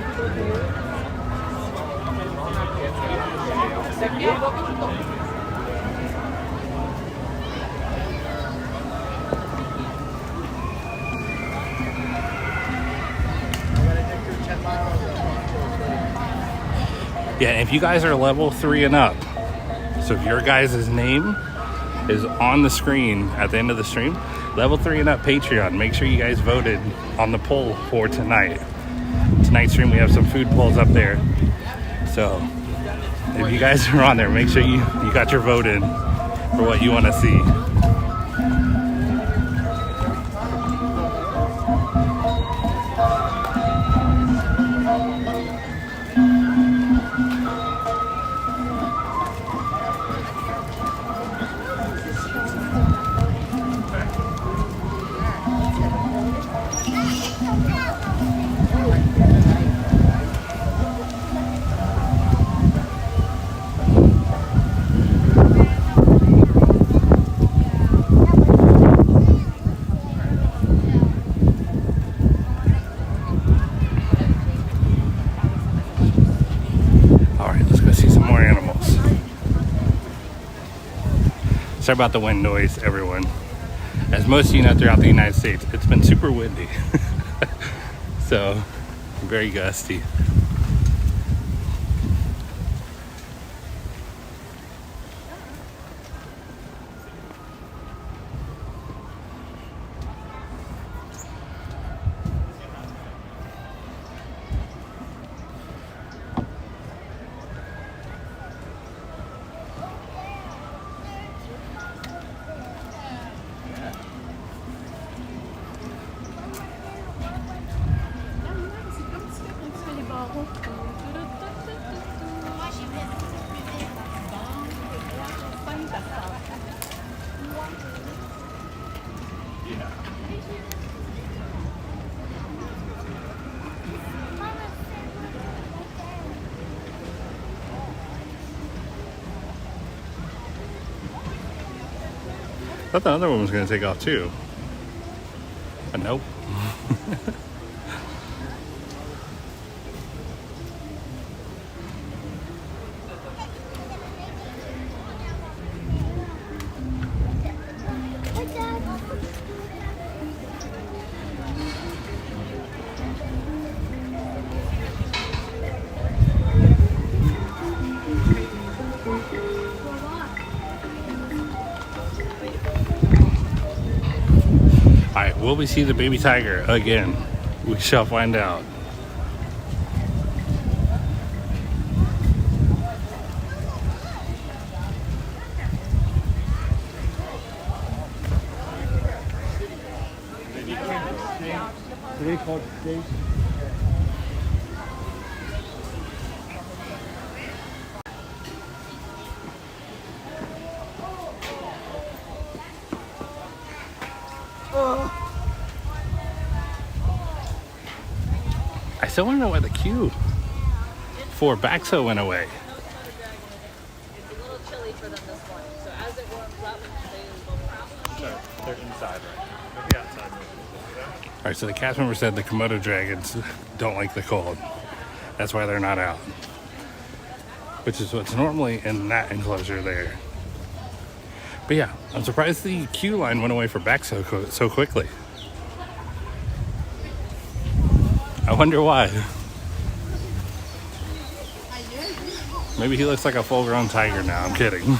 Yeah, if you guys are level 3 and up, so if your guys' name is on the screen at the end of the stream, level 3 and up Patreon, make sure you guys voted on the poll for tonight. Tonight's stream, we have some food polls up there. So if you guys are on there, make sure you got your vote in for what you want to see. Sorry about the wind noise, everyone. As most of you know, throughout the United States, it's been super windy. So, very gusty. I thought the other one was going to take off too, but nope. Will we see the baby tiger again? We shall find out. Today called Dave. I still want to know why the queue for Bakso went away. It's a little chilly for them this morning, so as it warms up, they will probably... Sorry, they're inside right now. They'll be outside. All right, so the cast member said the Komodo dragons don't like the cold. That's why they're not out. Which is what's normally in that enclosure there. But yeah, I'm surprised the queue line went away for Bakso so quickly. I wonder why. Maybe he looks like a full-grown tiger now. I'm kidding.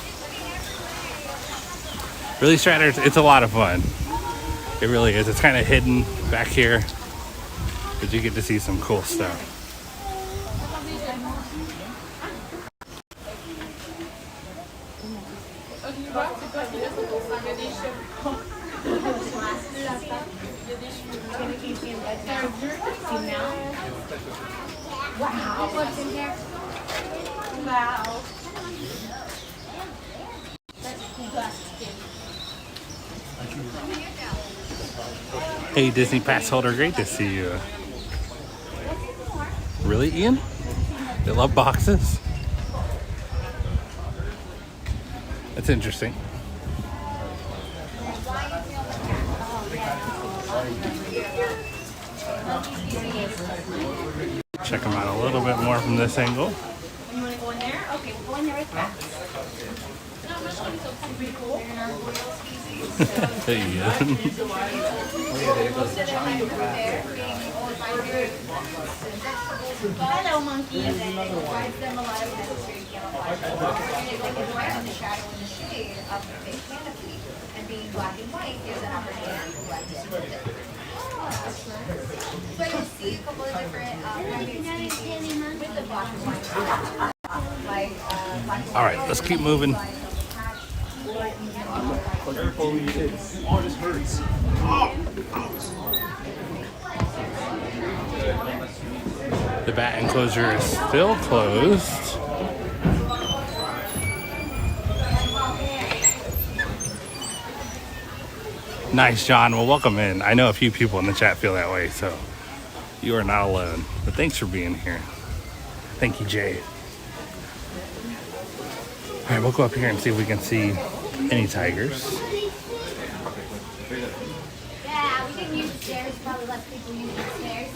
Really, Stratters, it's a lot of fun. It really is. It's kind of hidden back here, but you get to see some cool stuff. Wow. What's in here? Wow. Hey, Disney Pass holder, great to see you. Really, Ian? They love boxes? That's interesting. Check them out a little bit more from this angle. You want to go in there? Okay, we'll go in there with that. There you go. Hello, monkey. Provides them a lot of necessary camouflage. And it like enjoy in the shadow and the shade of the big canopy. And being black and white gives an opportunity to blend in with it. So you'll see a couple of different species with the black and white. All right, let's keep moving. Oh, this hurts. The bat enclosure is still closed. Nice, John. Well, welcome in. I know a few people in the chat feel that way, so you are not alone. But thanks for being here. Thank you, Jay. All right, we'll go up here and see if we can see any tigers. Yeah, we can use the stairs. Probably less people use the stairs.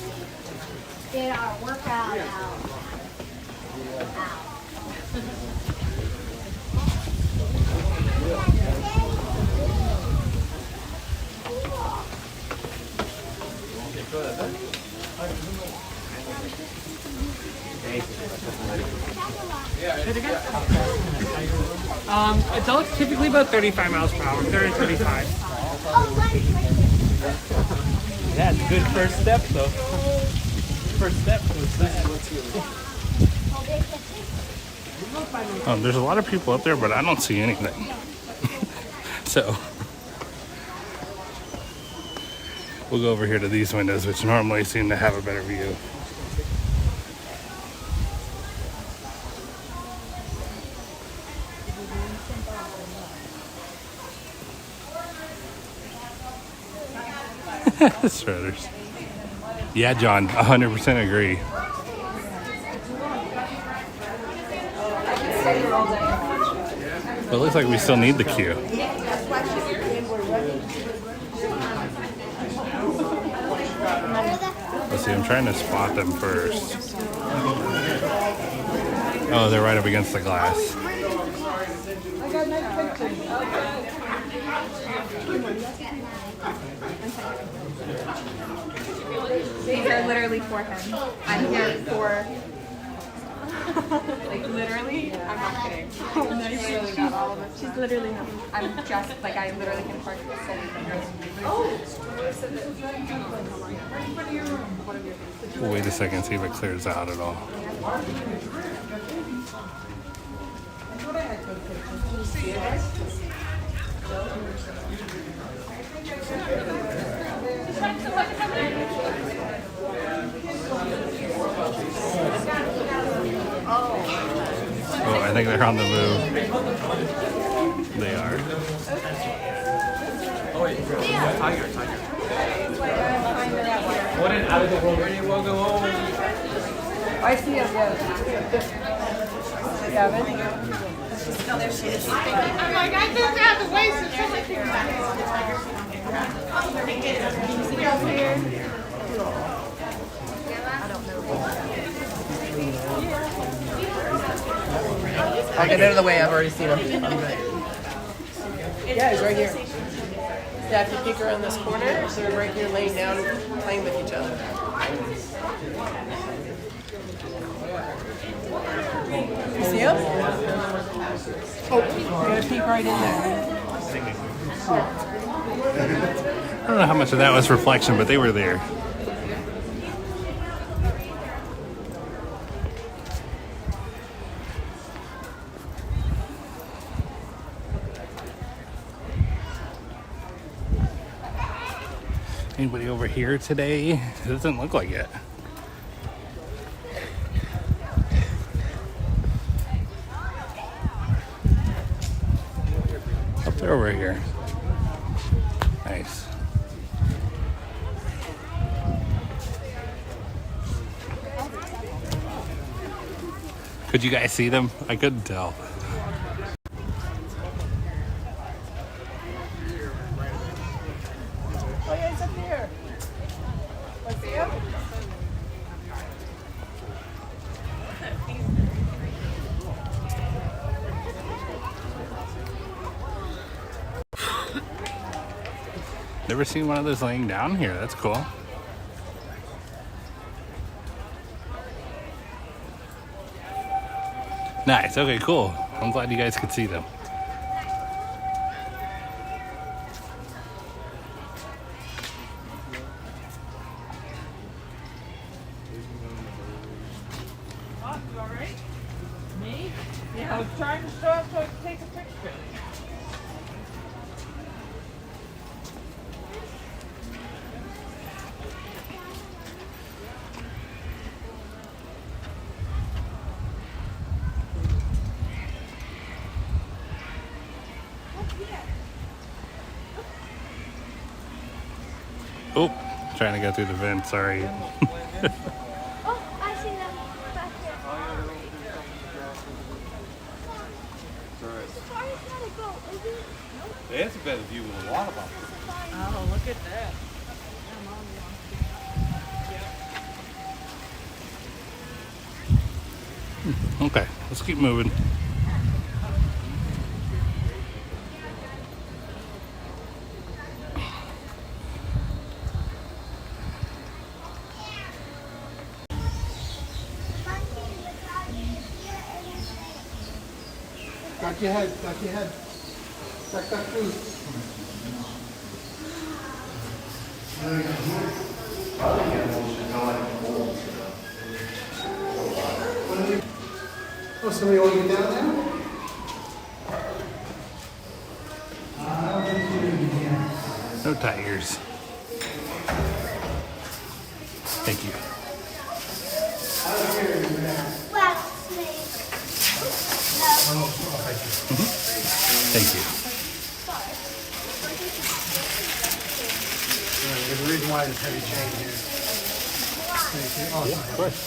Get our workout out. Adults typically about 35 miles per hour, 30 35. Yeah, it's a good first step though. First step was that. There's a lot of people up there, but I don't see anything. So we'll go over here to these windows, which normally seem to have a better view. Strutters. Yeah, John, 100% agree. But it looks like we still need the queue. Let's see, I'm trying to spot them first. Oh, they're right up against the glass. These are literally for him. I'm here for, like literally, I'm not kidding. Literally got all of it. She's literally him. I'm just, like I literally can park this We'll wait a second, see if it clears out at all. Oh, I think they're on the move. They are. Oh wait, tiger. What an out of the world radio will go home. I see it, yes. Gavin? Oh, there she is. I'm like, I moved out the way so someone can I'll get out of the way, I've already seen him. Yeah, he's right here. Yeah, if you peek around this corner, they're right here laying down, playing with each other. You see him? Oh, you gotta peek right in there. I don't know how much of that was reflection, but they were there. Anybody over here today? It doesn't look like it. Up there over here. Nice. Could you guys see them? I couldn't tell. Oh yeah, it's up here. Let's see him. Never seen one of those laying down here. That's cool. Nice. Okay, cool. I'm glad you guys could see them. You all right? Me? Yeah, I was trying to show up so I could take a picture. Oh, trying to go through the vent. Sorry. Oh, I see them back there. Safari's not a goat, is it? Nope. That's a better view of the water bottle. Oh, look at that. Okay, let's keep moving. Duck your head, duck your head. Duck, duck, please. Oh, somebody want to get down there? No tigers. Thank you. Thank you. There's a reason why there's heavy chain here. Thank you. Oh, Yeah, of course.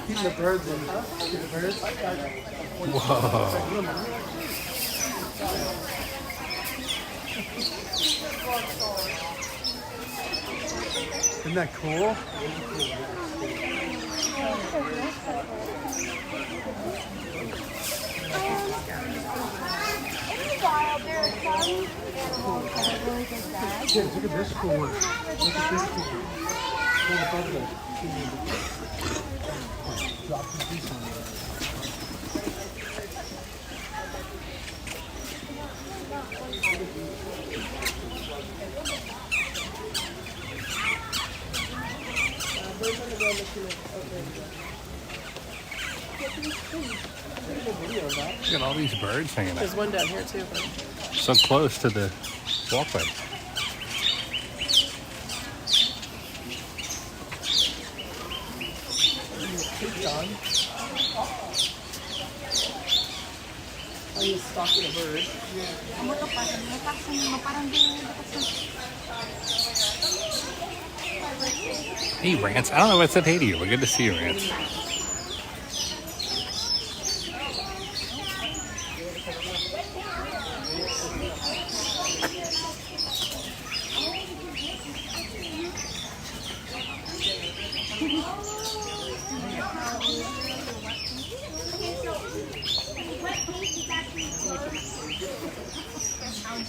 Keep the birds in. Keep the birds. Whoa. Isn't that cool? Kids, look at this cool one. Look at this cool one. Drop the piece on there. Look at all these birds hanging There's out. one down here too. But... So close to the walkway. Are you stalking a bird? Hey, Rance. I don't know if I said hey to you, but good to see you, Rance.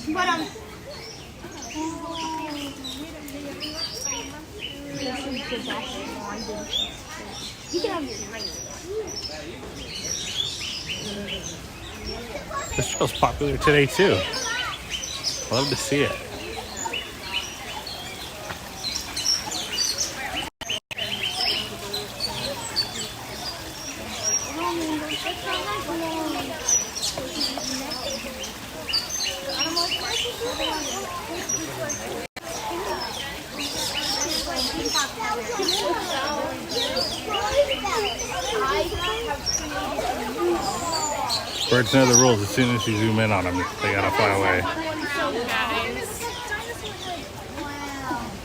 But You can have your drink. This trail's popular today too. Love to see it. Birds know the rules. As soon as you zoom in on them, they gotta fly away.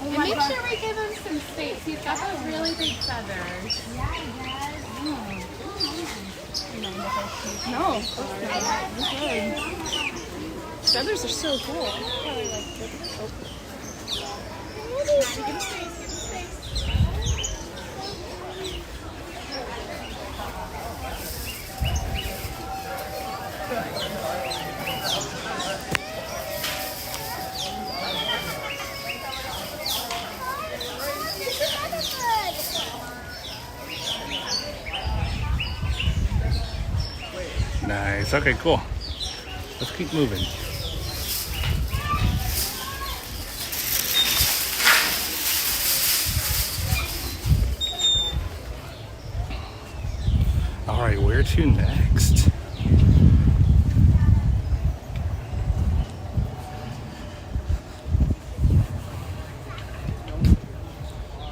And make sure we give him some space. He's got those really big feathers. No, feathers are so cool. Nice. Okay, cool. Let's keep moving. All right, where to next?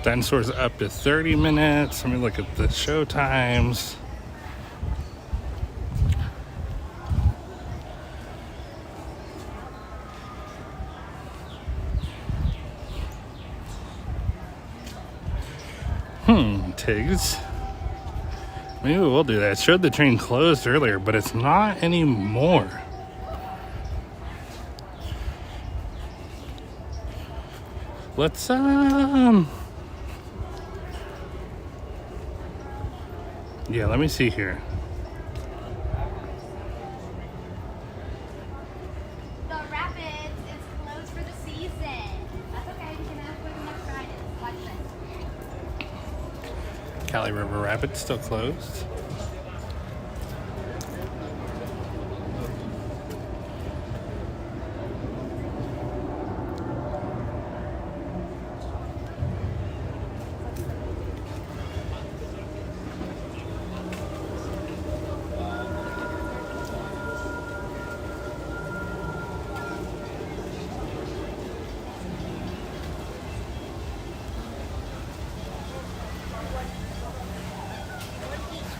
Dinosaurs up to 30 minutes. Let me look at the show times. Tigs. Maybe we'll do that. It showed the train closed earlier, but it's not anymore. Let's yeah, let me see here. The Rapids is closed for the season. That's okay. You can ask what the next ride is. Watch this. Cali River Rapids still closed.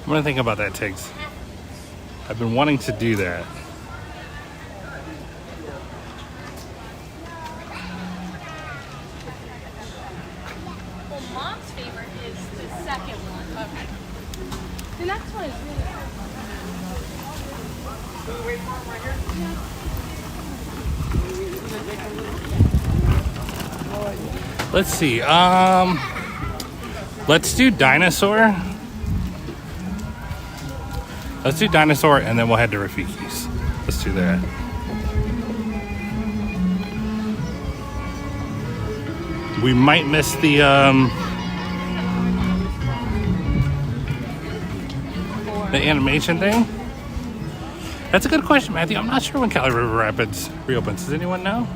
I'm gonna think about that, Tiggs. I've been wanting to do that. Well, Mom's favorite is the second one. Okay. The next one is really Can we wait for him right here? Let's see. Let's do Dinosaur. Let's do Dinosaur and then we'll head to Rafiki's. Let's do that. We might miss the animation thing. That's a good question, Matthew. I'm not sure when Cali River Rapids reopens. Does anyone know?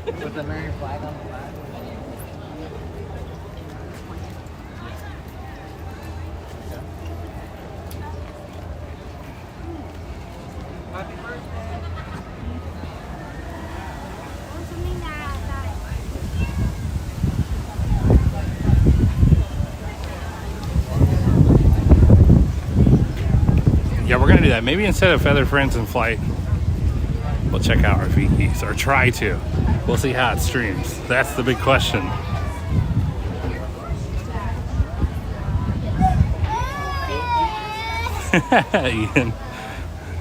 With the American flag on the flag. Happy birthday. Yeah, we're gonna do that. Maybe instead of Feather Friends in Flight, we'll check out Rafiki's, or try to. We'll see how it streams. That's the big question. Ian,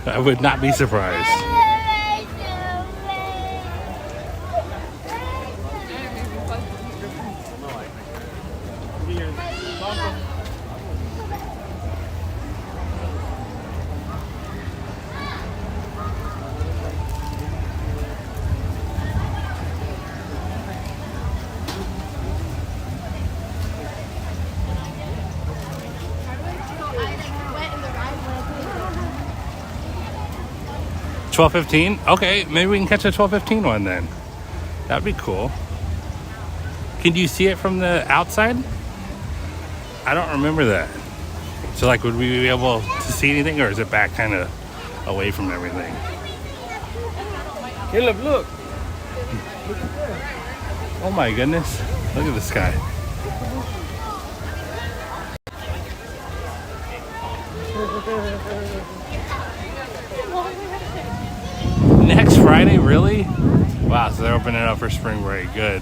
I would not be surprised. 12:15? Okay, maybe we can catch a 12:15 one then. That'd be cool. Can you see it from the outside? I don't remember that. So like, would we be able to see anything, or is it back kind of away from everything? Caleb, look. Oh my goodness. Look at this guy. Next Friday, really? Wow, so they're opening it up for spring break. Good.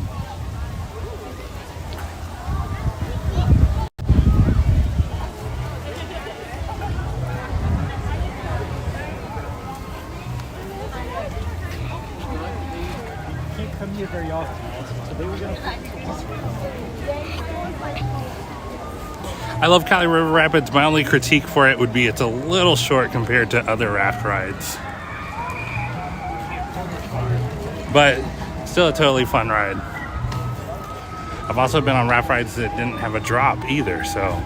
Can't come here very often. So they were gonna. I love Cali River Rapids. My only critique for it would be it's a little short compared to other raft rides. But still a totally fun ride. I've also been on raft rides that didn't have a drop either, so.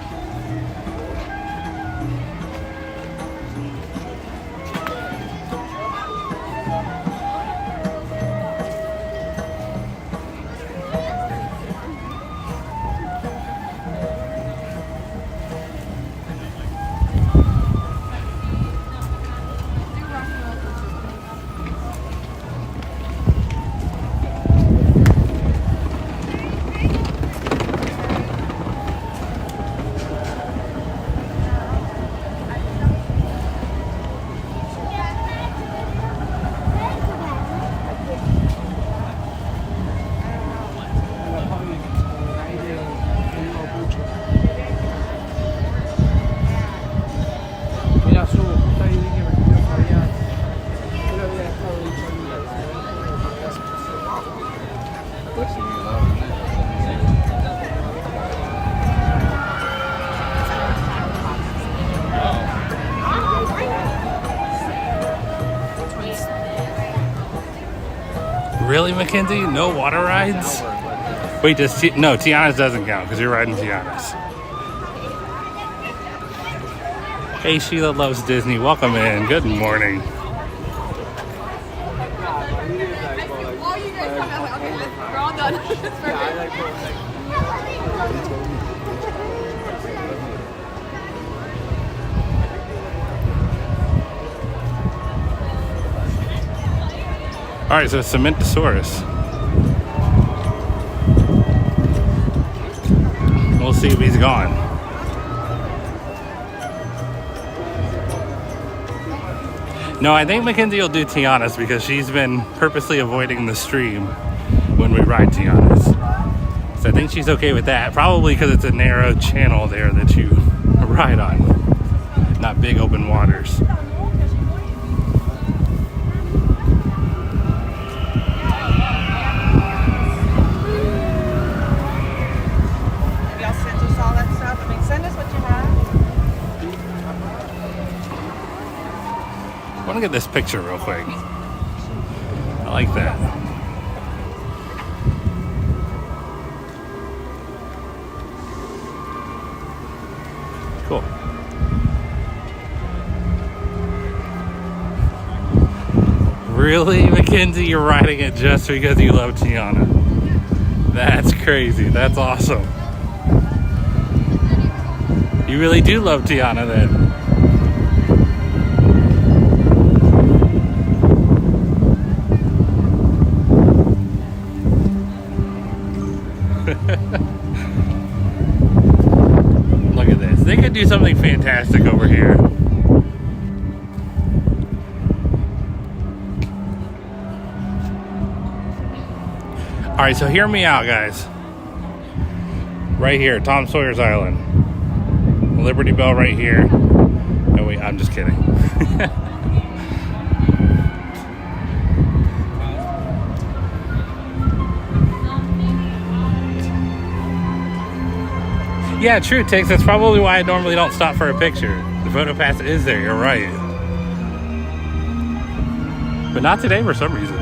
Really, Mackenzie? No water rides? Wait, no, Tiana's doesn't count because you're riding Tiana's. Hey, Sheila loves Disney. Welcome in. Good morning. We're all done. It's perfect. All right, so Cementosaurus. We'll see if he's gone. No, I think Mackenzie will do Tiana's because she's been purposely avoiding the stream when we ride Tiana's. So I think she's okay with that. Probably because it's a narrow channel there that you ride on, not big open waters. I want to get this picture real quick. I like that. Cool. Really, Mackenzie? You're riding it just because you love Tiana? That's crazy. That's awesome. You really do love Tiana then. Look at this. They could do something fantastic over here. All right, so hear me out, guys. Right here, Tom Sawyer's Island. Liberty Bell right here. No, wait, I'm just kidding. Yeah, true, Tix. That's probably why I normally don't stop for a picture. The photo pass is there, you're right. But not today for some reason.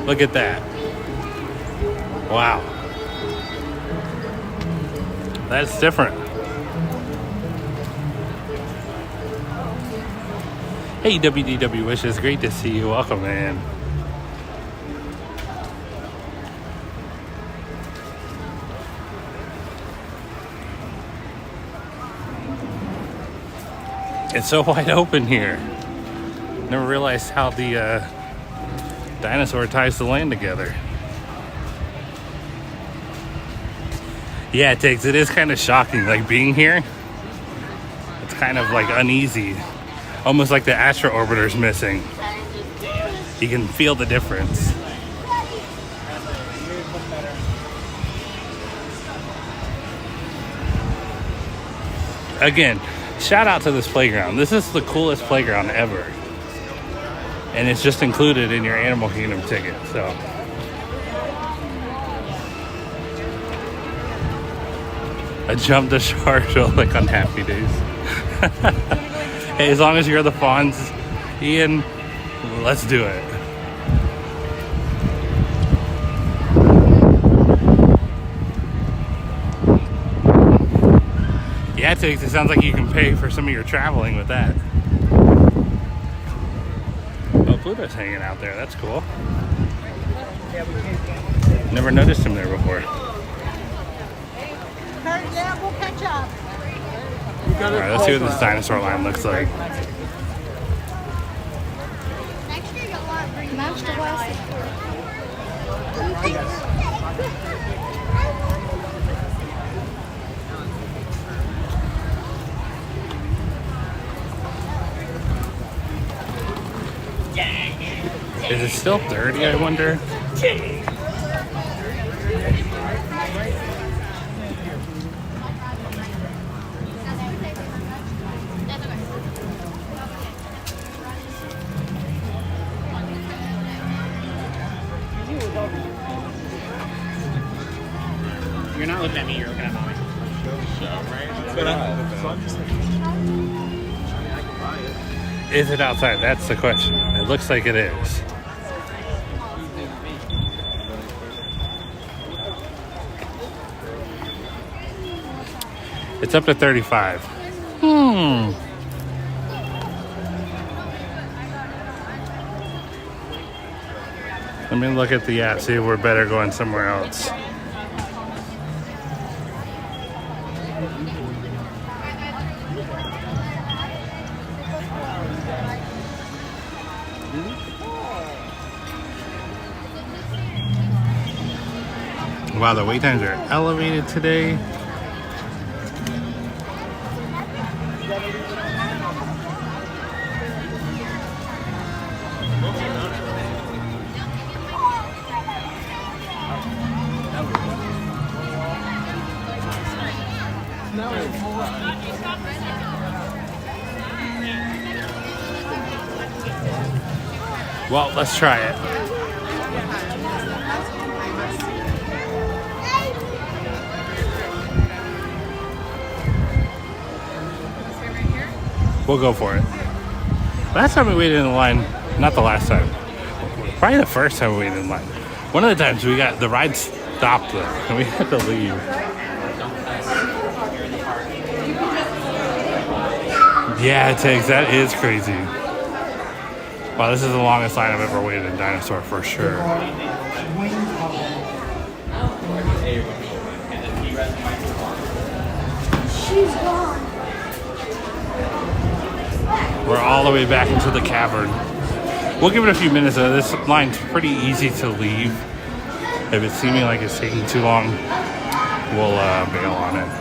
Look at that. Wow. That's different. Hey, WDW Wishes, great to see you. Welcome, man. It's so wide open here. Never realized how the dinosaur ties the land together. Yeah, it is kind of shocking, like being here. It's kind of like uneasy. Almost like the Astro Orbiter's missing. You can feel the difference. Again, shout out to this playground. This is the coolest playground ever. And it's just included in your Animal Kingdom ticket, so. A jump to Sharjah like on Happy Days. Hey, as long as you're the Fonz, Ian, let's do it. Yeah, it sounds like you can pay for some of your traveling with that. Oh, Pluto's hanging out there. That's cool. Never noticed him there before. Yeah, we'll catch up. Alright, let's see what this dinosaur line looks like. Next year you'll want to bring Master West. Is it still 30, I wonder? You're not looking at me, you're looking at mommy. Is it outside? That's the question. It looks like it is. It's up to 35. Let me look at the app, see if we're better going somewhere else. Wow, the wait times are elevated today. Well, let's try it. We'll go for it. Last time we waited in line, not the last time, probably the first time we waited in line. One of the times we got, the ride stopped though, and we had to leave. Yeah, Tiggs, that is crazy. Wow, this is the longest line I've ever waited in Dinosaur for sure. She's gone. We're all the way back into the cavern. We'll give it a few minutes though. This line's pretty easy to leave. If it's seeming like it's taking too long, we'll bail on it.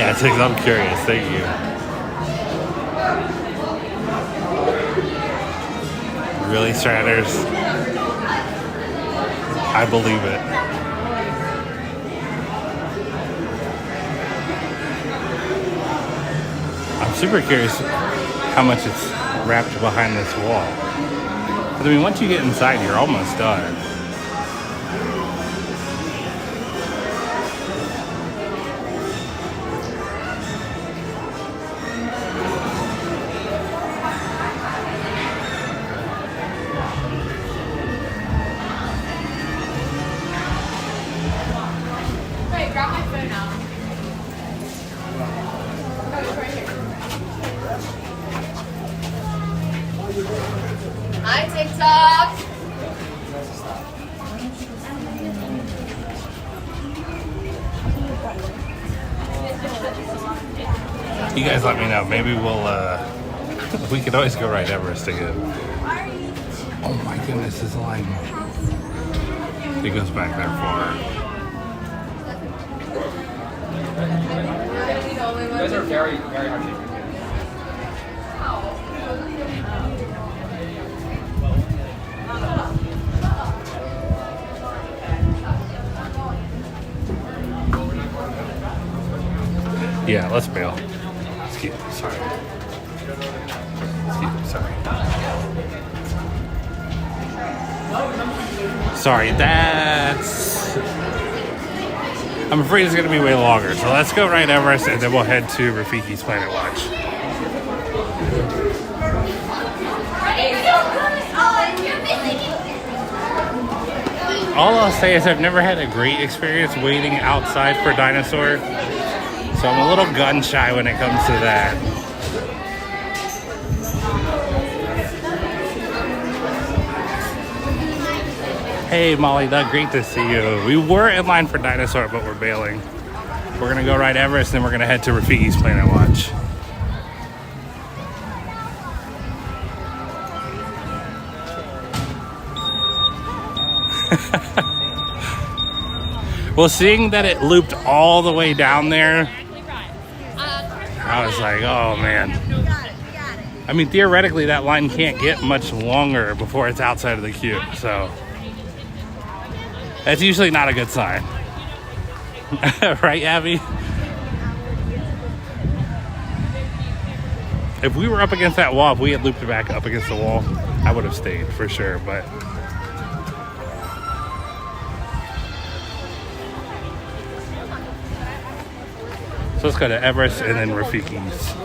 Yeah, it's like, I'm curious. Thank you. Really, Stratters? I believe it. I'm super curious how much it's wrapped behind this wall. I mean, once you get inside, you're almost done. Wait, grab my phone now. Oh, it's right here. Hi, TikTok. You guys let me know. Maybe we'll, we could always go ride Everest again. Oh my goodness, this line. It goes back that far. You guys are very, very hard shape. Yeah, let's bail. Excuse me, sorry. Excuse me, sorry. Sorry, that's... I'm afraid it's going to be way longer. So let's go ride Everest and then we'll head to Rafiki's Planet Watch. All I'll say is I've never had a great experience waiting outside for Dinosaur. So I'm a little gun shy when it comes to that. Hey Molly Doug, great to see you. We were in line for Dinosaur, but we're bailing. We're gonna go ride Everest, and then we're gonna head to Rafiki's Planet Watch. Well, seeing that it looped all the way down there, I was like, oh man. I mean, theoretically, that line can't get much longer before it's outside of the queue, so that's usually not a good sign. Right, Abby? If we were up against that wall, if we had looped back up against the wall, I would have stayed for sure, but... So let's go to Everest and then Rafiki's.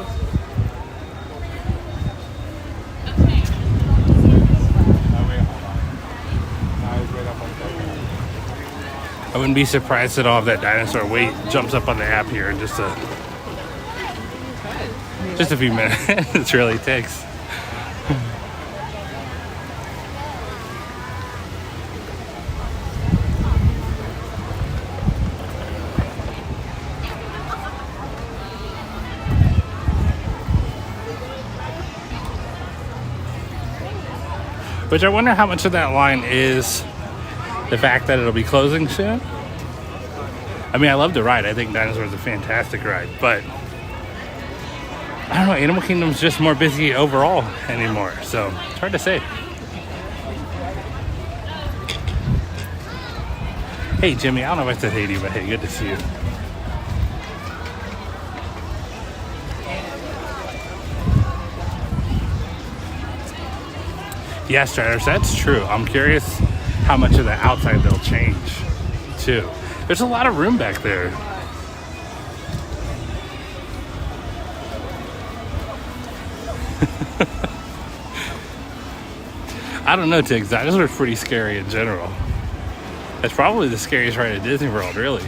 I wouldn't be surprised at all if that dinosaur weight jumps up on the app here in just a few minutes. It really takes. Which I wonder how much of that line is the fact that it'll be closing soon. I mean, I love the ride. I think Dinosaur is a fantastic ride, but I don't know, Animal Kingdom's just more busy overall anymore, so it's hard to say. Hey, Jimmy, I don't know if I said hey to you, but hey, good to see you. Yeah, Stratters, that's true. I'm curious how much of the outside they'll change, too. There's a lot of room back there. I don't know, Tiggs. Dinosaurs are pretty scary in general. It's probably the scariest ride at Disney World, really.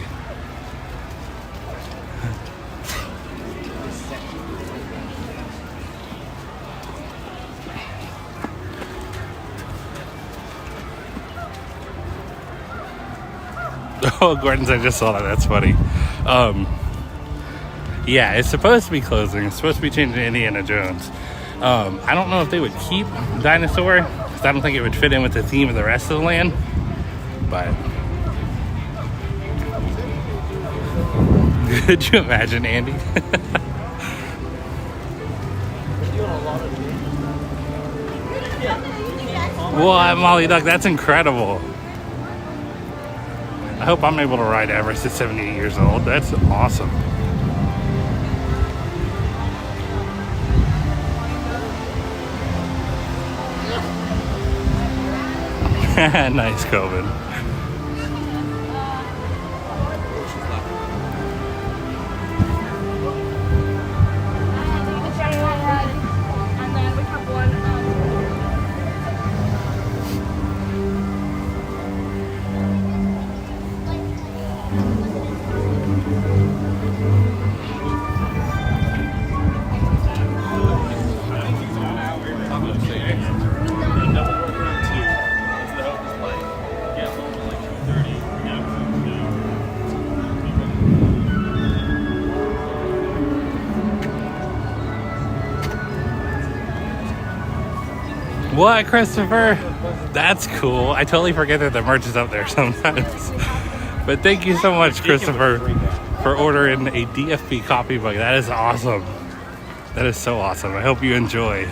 Oh, Gordon's, I just saw that. That's funny. Yeah, it's supposed to be closing. It's supposed to be changing to Indiana Jones. I don't know if they would keep Dinosaur, because I don't think it would fit in with the theme of the rest of the land. But Could you imagine, Andy? What, Molly Duck? That's incredible. I hope I'm able to ride Everest at 78 years old. That's awesome. Nice, Coven. What, Christopher? That's cool. I totally forget that the merch is up there sometimes. But thank you so much, Christopher, for ordering a DFP coffee mug. That is awesome. That is so awesome. I hope you enjoy.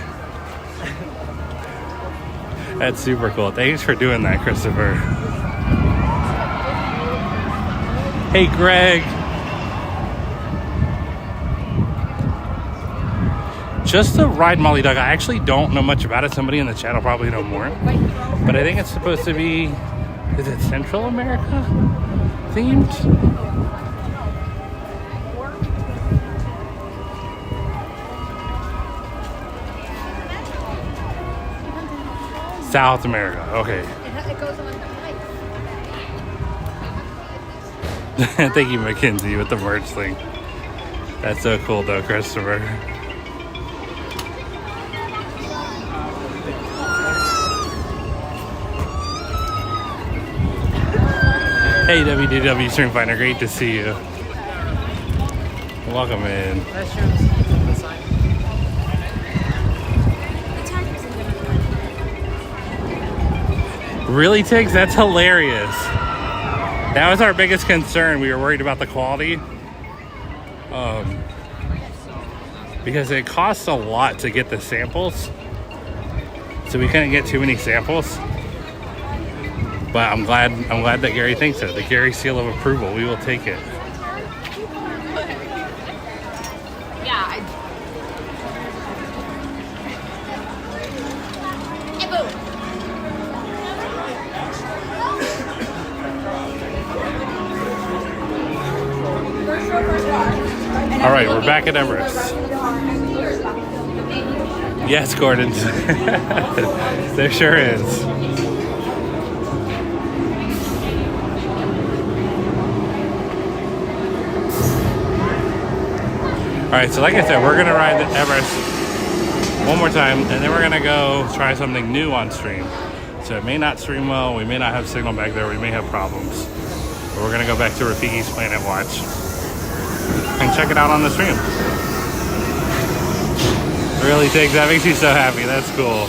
That's super cool. Thanks for doing that, Christopher. Hey, Greg. Just to ride Molly Duck, I actually don't know much about it. Somebody in the chat will probably know more. But I think it's supposed to be, is it Central America themed? South America, okay. It goes on the bike. Thank you, Mackenzie, with the merch thing. That's so cool, though, Christopher. Hey, WDW Stream Finder, great to see you. Welcome in. Really, Tiggs? That's hilarious. That was our biggest concern. We were worried about the quality. Because it costs a lot to get the samples. So we couldn't get too many samples. But I'm glad that Gary thinks so. The Gary seal of approval. We will take it. Yeah. All right, we're back at Everest. Yes, Gordon. There sure is. All right, so like I said, we're gonna ride the Everest one more time, and then we're gonna go try something new on stream. So it may not stream well, we may not have signal back there, we may have problems. But we're gonna go back to Rafiki's Planet Watch and check it out on the stream. Really, Tiggs, that makes you so happy. That's cool.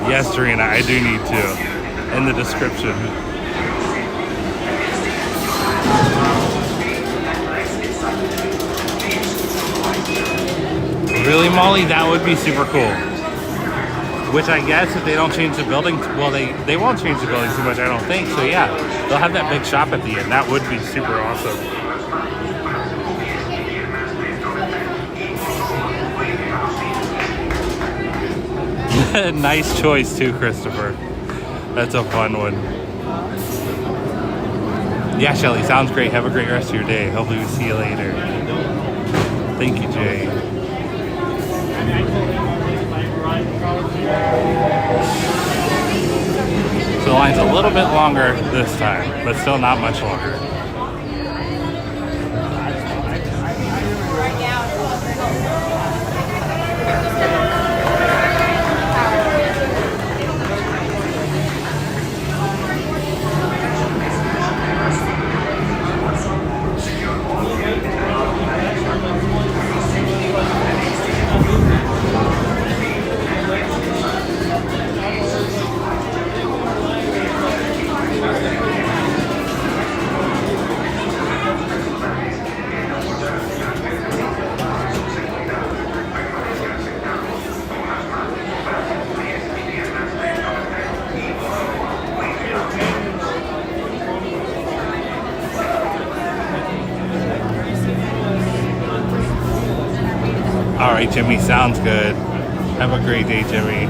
Yes, Serena, I do need to. In the description. Really, Molly? That would be super cool. Which I guess if they don't change the building, well, they won't change the building too much, I don't think. So yeah, they'll have that big shop at the end. That would be super awesome. Nice choice too, Christopher. That's a fun one. Yeah, Shelly, sounds great. Have a great rest of your day. Hopefully we see you later. Thank you, Jay. So the line's a little bit longer this time, but still not much longer. right, Jimmy. Sounds good. Have a great day, Jimmy.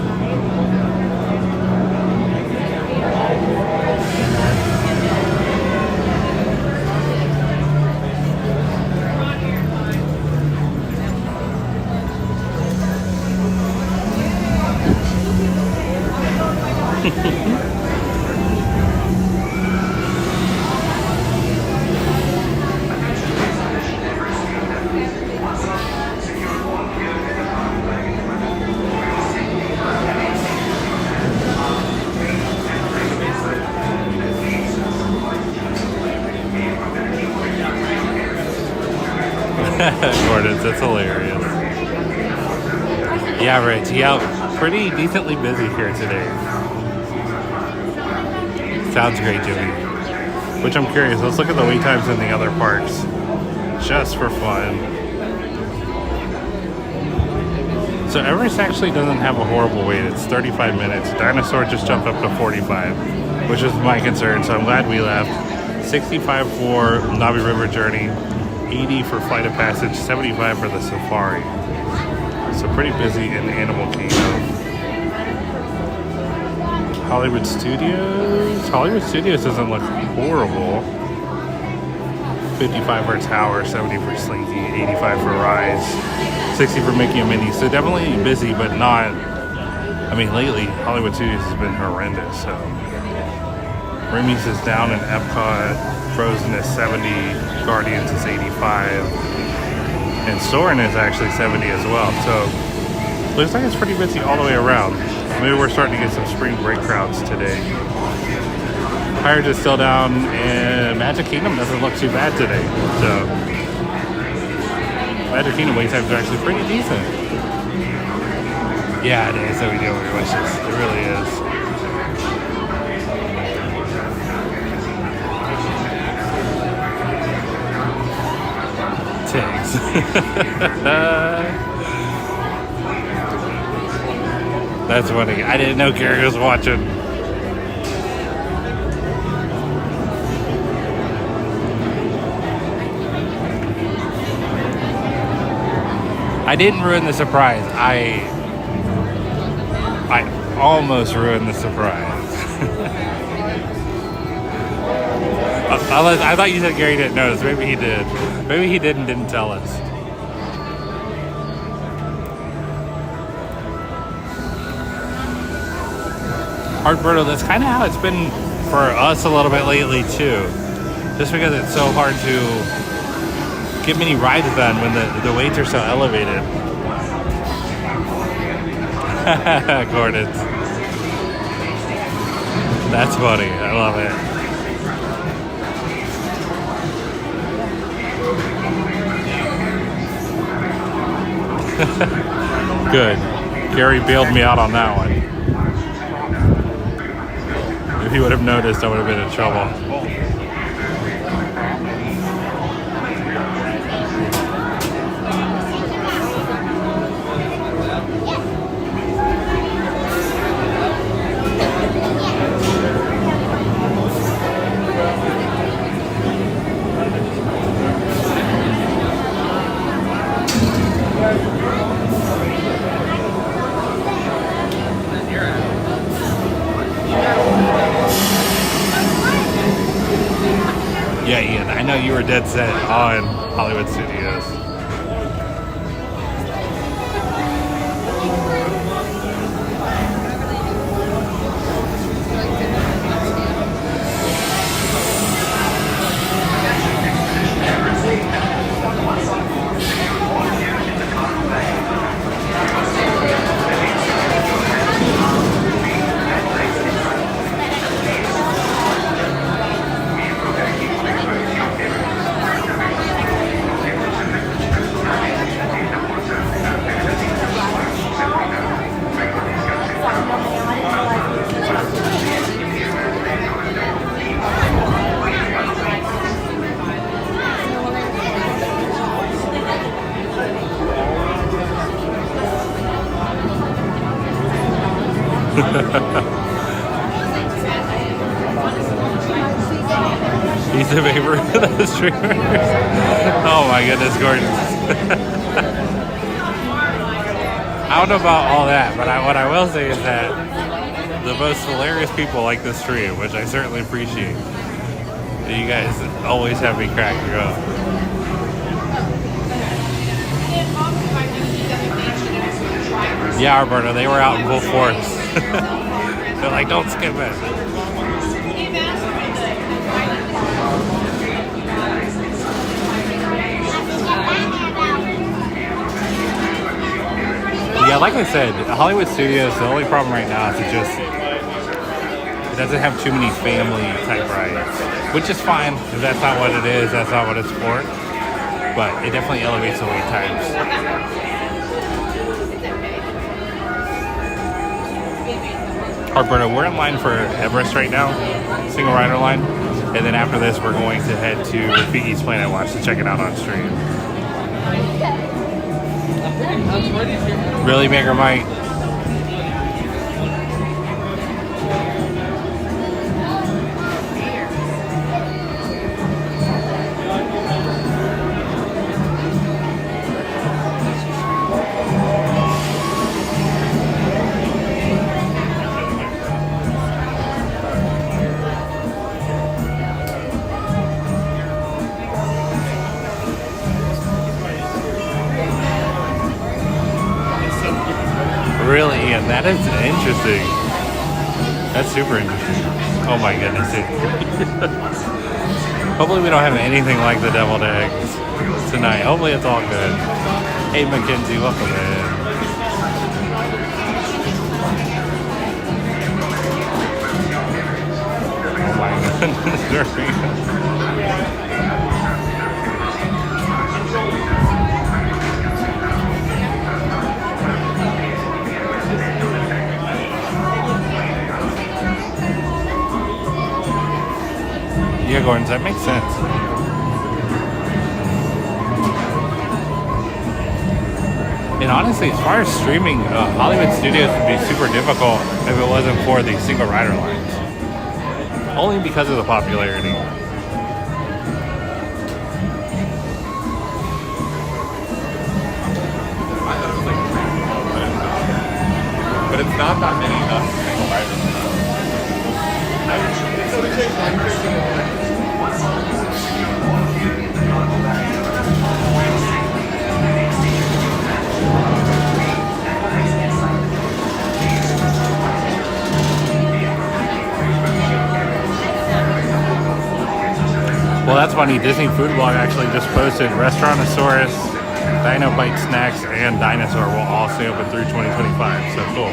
Gordon's, that's hilarious. Yeah, Rich. Yeah, pretty decently busy here today. Sounds great, Jimmy. Which I'm curious. Let's look at the wait times in the other parks, just for fun. So Everest actually doesn't have a horrible wait. It's 35 minutes. Dinosaur just jumped up to 45, which is my concern. So I'm glad we left. 65 for Navi River Journey. 80 for Flight of Passage, 75 for the Safari. So pretty busy in Animal Kingdom. Hollywood Studios? Hollywood Studios doesn't look horrible. 55 for Tower, 70 for Slinky, 85 for Rise, 60 for Mickey and Minnie. So definitely busy, but not... I mean, lately, Hollywood Studios has been horrendous, so... Remy's is down in Epcot. Frozen is 70, Guardians is 85, and Soarin' is actually 70 as well. So looks like it's pretty busy all the way around. Maybe we're starting to get some spring break crowds today. Pirates is still down, and Magic Kingdom doesn't look too bad today. So Magic Kingdom wait times are actually pretty decent. Yeah, it is. So we do what we wishes. It really is. That's funny. I didn't know Gary was watching. I didn't ruin the surprise. I almost ruined the surprise. I thought you said Gary didn't notice. Maybe he did. Maybe he did and didn't tell us. Heartburn, that's kind of how it's been for us a little bit lately too. Just because it's so hard to get many rides done when the waits are so elevated. Gordon. That's funny. I love it. Good. Gary bailed me out on that one. If he would have noticed, I would have been in trouble. Yeah, Ian, I know you were dead set on Hollywood Studios. He's a favorite of the streamers. Oh my goodness, Gordon. I don't know about all that, but what I will say is that the most hilarious people like this stream, which I certainly appreciate. You guys always have me cracking up. Yeah, Alberta, they were out in full force. They're like, don't skip it. Yeah, like I said, Hollywood Studios, the only problem right now is it doesn't have too many family type rides, which is fine. If that's not what it is, that's not what it's for. But it definitely elevates the wait times. Alberta, we're in line for Everest right now, single rider line. And then after this, we're going to head to Rafiki's Planet Watch to check it out on stream. Really, Maker Mike? Really, Ian, that is interesting. That's super interesting. Oh my goodness, dude. Hopefully we don't have anything like the deviled eggs tonight. Hopefully it's all good. Hey Mackenzie, welcome in. Oh my goodness. Yeah, Gordon, that makes sense. And honestly, as far as streaming, Hollywood Studios would be super difficult if it wasn't for the single rider lines. Only because of the popularity. But it's not that many single riders. Well, that's funny. Disney Food Blog actually just posted Restaurantosaurus, Dino Bite Snacks, and Dinosaur will all stay open through 2025. So cool.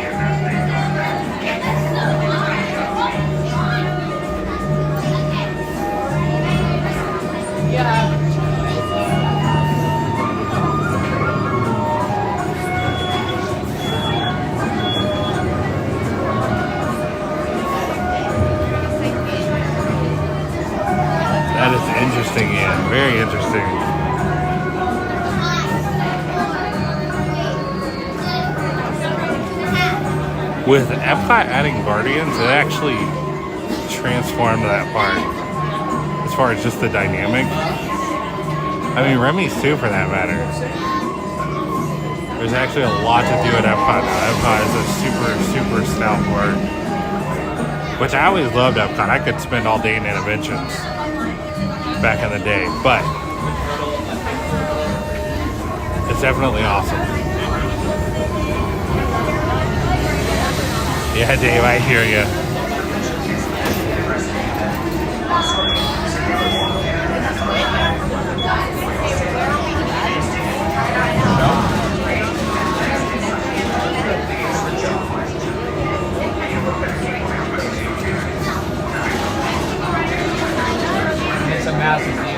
That is interesting, Ian. Very interesting. With Epcot adding Guardians, it actually transformed that park as far as just the dynamic. I mean, Remy's too, for that matter. There's actually a lot to do at Epcot now. Epcot is a super, super stout park. Which I always loved Epcot. I could spend all day in Interventions back in the day. But it's definitely awesome. Yeah, Dave, I hear you. It's a massive deal.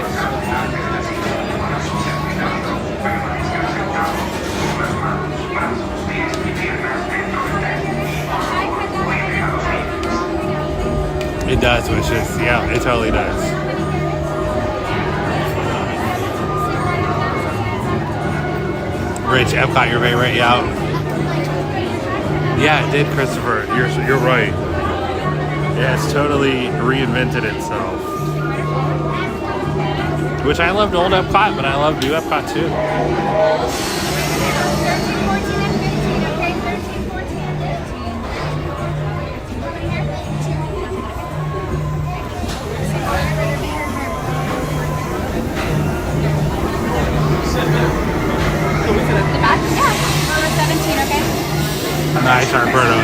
It does, which is, yeah, it totally does. Rich, Epcot, your favorite? Yeah. Yeah, it did, Christopher. You're right. Yeah, it's totally reinvented itself. Which I loved old Epcot, but I love new Epcot too.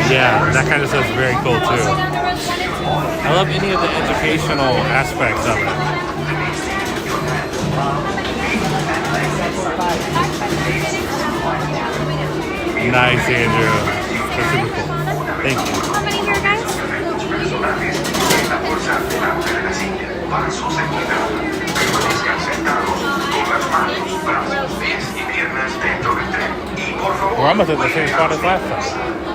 Yeah, that kind of stuff's very cool too. I love any of the educational aspects of it. Nice, Andrew. That's super cool. Thank you. How many here, guys? Pasos en cuidado. Permanezcan sentados con las manos, brazos, pies y piernas dentro del tren. Y por favor, We're almost at the same spot as last time.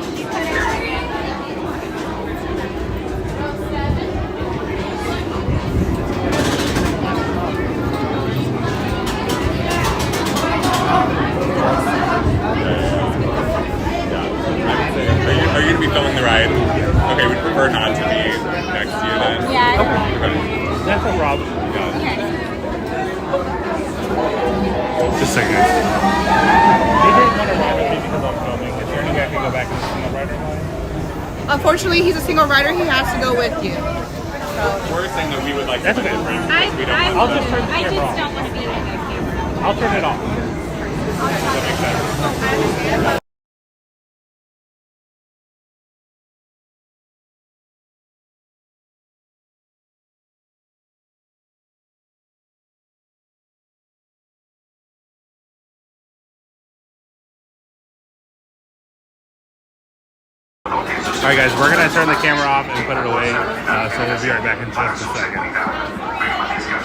Are you going to be filming the ride? Okay, we'd prefer not to be next to you then. Yeah. Okay. That's no problem. Just a second. They didn't want to ride with me because I'm filming. Is there any way I can go back and single rider line? Unfortunately, he's a single rider. He has to go with you. We're saying that we would like That's to okay. I'll just turn the I camera just off. don't want to be in the camera. I'll turn it off. Does that make sense? Alright guys, we're going to turn the camera off and put it away, so we'll be right back in just a second.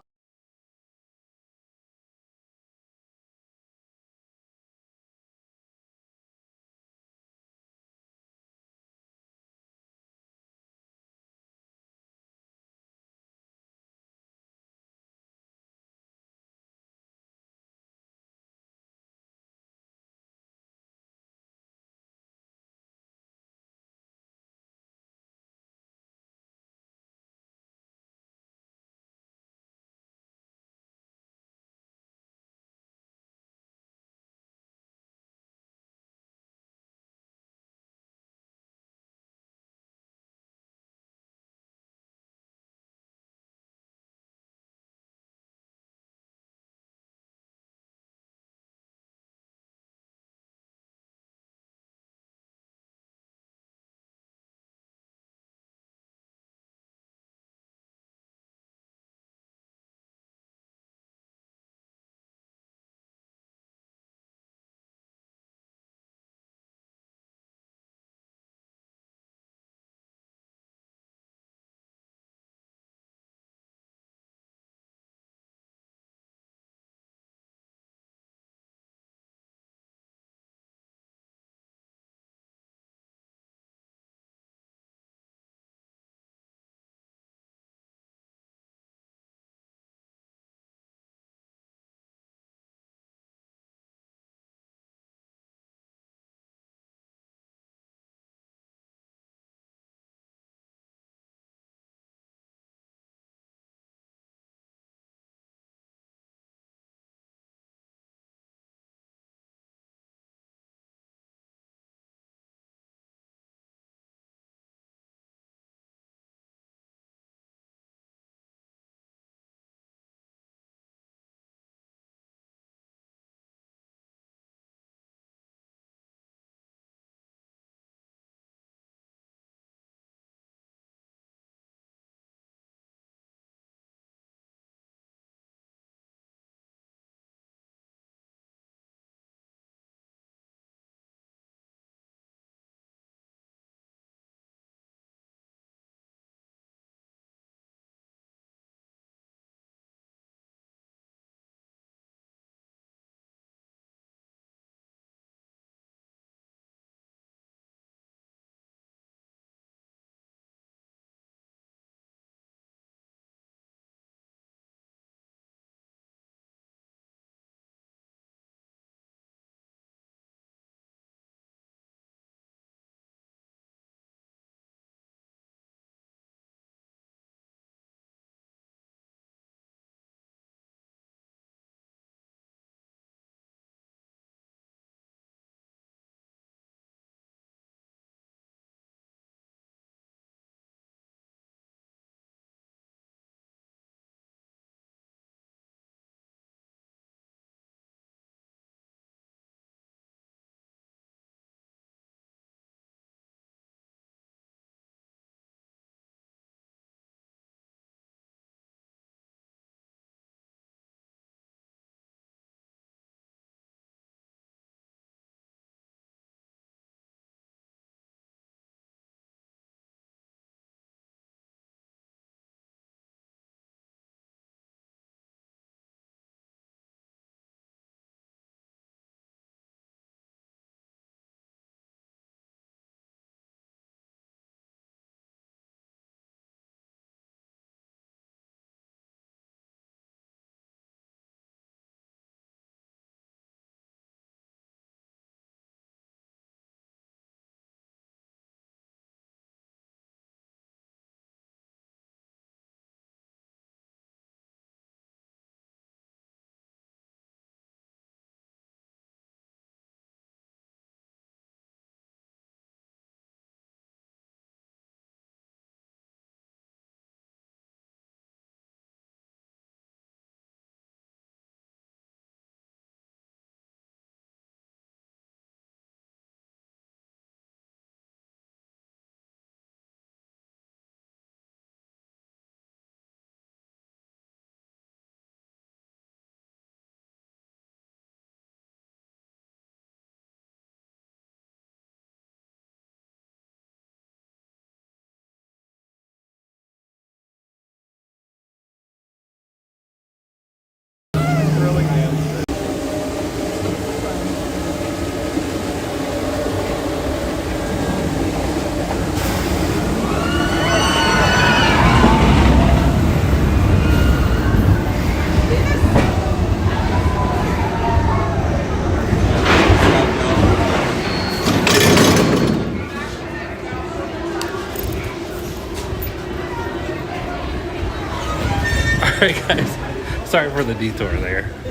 Sorry, guys. Sorry for the detour there. Her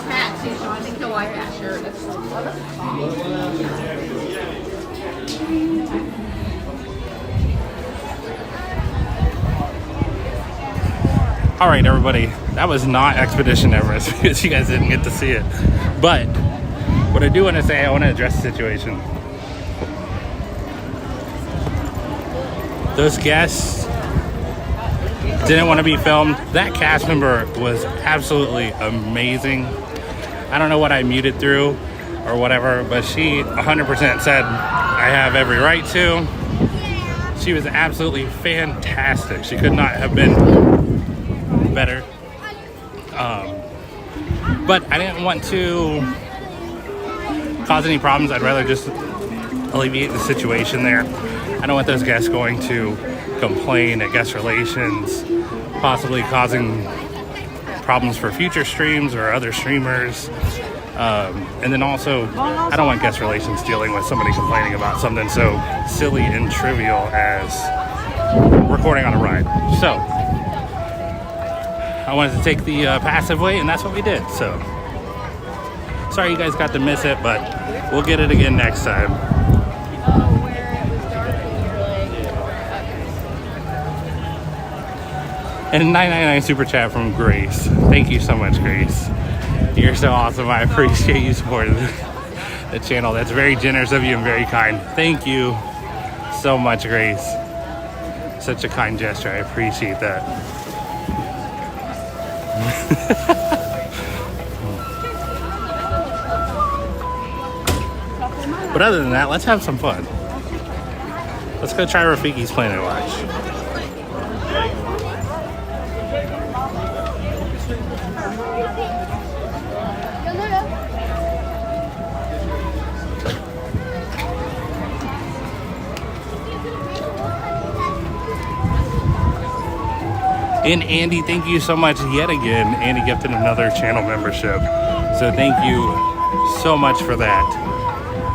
patch, so I think he'll like that shirt. All right, everybody. That was not Expedition Everest because you guys didn't get to see it. But what I do want to say, I want to address the situation. Those guests didn't want to be filmed. That cast member was absolutely amazing. I don't know what I muted through or whatever, but she 100% said I have every right to. She was absolutely fantastic. She could not have been better. But I didn't want to cause any problems. I'd rather just alleviate the situation there. I don't want those guests going to complain at guest relations, possibly causing problems for future streams or other streamers. And then also, I don't want guest relations dealing with somebody complaining about something so silly and trivial as recording on a ride. So, I wanted to take the passive way, and that's what we did. So, sorry you guys got to miss it, but we'll get it again next time. And 999 super chat from Grace. Thank you so much, Grace. You're so awesome. I appreciate you supporting the channel. That's very generous of you and very kind. Thank you so much, Grace. Such a kind gesture. I appreciate that. But other than that, let's have some fun. Let's go try Rafiki's Planet Watch. And Andy, thank you so much yet again. Andy gifted another channel membership. So thank you so much for that.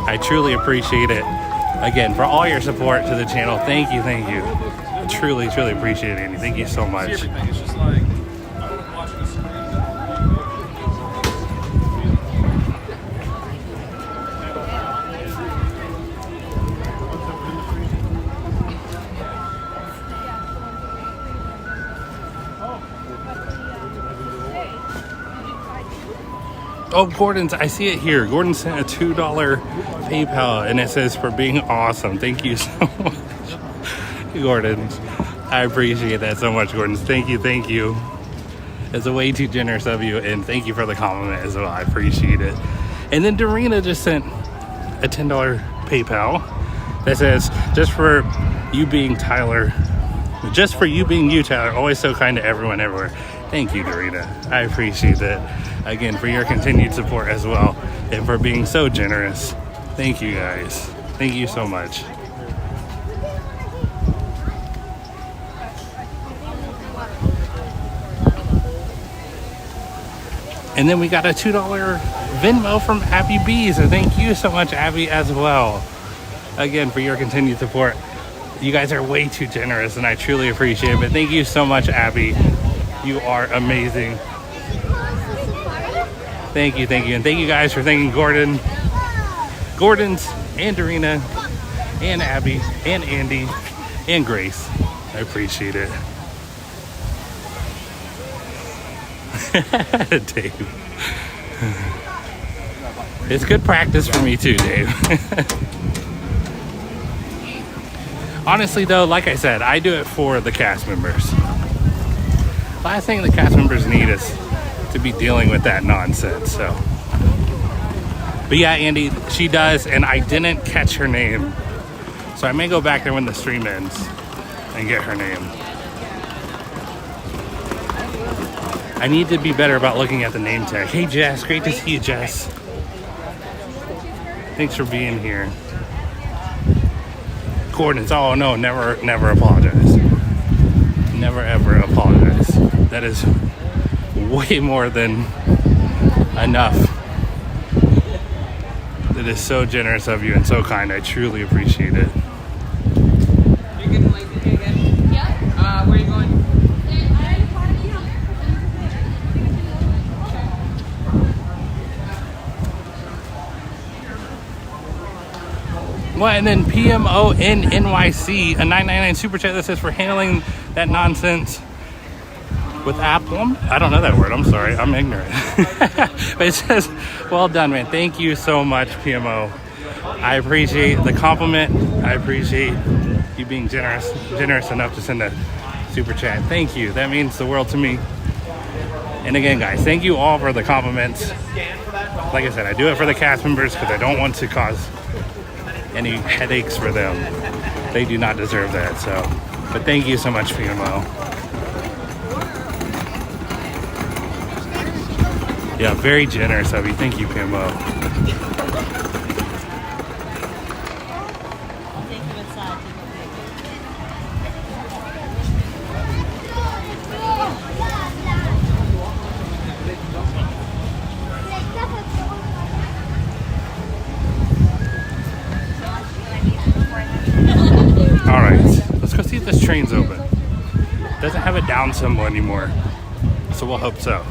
I truly appreciate it. Again, for all your support to the channel, thank you, thank you. I truly, truly appreciate it, Andy. Thank you so much. It's just like, I would watch the screen. Oh, Gordon's, I see it here. Gordon sent a $2 PayPal and it says for being awesome. Thank you so much, Gordon. I appreciate that so much, Gordon. Thank you, thank you. It's way too generous of you, and thank you for the compliment as well. I appreciate it. And then Dorina just sent a $10 PayPal that says, just for you being Tyler, just for you being you, Tyler, always so kind to everyone everywhere. Thank you, Dorina. I appreciate that. Again, for your continued support as well, and for being so generous. Thank you, guys. Thank you so much. And then we got a $2 Venmo from Abby B. So thank you so much, Abby, as well. Again, for your continued support. You guys are way too generous, and I truly appreciate it. But thank you so much, Abby. You are amazing. Thank you, thank you. And thank you guys for thanking Gordon's and Dorina and Abby and Andy and Grace. I appreciate it. Dave. It's good practice for me too, Dave. Honestly though, like I said, I do it for the cast members. Last thing the cast members need is to be dealing with that nonsense, so. But yeah, Andy, she does, and I didn't catch her name. So I may go back there when the stream ends and get her name. I need to be better about looking at the name tag. Hey Jess, great to see you, Jess. Thanks for being here. Gordon's, oh no, never apologize. Never ever apologize. That is way more than enough. That is so generous of you and so kind. I truly appreciate it. Yeah. Where are you going? Well, and then PMONNYC, a $9.99 super chat that says for handling that nonsense with Applum. I don't know that word. I'm sorry. I'm ignorant. But it says, well done, man. Thank you so much, PMO. I appreciate the compliment. I appreciate you being generous enough to send a super chat. Thank you. That means the world to me. And again, guys, thank you all for the compliments. Like I said, I do it for the cast members because I don't want to cause any headaches for them. They do not deserve that. So, but thank you so much, PMO. Yeah, very generous of you. Thank you, PMO. All right, let's go see if this train's open. It doesn't have a down symbol anymore, so we'll hope so.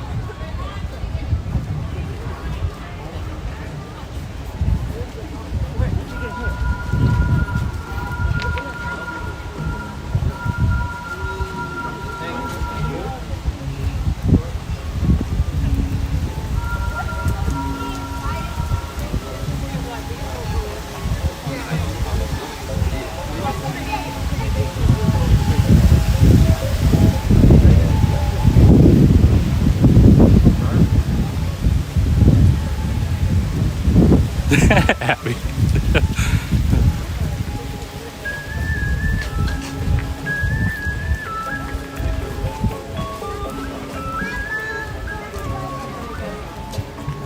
Happy.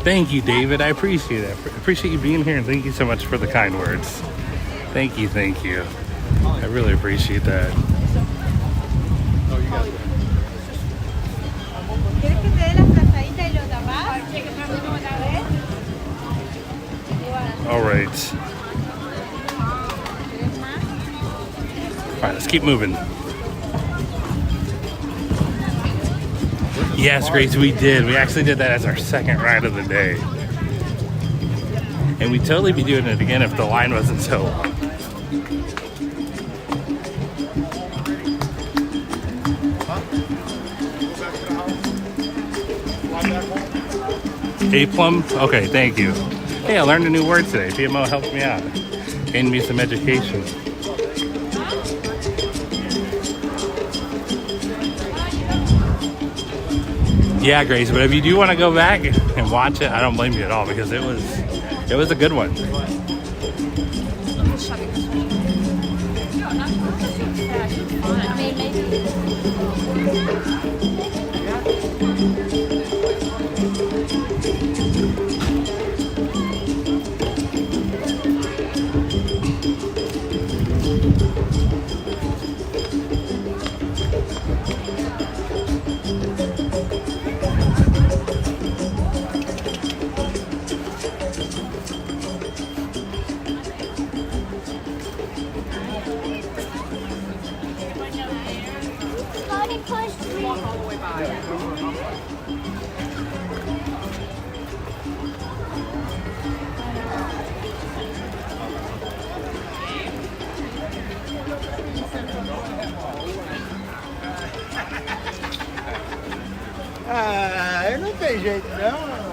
Thank you, David. I appreciate it. I appreciate you being here, and thank you so much for the kind words. Thank you, thank you. I really appreciate that. All right. All right, let's keep moving. Yes, Grace, we did. We actually did that as our second ride of the day. And we'd totally be doing it again if the line wasn't so long. A-plum? Okay, thank you. Hey, I learned a new word today. PMO helped me out. Gained me some education. Yeah, Grace, but if you do want to go back and watch it, I don't blame you at all because it was a good one. Ah, não tem jeito não.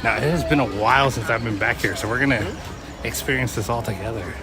Now, it has been a while since I've been back here, so we're gonna experience this all together.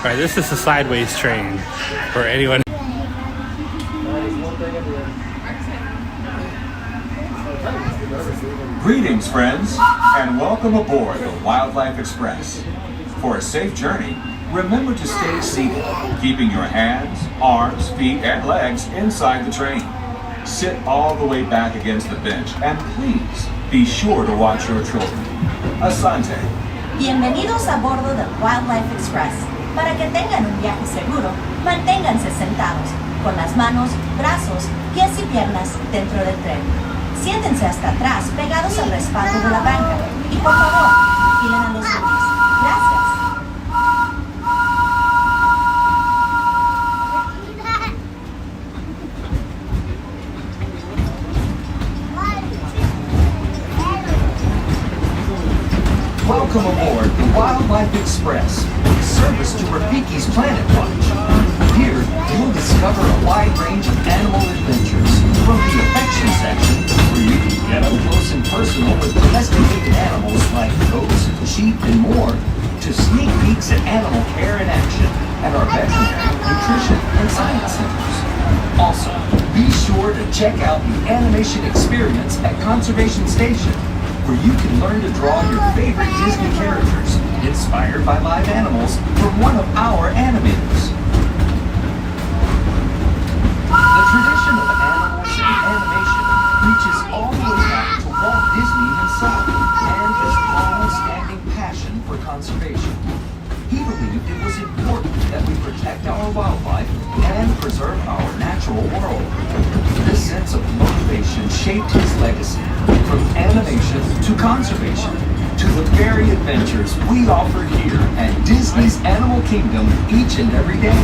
All right, this is the sideways train for anyone. Greetings, friends, and welcome aboard the Wildlife Express. For a safe journey, remember to stay seated, keeping your hands, arms, feet, and legs inside the train. Sit all the way back against the bench, and please be sure to watch your children. Asante. Bienvenidos a bordo del Wildlife Express. Para que tengan un viaje seguro, manténganse sentados, con las manos, brazos, pies y piernas dentro del tren. Siéntense hasta atrás, pegados al respaldo de la banca. Y por favor, vigilen a los niños. Gracias. Welcome aboard the Wildlife Express, service to Rafiki's Planet Watch. Here, you'll discover a wide range of animal adventures, from the affection section, where you can get up close and personal with domesticated animals like goats, sheep, and more, to sneak peeks at animal care in action at our veterinary, nutrition, and science centers. Also, be sure to check out the animation experience at Conservation Station, where you can learn to draw your favorite Disney characters, inspired by live animals from one of our animators. The tradition of animals and animation reaches all the way back to Walt Disney himself and his long-standing passion for conservation. He believed it was important that we protect our wildlife and preserve our natural world. This sense of motivation shaped his legacy, from animation to conservation, to the very adventures we offer here at Disney's Animal Kingdom each and every day.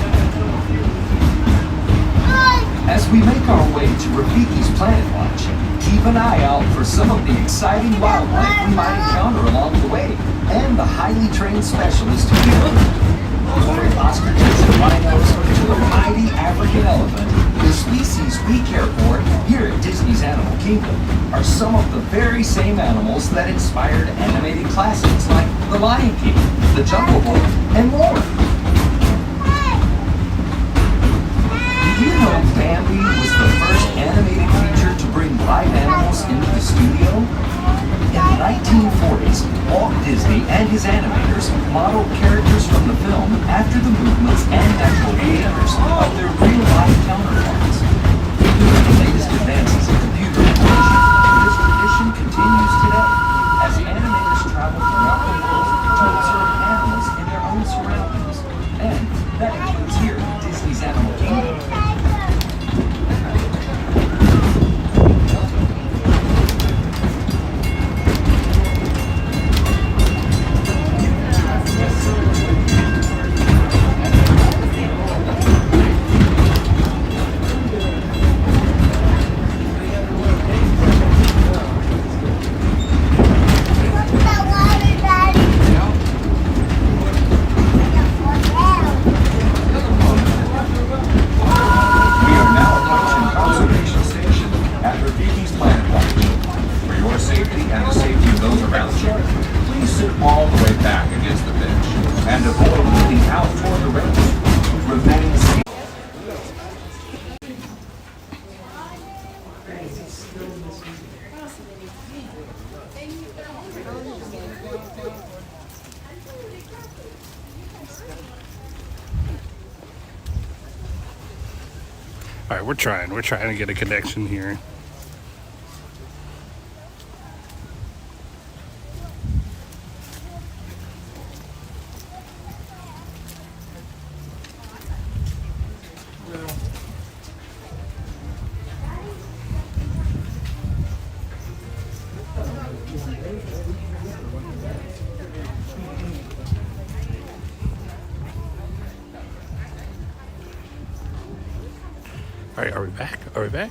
As we make our way to Rafiki's Planet Watch, keep an eye out for some of the exciting wildlife we might encounter along the way, and the highly trained specialists who deal with it. From ostriches and rhinos to the mighty African elephant, the species we care for here at Disney's Animal Kingdom are some of the very same animals that inspired animated classics like The Lion King, The Jungle Book, and more. Did you know Bambi was the first animated creature to bring live animals into the studio? In the 1940s, Walt Disney and his animators modeled characters from the film after the movements and natural behaviors of their real-life counterparts. With the latest advances in computer animation, this tradition continues today, as animators travel throughout the world to observe animals in their own surroundings. And that includes here at Disney's Animal Kingdom. All right, we're trying to get a connection here. All right, are we back? Are we back?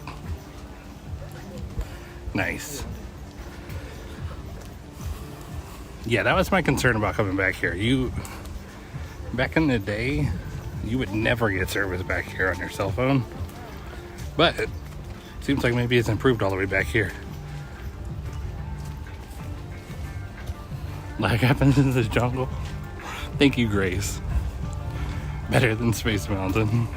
Nice. Yeah, that was my concern about coming back here. Back in the day, you would never get service back here on your cell phone. But it seems like maybe it's improved all the way back here. Lag happens in this jungle. Thank you, Grace. Better than Space Mountain.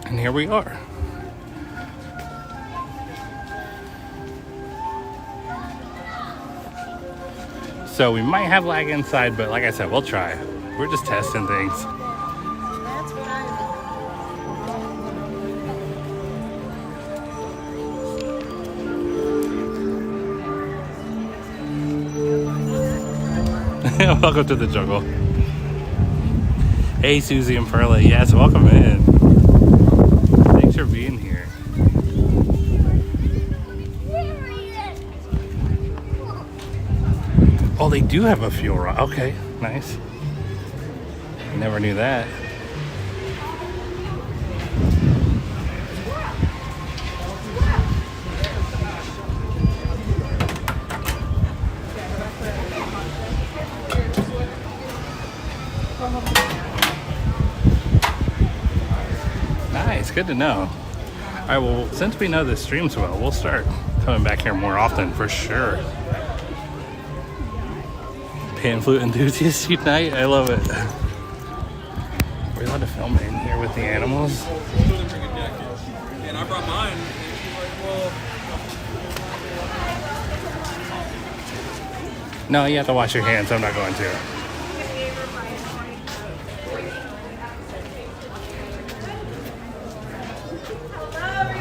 And here we are. So we might have lag inside, but like I said, we'll try. We're just testing things. Welcome to the jungle. Hey, Susie and Perla. Yes, welcome in. Thanks for being here. Oh, they do have a fuel rod. Okay, nice. Never knew that. Nice, good to know. All right, well, since we know the streams well, we'll start coming back here more often for sure. Pan flute enthusiasts unite. I love it. We're allowed to film in here with the animals. And I brought mine. No, you have to wash your hands. I'm not going to.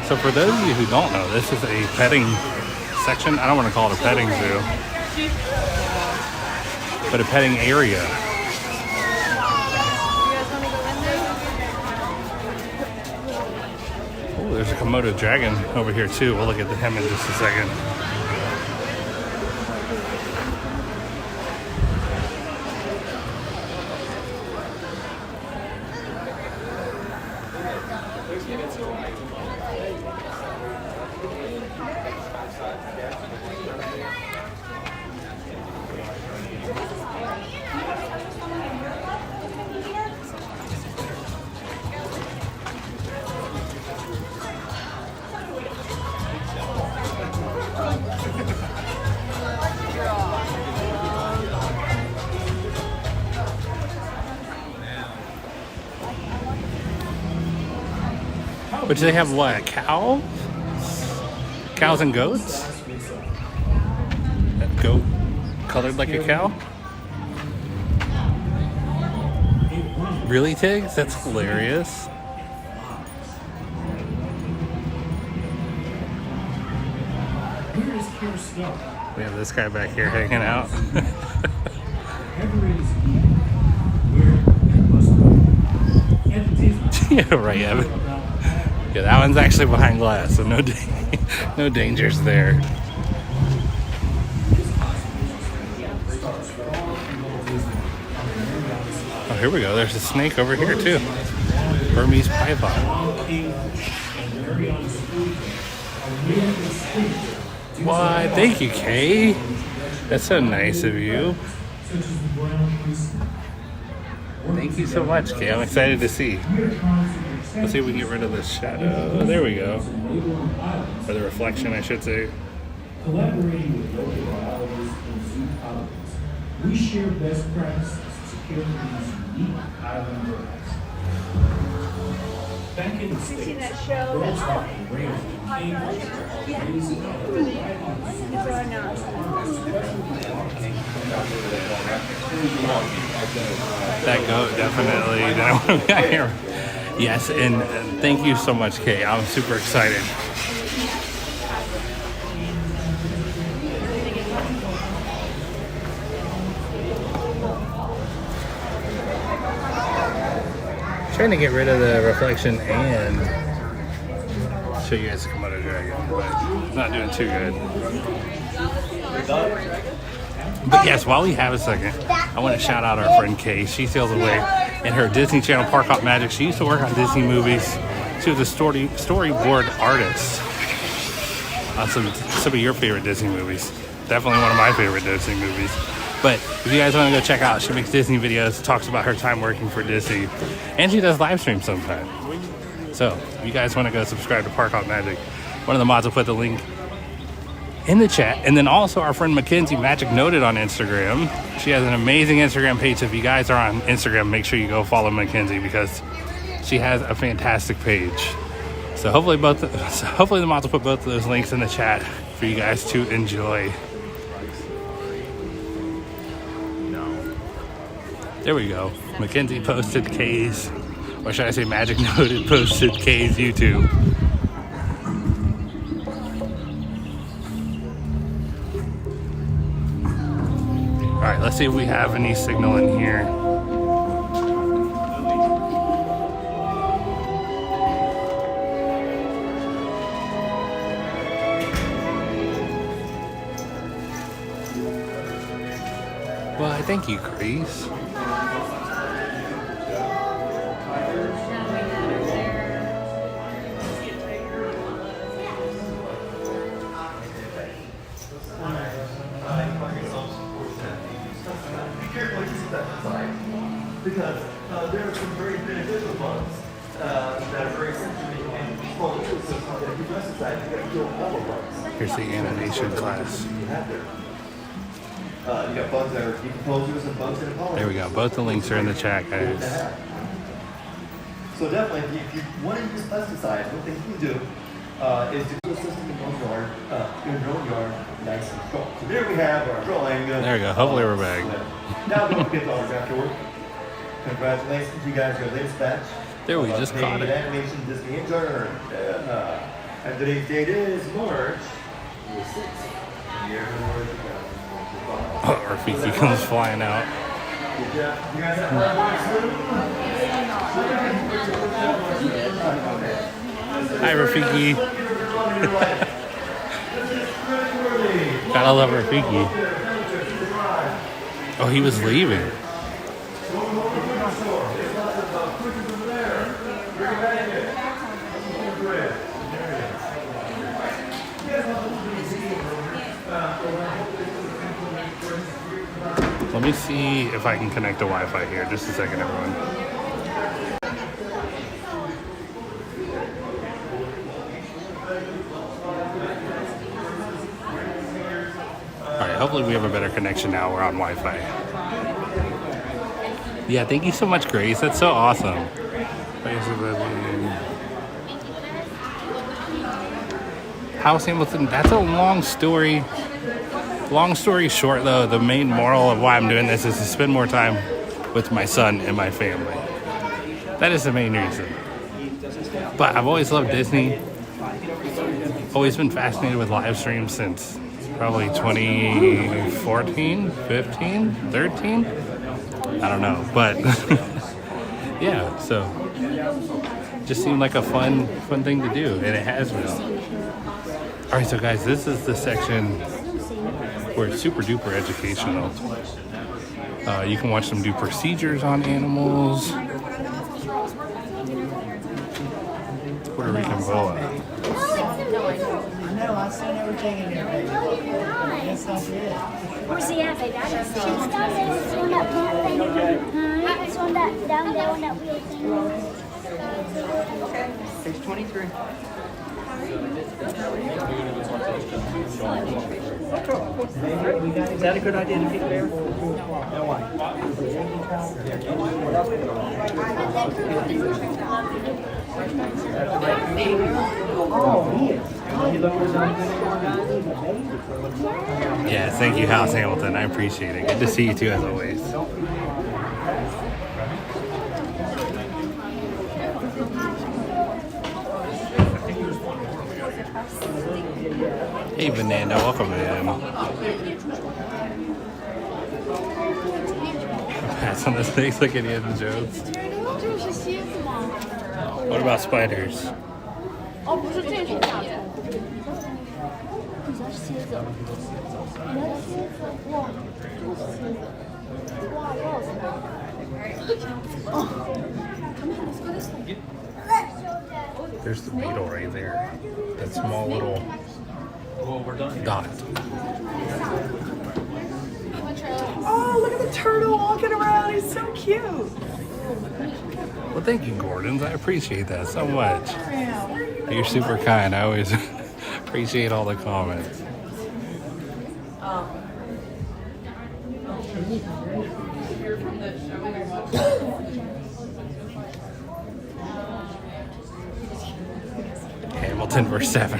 So for those of you who don't know, this is a petting section. I don't want to call it a petting zoo, but a petting area. Oh, there's a Komodo dragon over here too. We'll look at him in just a second. But do they have what? A cow? Cows and goats? That goat colored like a cow? Really, Tiggs? That's hilarious. We have this guy back here hanging out. Yeah, right, Evan. Yeah, that one's actually behind glass, so no dangers there. Oh, here we go. There's a snake over here too. Burmese python. Why? Thank you, Kay. That's so nice of you. Thank you so much, Kay. I'm excited to see. Let's see if we can get rid of this shadow. There we go. Or the reflection, I should say. Collaborating with local biologists and zoo colleagues, we share best practices to care for these unique island birds. Back in the States, birds like the raven and raising That goat definitely. Yes, and thank you so much, Kay. I'm super excited. Trying to get rid of the reflection and show you guys the Komodo dragon, but it's not doing too good. But yes, while we have a second, I want to shout out our friend Kay. She sails away in her Disney Channel Park Hop Magic. She used to work on Disney movies. She was a storyboard artist on some of your favorite Disney movies. definitely one of my favorite Disney movies. But if you guys want to go check out, she makes Disney videos, talks about her time working for Disney, and she does live streams sometimes. So if you guys want to go subscribe to Park Hop Magic, one of the mods will put the link in the chat. And then also our friend Mackenzie Magic Noted on Instagram. She has an amazing Instagram page. So if you guys are on Instagram, make sure you go follow Mackenzie because she has a fantastic page. So hopefully the mods will put both of those links in the chat for you guys to enjoy. There we go. Mackenzie posted Kay's, or should I say Magic Noted posted Kay's YouTube. Alright, let's see if we have any signal in here. Why, thank you, Grace. Because there are some very beneficial bugs that are very sensitive and small tools. So if you press aside, you got to kill all the bugs. Here's the animation class. You have there. You got bugs that are decomposers and bugs that are pollinators. There we go. Both the links are in the chat, guys. So definitely, if you want to use pesticides, one thing you can do is to do a system in your own yard, nice and strong. So there we have our drawing. There we go. Hopefully we're back. Now don't forget to autograph your work. Congratulations, you guys, your latest batch. There we just caught it. Animation Disney intern. And today's date is March 6th. Oh, Rafiki comes flying out. Good job. You guys have Hi, Rafiki. Gotta love Rafiki. Oh, he was leaving. Let me see if I can connect to Wi-Fi here. Just a second, everyone. Alright, hopefully we have a better connection now. We're on Wi-Fi. Yeah, thank you so much, Grace. That's so awesome. House Hamilton, that's a long story. Long story short, though, the main moral of why I'm doing this is to spend more time with my son and my family. That is the main reason. But I've always loved Disney. Always been fascinated with live streams since probably 2014, 15, 13? I don't know, but yeah, so just seemed like a fun thing to do, and it has been. All right, so guys, this is the section where it's super duper educational. You can watch them do procedures on animals. Puerto Rican boa. I know, I've seen everything in there. Yes, I did. Where's the athlete? She's down there. It's on that plant thing. It's on that, down there on that wheel thing. Page 23. Is that a good idea to keep there? No, why? Yeah, thank you, House Hamilton. I appreciate it. Good to see you too, as always. Hey, Banana, welcome in. Pass on the snakes like Indiana Jones. What about spiders? Oh, 不是这是大的。你说蝎子，你的蝎子，哇，这是蝎子，哇，多少钱啊？哦。 There's the beetle right there. That small little Well, we're done. Dot. Oh, look at the turtle walking around. He's so cute. Well, thank you, Gordons. I appreciate that so much. You're super kind. I always appreciate all the comments. Hamilton verse 7.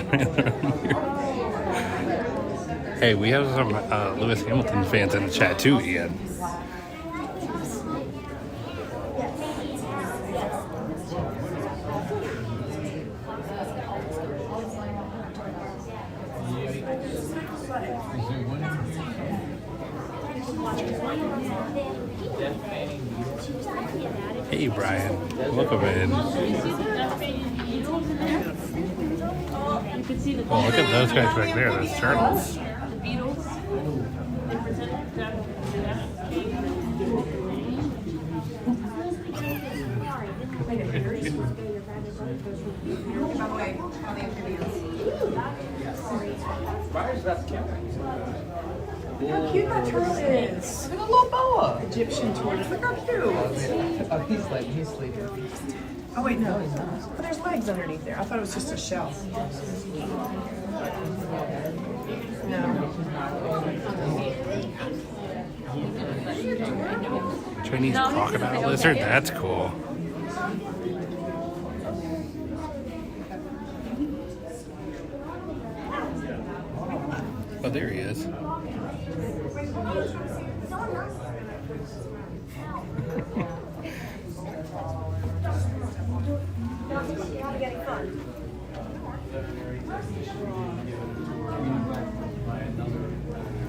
Hey, we have some Lewis Hamilton fans in the chat too, Ian. Hey, Brian. Welcome in. Oh, look at those guys back there. Those turtles. Look how cute that turtle is. Look at a little boa. Egyptian tortoise. Look how cute. Oh, he's sleeping. Oh wait, no. But there's legs underneath there. I thought it was just a shell. No. Chinese crocodile lizard? That's cool. Oh, there he is.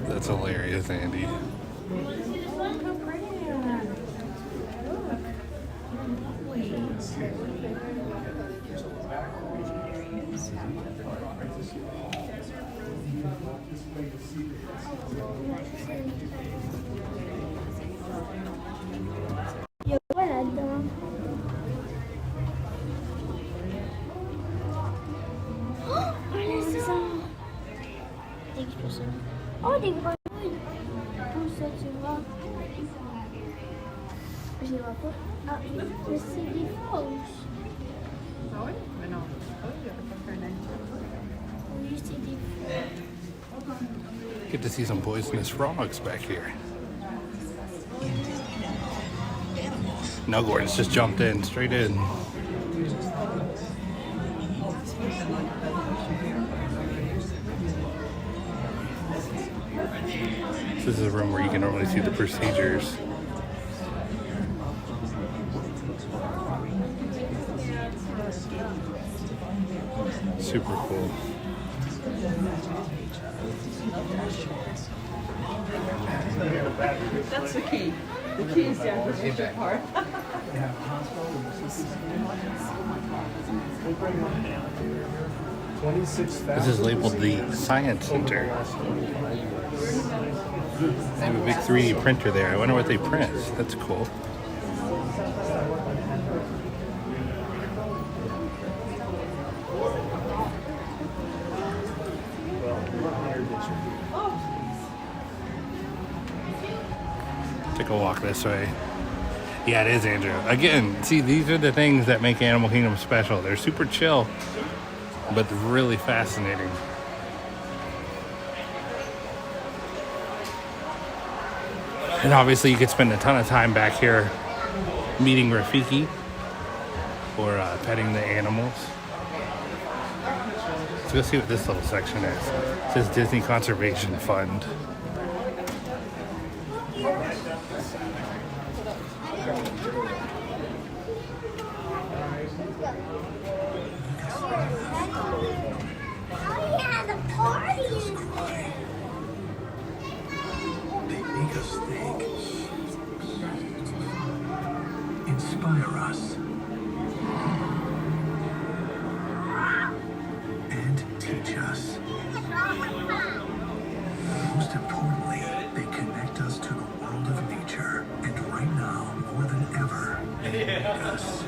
That's hilarious, Andy. Oh, des grenouilles. Où ça tu vois? Je les vois pas. Ah, mais c'est des fausses. Ah oui? Mais non. Oh, il n'y a pas fait un animal. Oui, c'est des fausses. Get to see some poisonous frogs back here. No, Gordon's just jumped in, straight in. This is a room where you can normally see the procedures. Super cool. That's the key. The key is the acquisition part. This is labeled the Science Center. They have a big 3D printer there. I wonder what they print. That's cool. Take a walk this way. Yeah, it is, Andrew. Again, see, these are the things that make Animal Kingdom special. They're super chill, but really fascinating. And obviously you could spend a ton of time back here meeting Rafiki or petting the animals. Let's go see what this little section is. It says Disney Conservation Fund. Inspire us and teach us. Most importantly, they connect us to the world of nature, and right now, more than ever, they need us.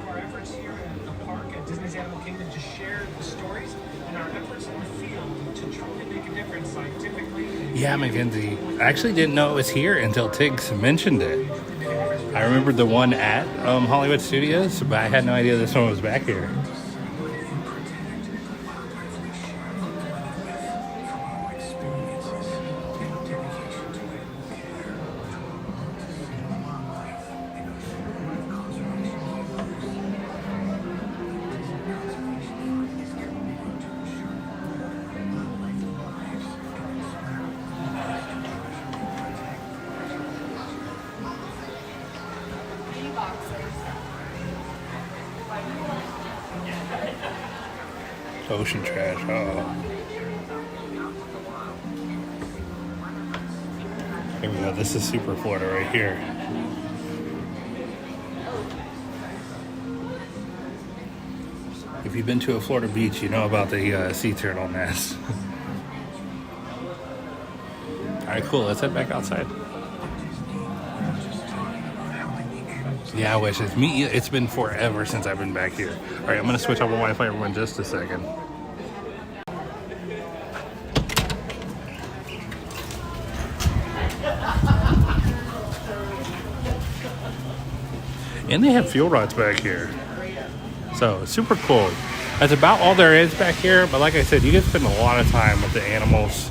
Our efforts here in the park at Disney's Animal Kingdom to share the stories and our efforts Yeah, Mackenzie. I actually didn't know it was here until Tiggs mentioned it. I remembered the one at Hollywood Studios, but I had no idea this one was back here. Ocean trash. Oh. Here we go. This is Super Florida right here. If you've been to a Florida beach, you know about the sea turtle nest. All right, cool. Let's head back outside. Yeah, I wish. It's been forever since I've been back here. All right, I'm gonna switch off my Wi-Fi for just a second. And they have fuel rods back here. So, super cool. That's about all there is back here, but like I said, you can spend a lot of time with the animals.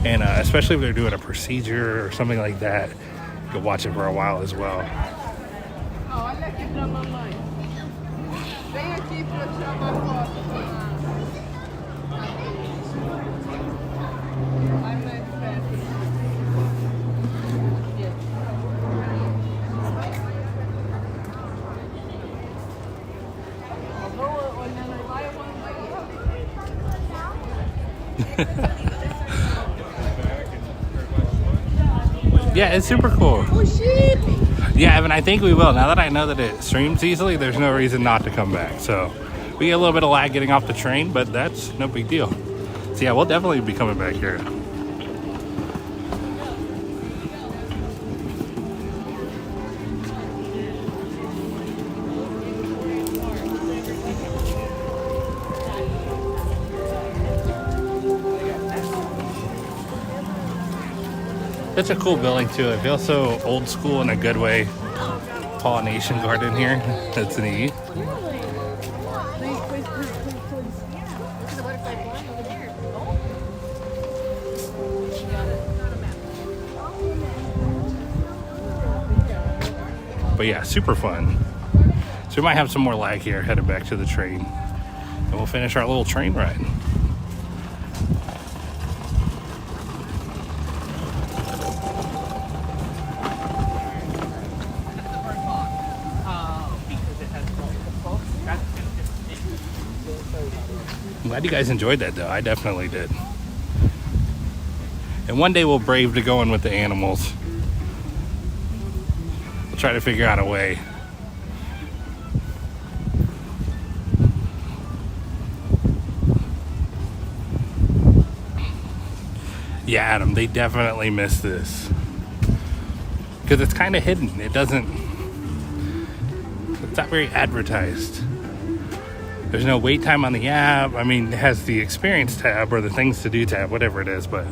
And especially if they're doing a procedure or something like that, you can watch it for a while as well. Yeah, it's super cool. Yeah, Evan, I think we will. Now that I know that it streams easily, there's no reason not to come back. So we get a little bit of lag getting off the train, but that's no big deal. So yeah, we'll definitely be coming back here. It's a cool building too. It feels so old school in a good way. Pollination garden here. That's neat. But yeah, super fun. So we might have some more lag here headed back to the train. And we'll finish our little train ride. Glad you guys enjoyed that though. I definitely did. And one day we'll brave to go in with the animals. We'll try to figure out a way. Yeah, Adam, they definitely missed this. Because it's kind of hidden. It's not very advertised. There's no wait time on the app. I mean, it has the experience tab or the things to do tab, whatever it is, but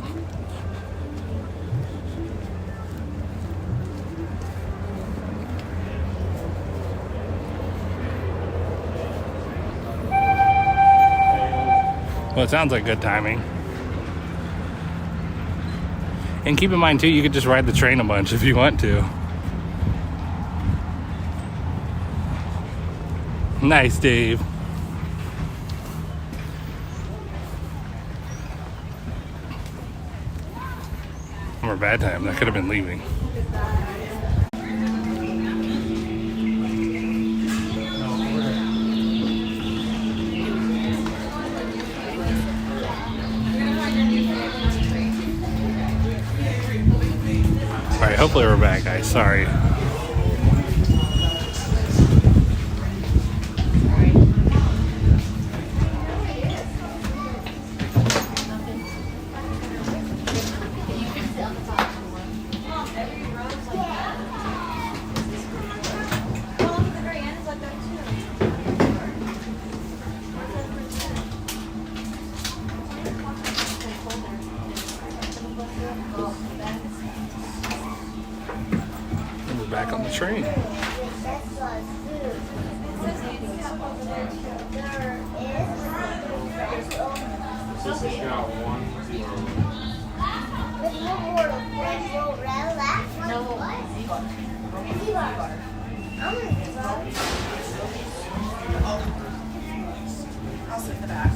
well, it sounds like good timing. And keep in mind too, you could just ride the train a bunch if you want to. Nice, Dave. Or a bad time. That could have been leaving. All right, hopefully we're back, guys. Sorry. the train. I'll sit in the back.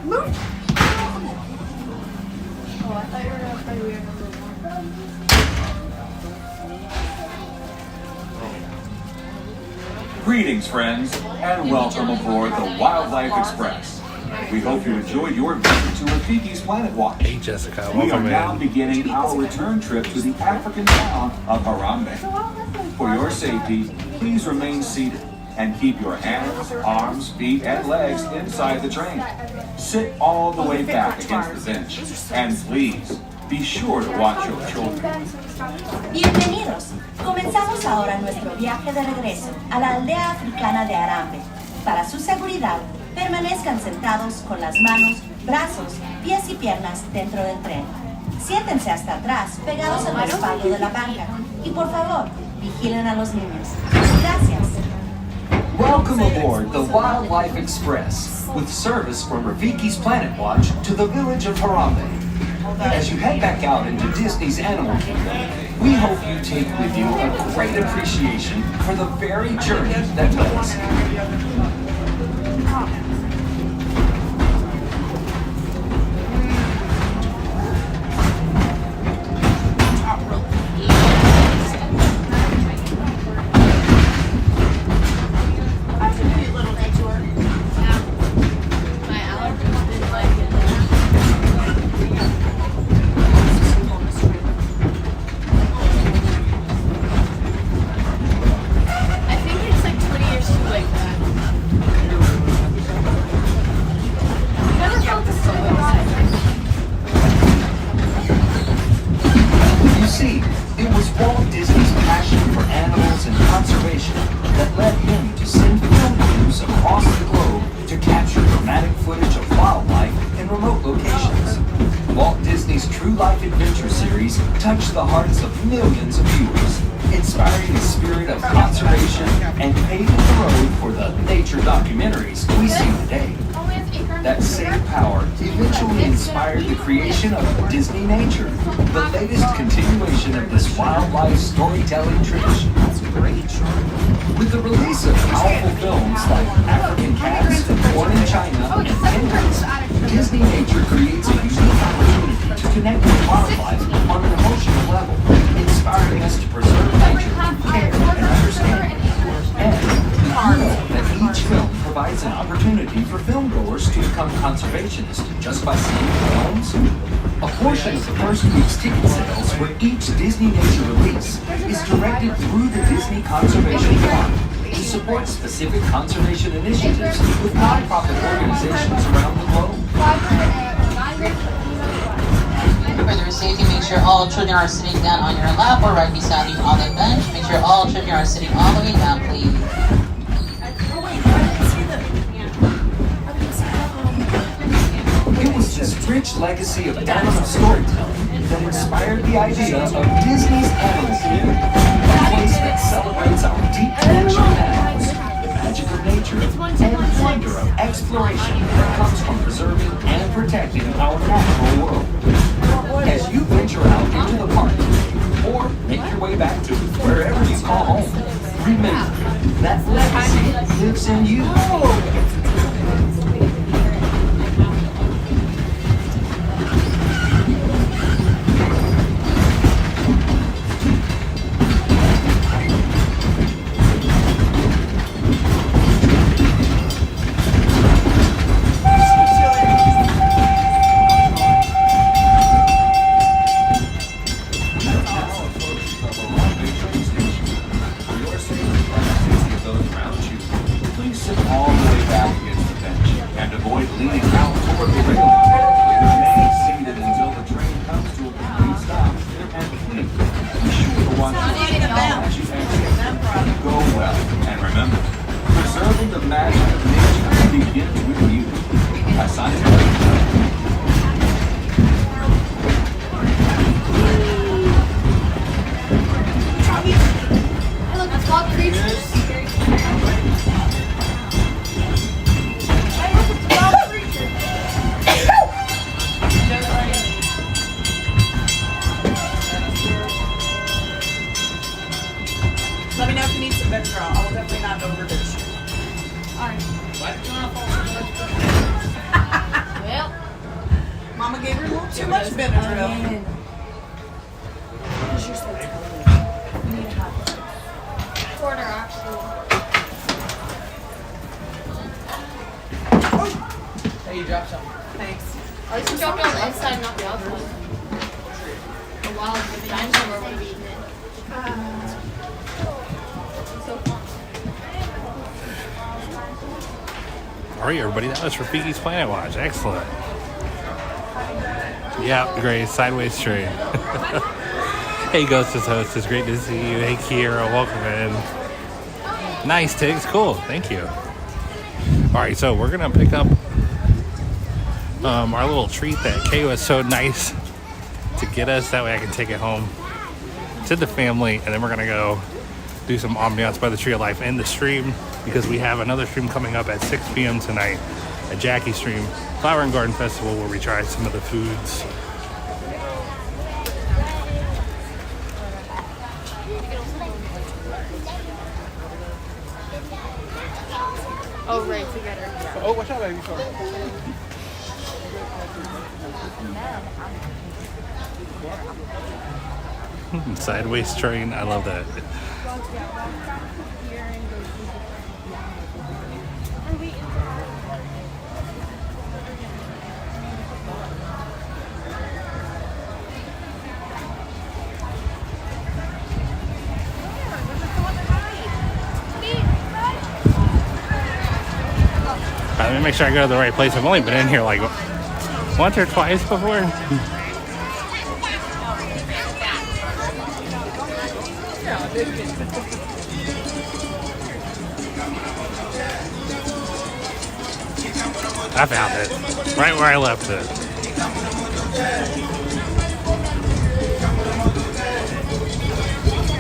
Move. Oh, I thought you were going to play weird number one. Greetings, friends, and welcome aboard the Wildlife Express. We hope you enjoyed your visit to Rafiki's Planet Watch. Hey, Jessica, We are welcome now in. beginning our return trip to the African town of Harambe. For your safety, please remain seated and keep your hands, arms, feet, and legs inside the train. Sit all the way back against the bench, and please be sure to watch your children. Bienvenidos. Comenzamos ahora nuestro viaje de regreso a la aldea africana de Harambe. Para su seguridad, permanezcan sentados con las manos, brazos, pies y piernas dentro del tren. Siéntense hasta atrás, pegados al respaldo de la banca. Y por favor, vigilen a los niños. Gracias. Welcome aboard the Wildlife Express, with service from Rafiki's Planet Watch to the village of Harambe. As you head back out into Disney's Animal Kingdom, we hope you take with you a great appreciation for the very journey that led us here. Touch the hearts of millions of viewers, inspiring a spirit of conservation and paving the road for the nature documentaries we see today. That same power eventually inspired the creation of Disney Nature, the latest continuation of this wildlife storytelling tradition. With the release of powerful films like African Cats, Born in China, and Penguins, Disney Nature creates a unique opportunity to connect with wildlife on an emotional level, inspiring us to preserve nature through care and understanding. And we know that each film provides an opportunity for filmgoers to become conservationists just by seeing the films. A portion of the first week's ticket sales for each Disney Nature release is directed through the Disney Conservation Fund to support specific conservation initiatives with nonprofit organizations around the globe. For their safety, make sure all children are sitting down on your lap or right beside you on the bench. Make sure all children are sitting all the way down, please. It was this rich legacy of animal storytelling that inspired the idea of Disney's Animal Kingdom, a place that celebrates our deep connection with animals, the magic of nature, and the wonder of exploration that comes from preserving and protecting our natural world. As you venture out into the park today, or make your way back to wherever you call home, remember that legacy lives in you. Preserving the magic of nature begins with you. By signing up not overdose. Alright. Well, Mama gave her a little too much Benadryl. quarter actually. Hey, you dropped something. Thanks. At least you dropped it on the inside, not the outside. A wild dinosaur would be eating it. So fun. All right, everybody, that was Rafiki's Planet Watch. Excellent. Yeah, great. Sideways train. Hey, Ghost's host. It's great to see you. Hey, Kiera, welcome in. Nice, Tiggs. Cool. Thank you. All right, so we're going to pick up our little treat that Kay was so nice to get us. That way I can take it home to the family, and then we're going to go do some ambiance by the Tree of Life in the stream, because we have another stream coming up at 6 p.m. tonight, a Jackie stream, Flower and Garden Festival, where we try some of the foods. Oh, right, together. Oh, watch out, baby. Sorry. Sideways train. I love that. Let me make sure I go to the right place. I've only been in here like once or twice before. I found it. Right where I left it.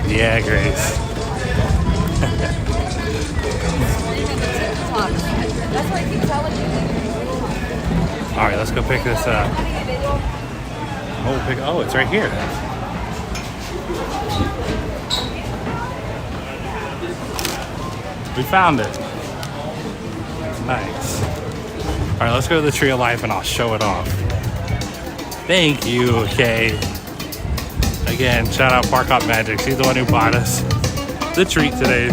Yeah, Grace. That's what I keep telling you. All right, let's go pick this up. Oh, it's right here. We found it. Nice. All right, let's go to the Tree of Life and I'll show it off. Thank you, Kay. Again, shout out Park Hop Magic. She's the one who bought us the treat today.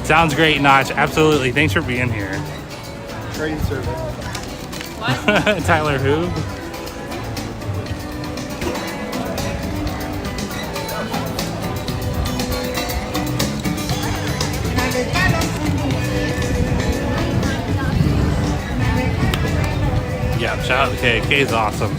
Sounds great, Notch. Absolutely. Thanks for being here. Trading service. What? Tyler who? Yeah, shout out to Kay. Kay's awesome.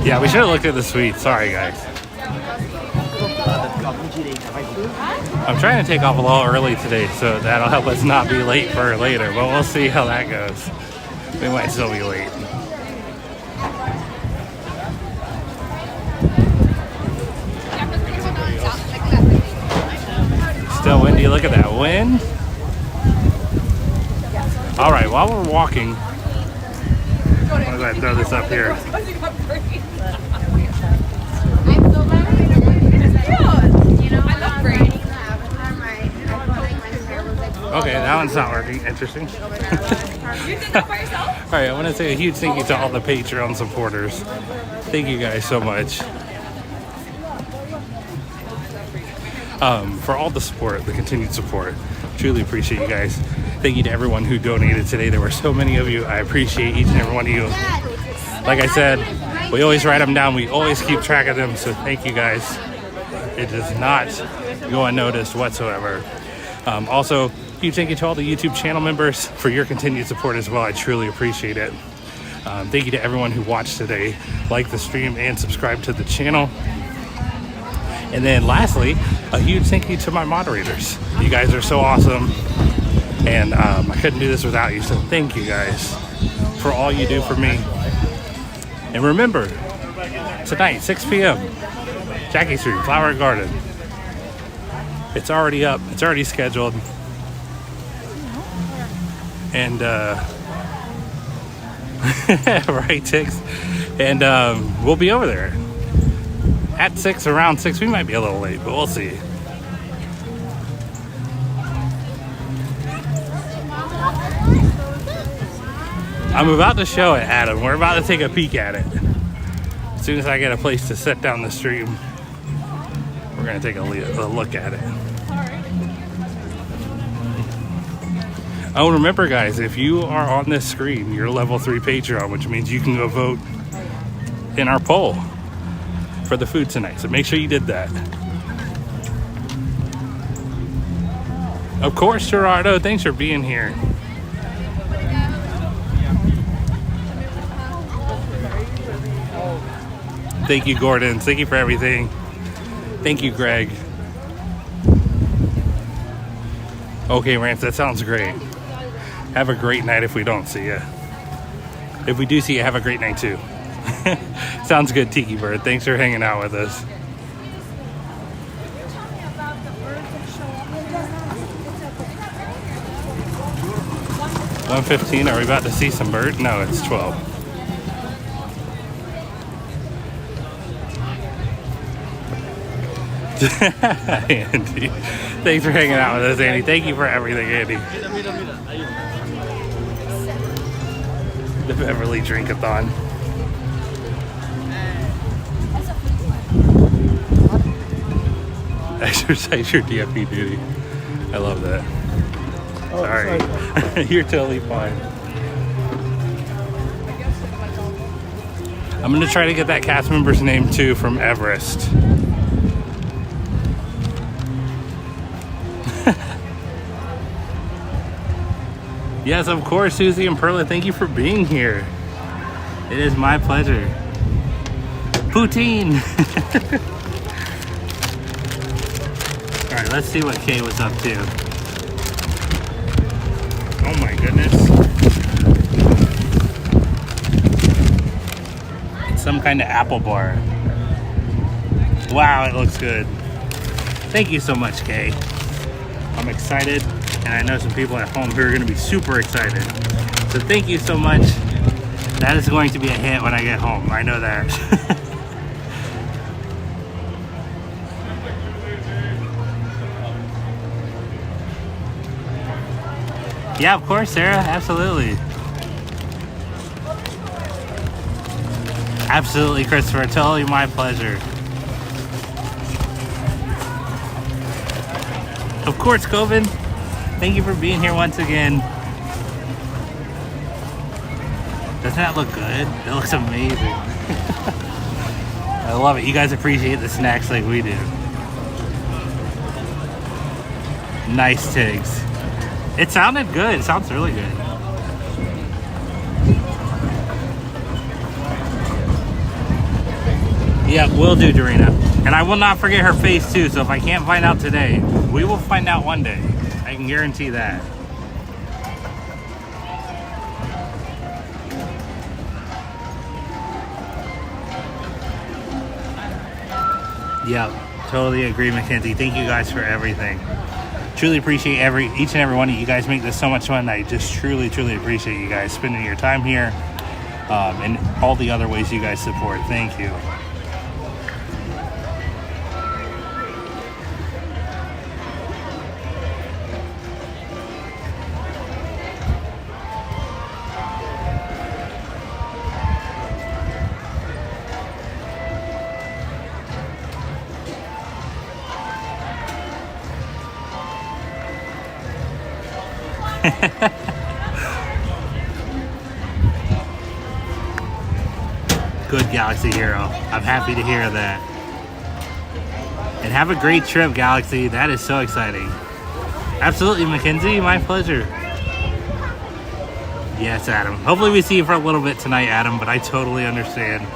Yeah, we should have looked at the suite. Sorry, guys. I'm trying to take off a little early today, so that'll help us not be late for later, but we'll see how that goes. We might still be late. Still windy. Look at that wind. All right, while we're walking, I'm going to throw this up here. Okay, that one's not working. Interesting. You did that by yourself? All right, I want to say a huge thank you to all the Patreon supporters. Thank you guys so much. For all the support, the continued support. Truly appreciate you guys. Thank you to everyone who donated today. There were so many of you. I appreciate each and every one of you. Like I said, we always write them down. We always keep track of them. So thank you guys. It does not go unnoticed whatsoever. Also, huge thank you to all the YouTube channel members for your continued support as well. I truly appreciate it. Thank you to everyone who watched today. Like the stream and subscribe to the channel. And then lastly, a huge thank you to my moderators. You guys are so awesome. And I couldn't do this without you. So thank you guys for all you do for me. And remember, tonight, 6 p.m., Jackie Street, Flower Garden. It's already up. It's already scheduled. And, right, Tix? And we'll be over there at 6, around 6. We might be a little late, but we'll see. I'm about to show it, Adam. We're about to take a peek at it. As soon as I get a place to set down the stream, we're going to take a look at it. Oh, remember, guys, if you are on this screen, you're level 3 Patreon, which means you can go vote in our poll for the food tonight. So make sure you did that. Of course, Gerardo. Thanks for being here. Thank you, Gordon. Thank you for everything. Thank you, Greg. Okay, Rance, that sounds great. Have a great night if we don't see you. If we do see you, have a great night too. Sounds good, Tiki Bird. Thanks for hanging out with us. $1:15. Are we about to see some birds? No, it's 12. Andy, thanks for hanging out with us, Andy. Thank you for everything, Andy. The Beverly Drink-a-thon. Exercise your DFP duty. I love that. Oh, sorry. You're totally fine. I'm gonna try to get that cast member's name too from Everest. Yes, of course, Susie and Perla, thank you for being here. It is my pleasure. Poutine! Alright, let's see what Kay was up to. Oh my goodness. It's some kind of apple bar. Wow, it looks good. Thank you so much, Kay. I'm excited. And I know some people at home who are going to be super excited. So thank you so much. That is going to be a hit when I get home. I know that. Yeah, of course, Sarah. Absolutely. Absolutely, Christopher. Totally my pleasure. Of course, Coven. Thank you for being here once again. Doesn't that look good? It looks amazing. I love it. You guys appreciate the snacks like we do. Nice, Tiggs. It sounded good. It sounds really good. Yeah, will do, Dorina. And I will not forget her face too, so if I can't find out today, we will find out one day. I can guarantee that. Yep, totally agree, Mackenzie. Thank you guys for everything. Truly appreciate each and every one of you guys. Make this so much fun. I just truly appreciate you guys spending your time here, and all the other ways you guys support. Thank you. Good, Galaxy Hero. I'm happy to hear that. And have a great trip, Galaxy. That is so exciting. Absolutely, Mackenzie. My pleasure. Yes, Adam. Hopefully we see you for a little bit tonight, Adam, but I totally understand.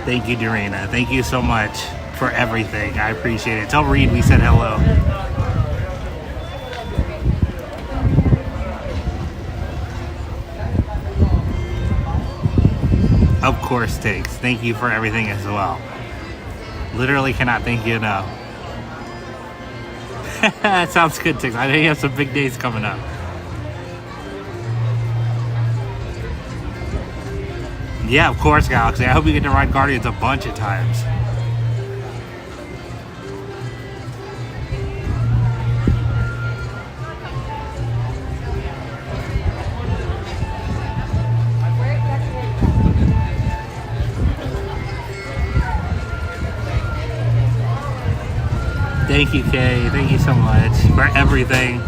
Thank you, Dorena. Thank you so much for everything. I appreciate it. Tell Reed we said hello. Of course, Tiggs. Thank you for everything as well. Literally cannot thank you enough. That sounds good, Tiggs. I know you have some big days coming up. Yeah, of course, Galaxy. I hope you get to ride Guardians a bunch of times. Thank you, Kay. Thank you so much for everything.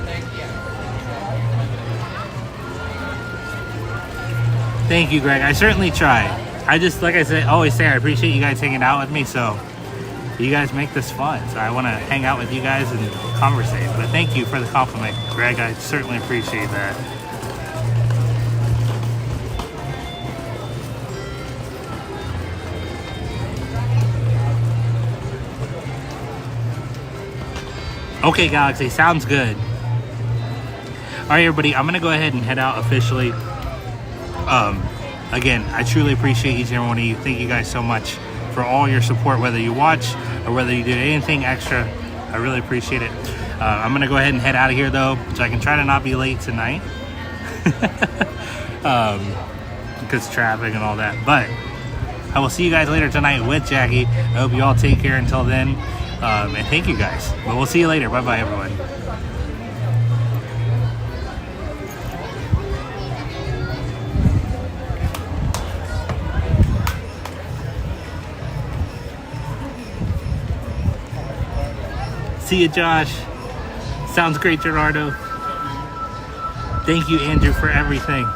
Thank you, Greg. I certainly try. I just, like I said, always say, I appreciate you guys hanging out with me, so you guys make this fun. So I want to hang out with you guys and conversate. But thank you for the compliment, Greg. I certainly appreciate that. Okay, Galaxy, sounds good. All right, everybody, I'm gonna go ahead and head out officially. Again, I truly appreciate each and every one of you. Thank you guys so much for all your support, whether you watch or whether you did anything extra. I really appreciate it. I'm gonna go ahead and head out of here though, so I can try to not be late tonight. Because traffic and all that. But I will see you guys later tonight with Jackie. I hope you all take care until then. And thank you guys. But we'll see you later. Bye-bye, everyone. See you, Josh. Sounds great, Gerardo. Thank you, Andrew, for everything.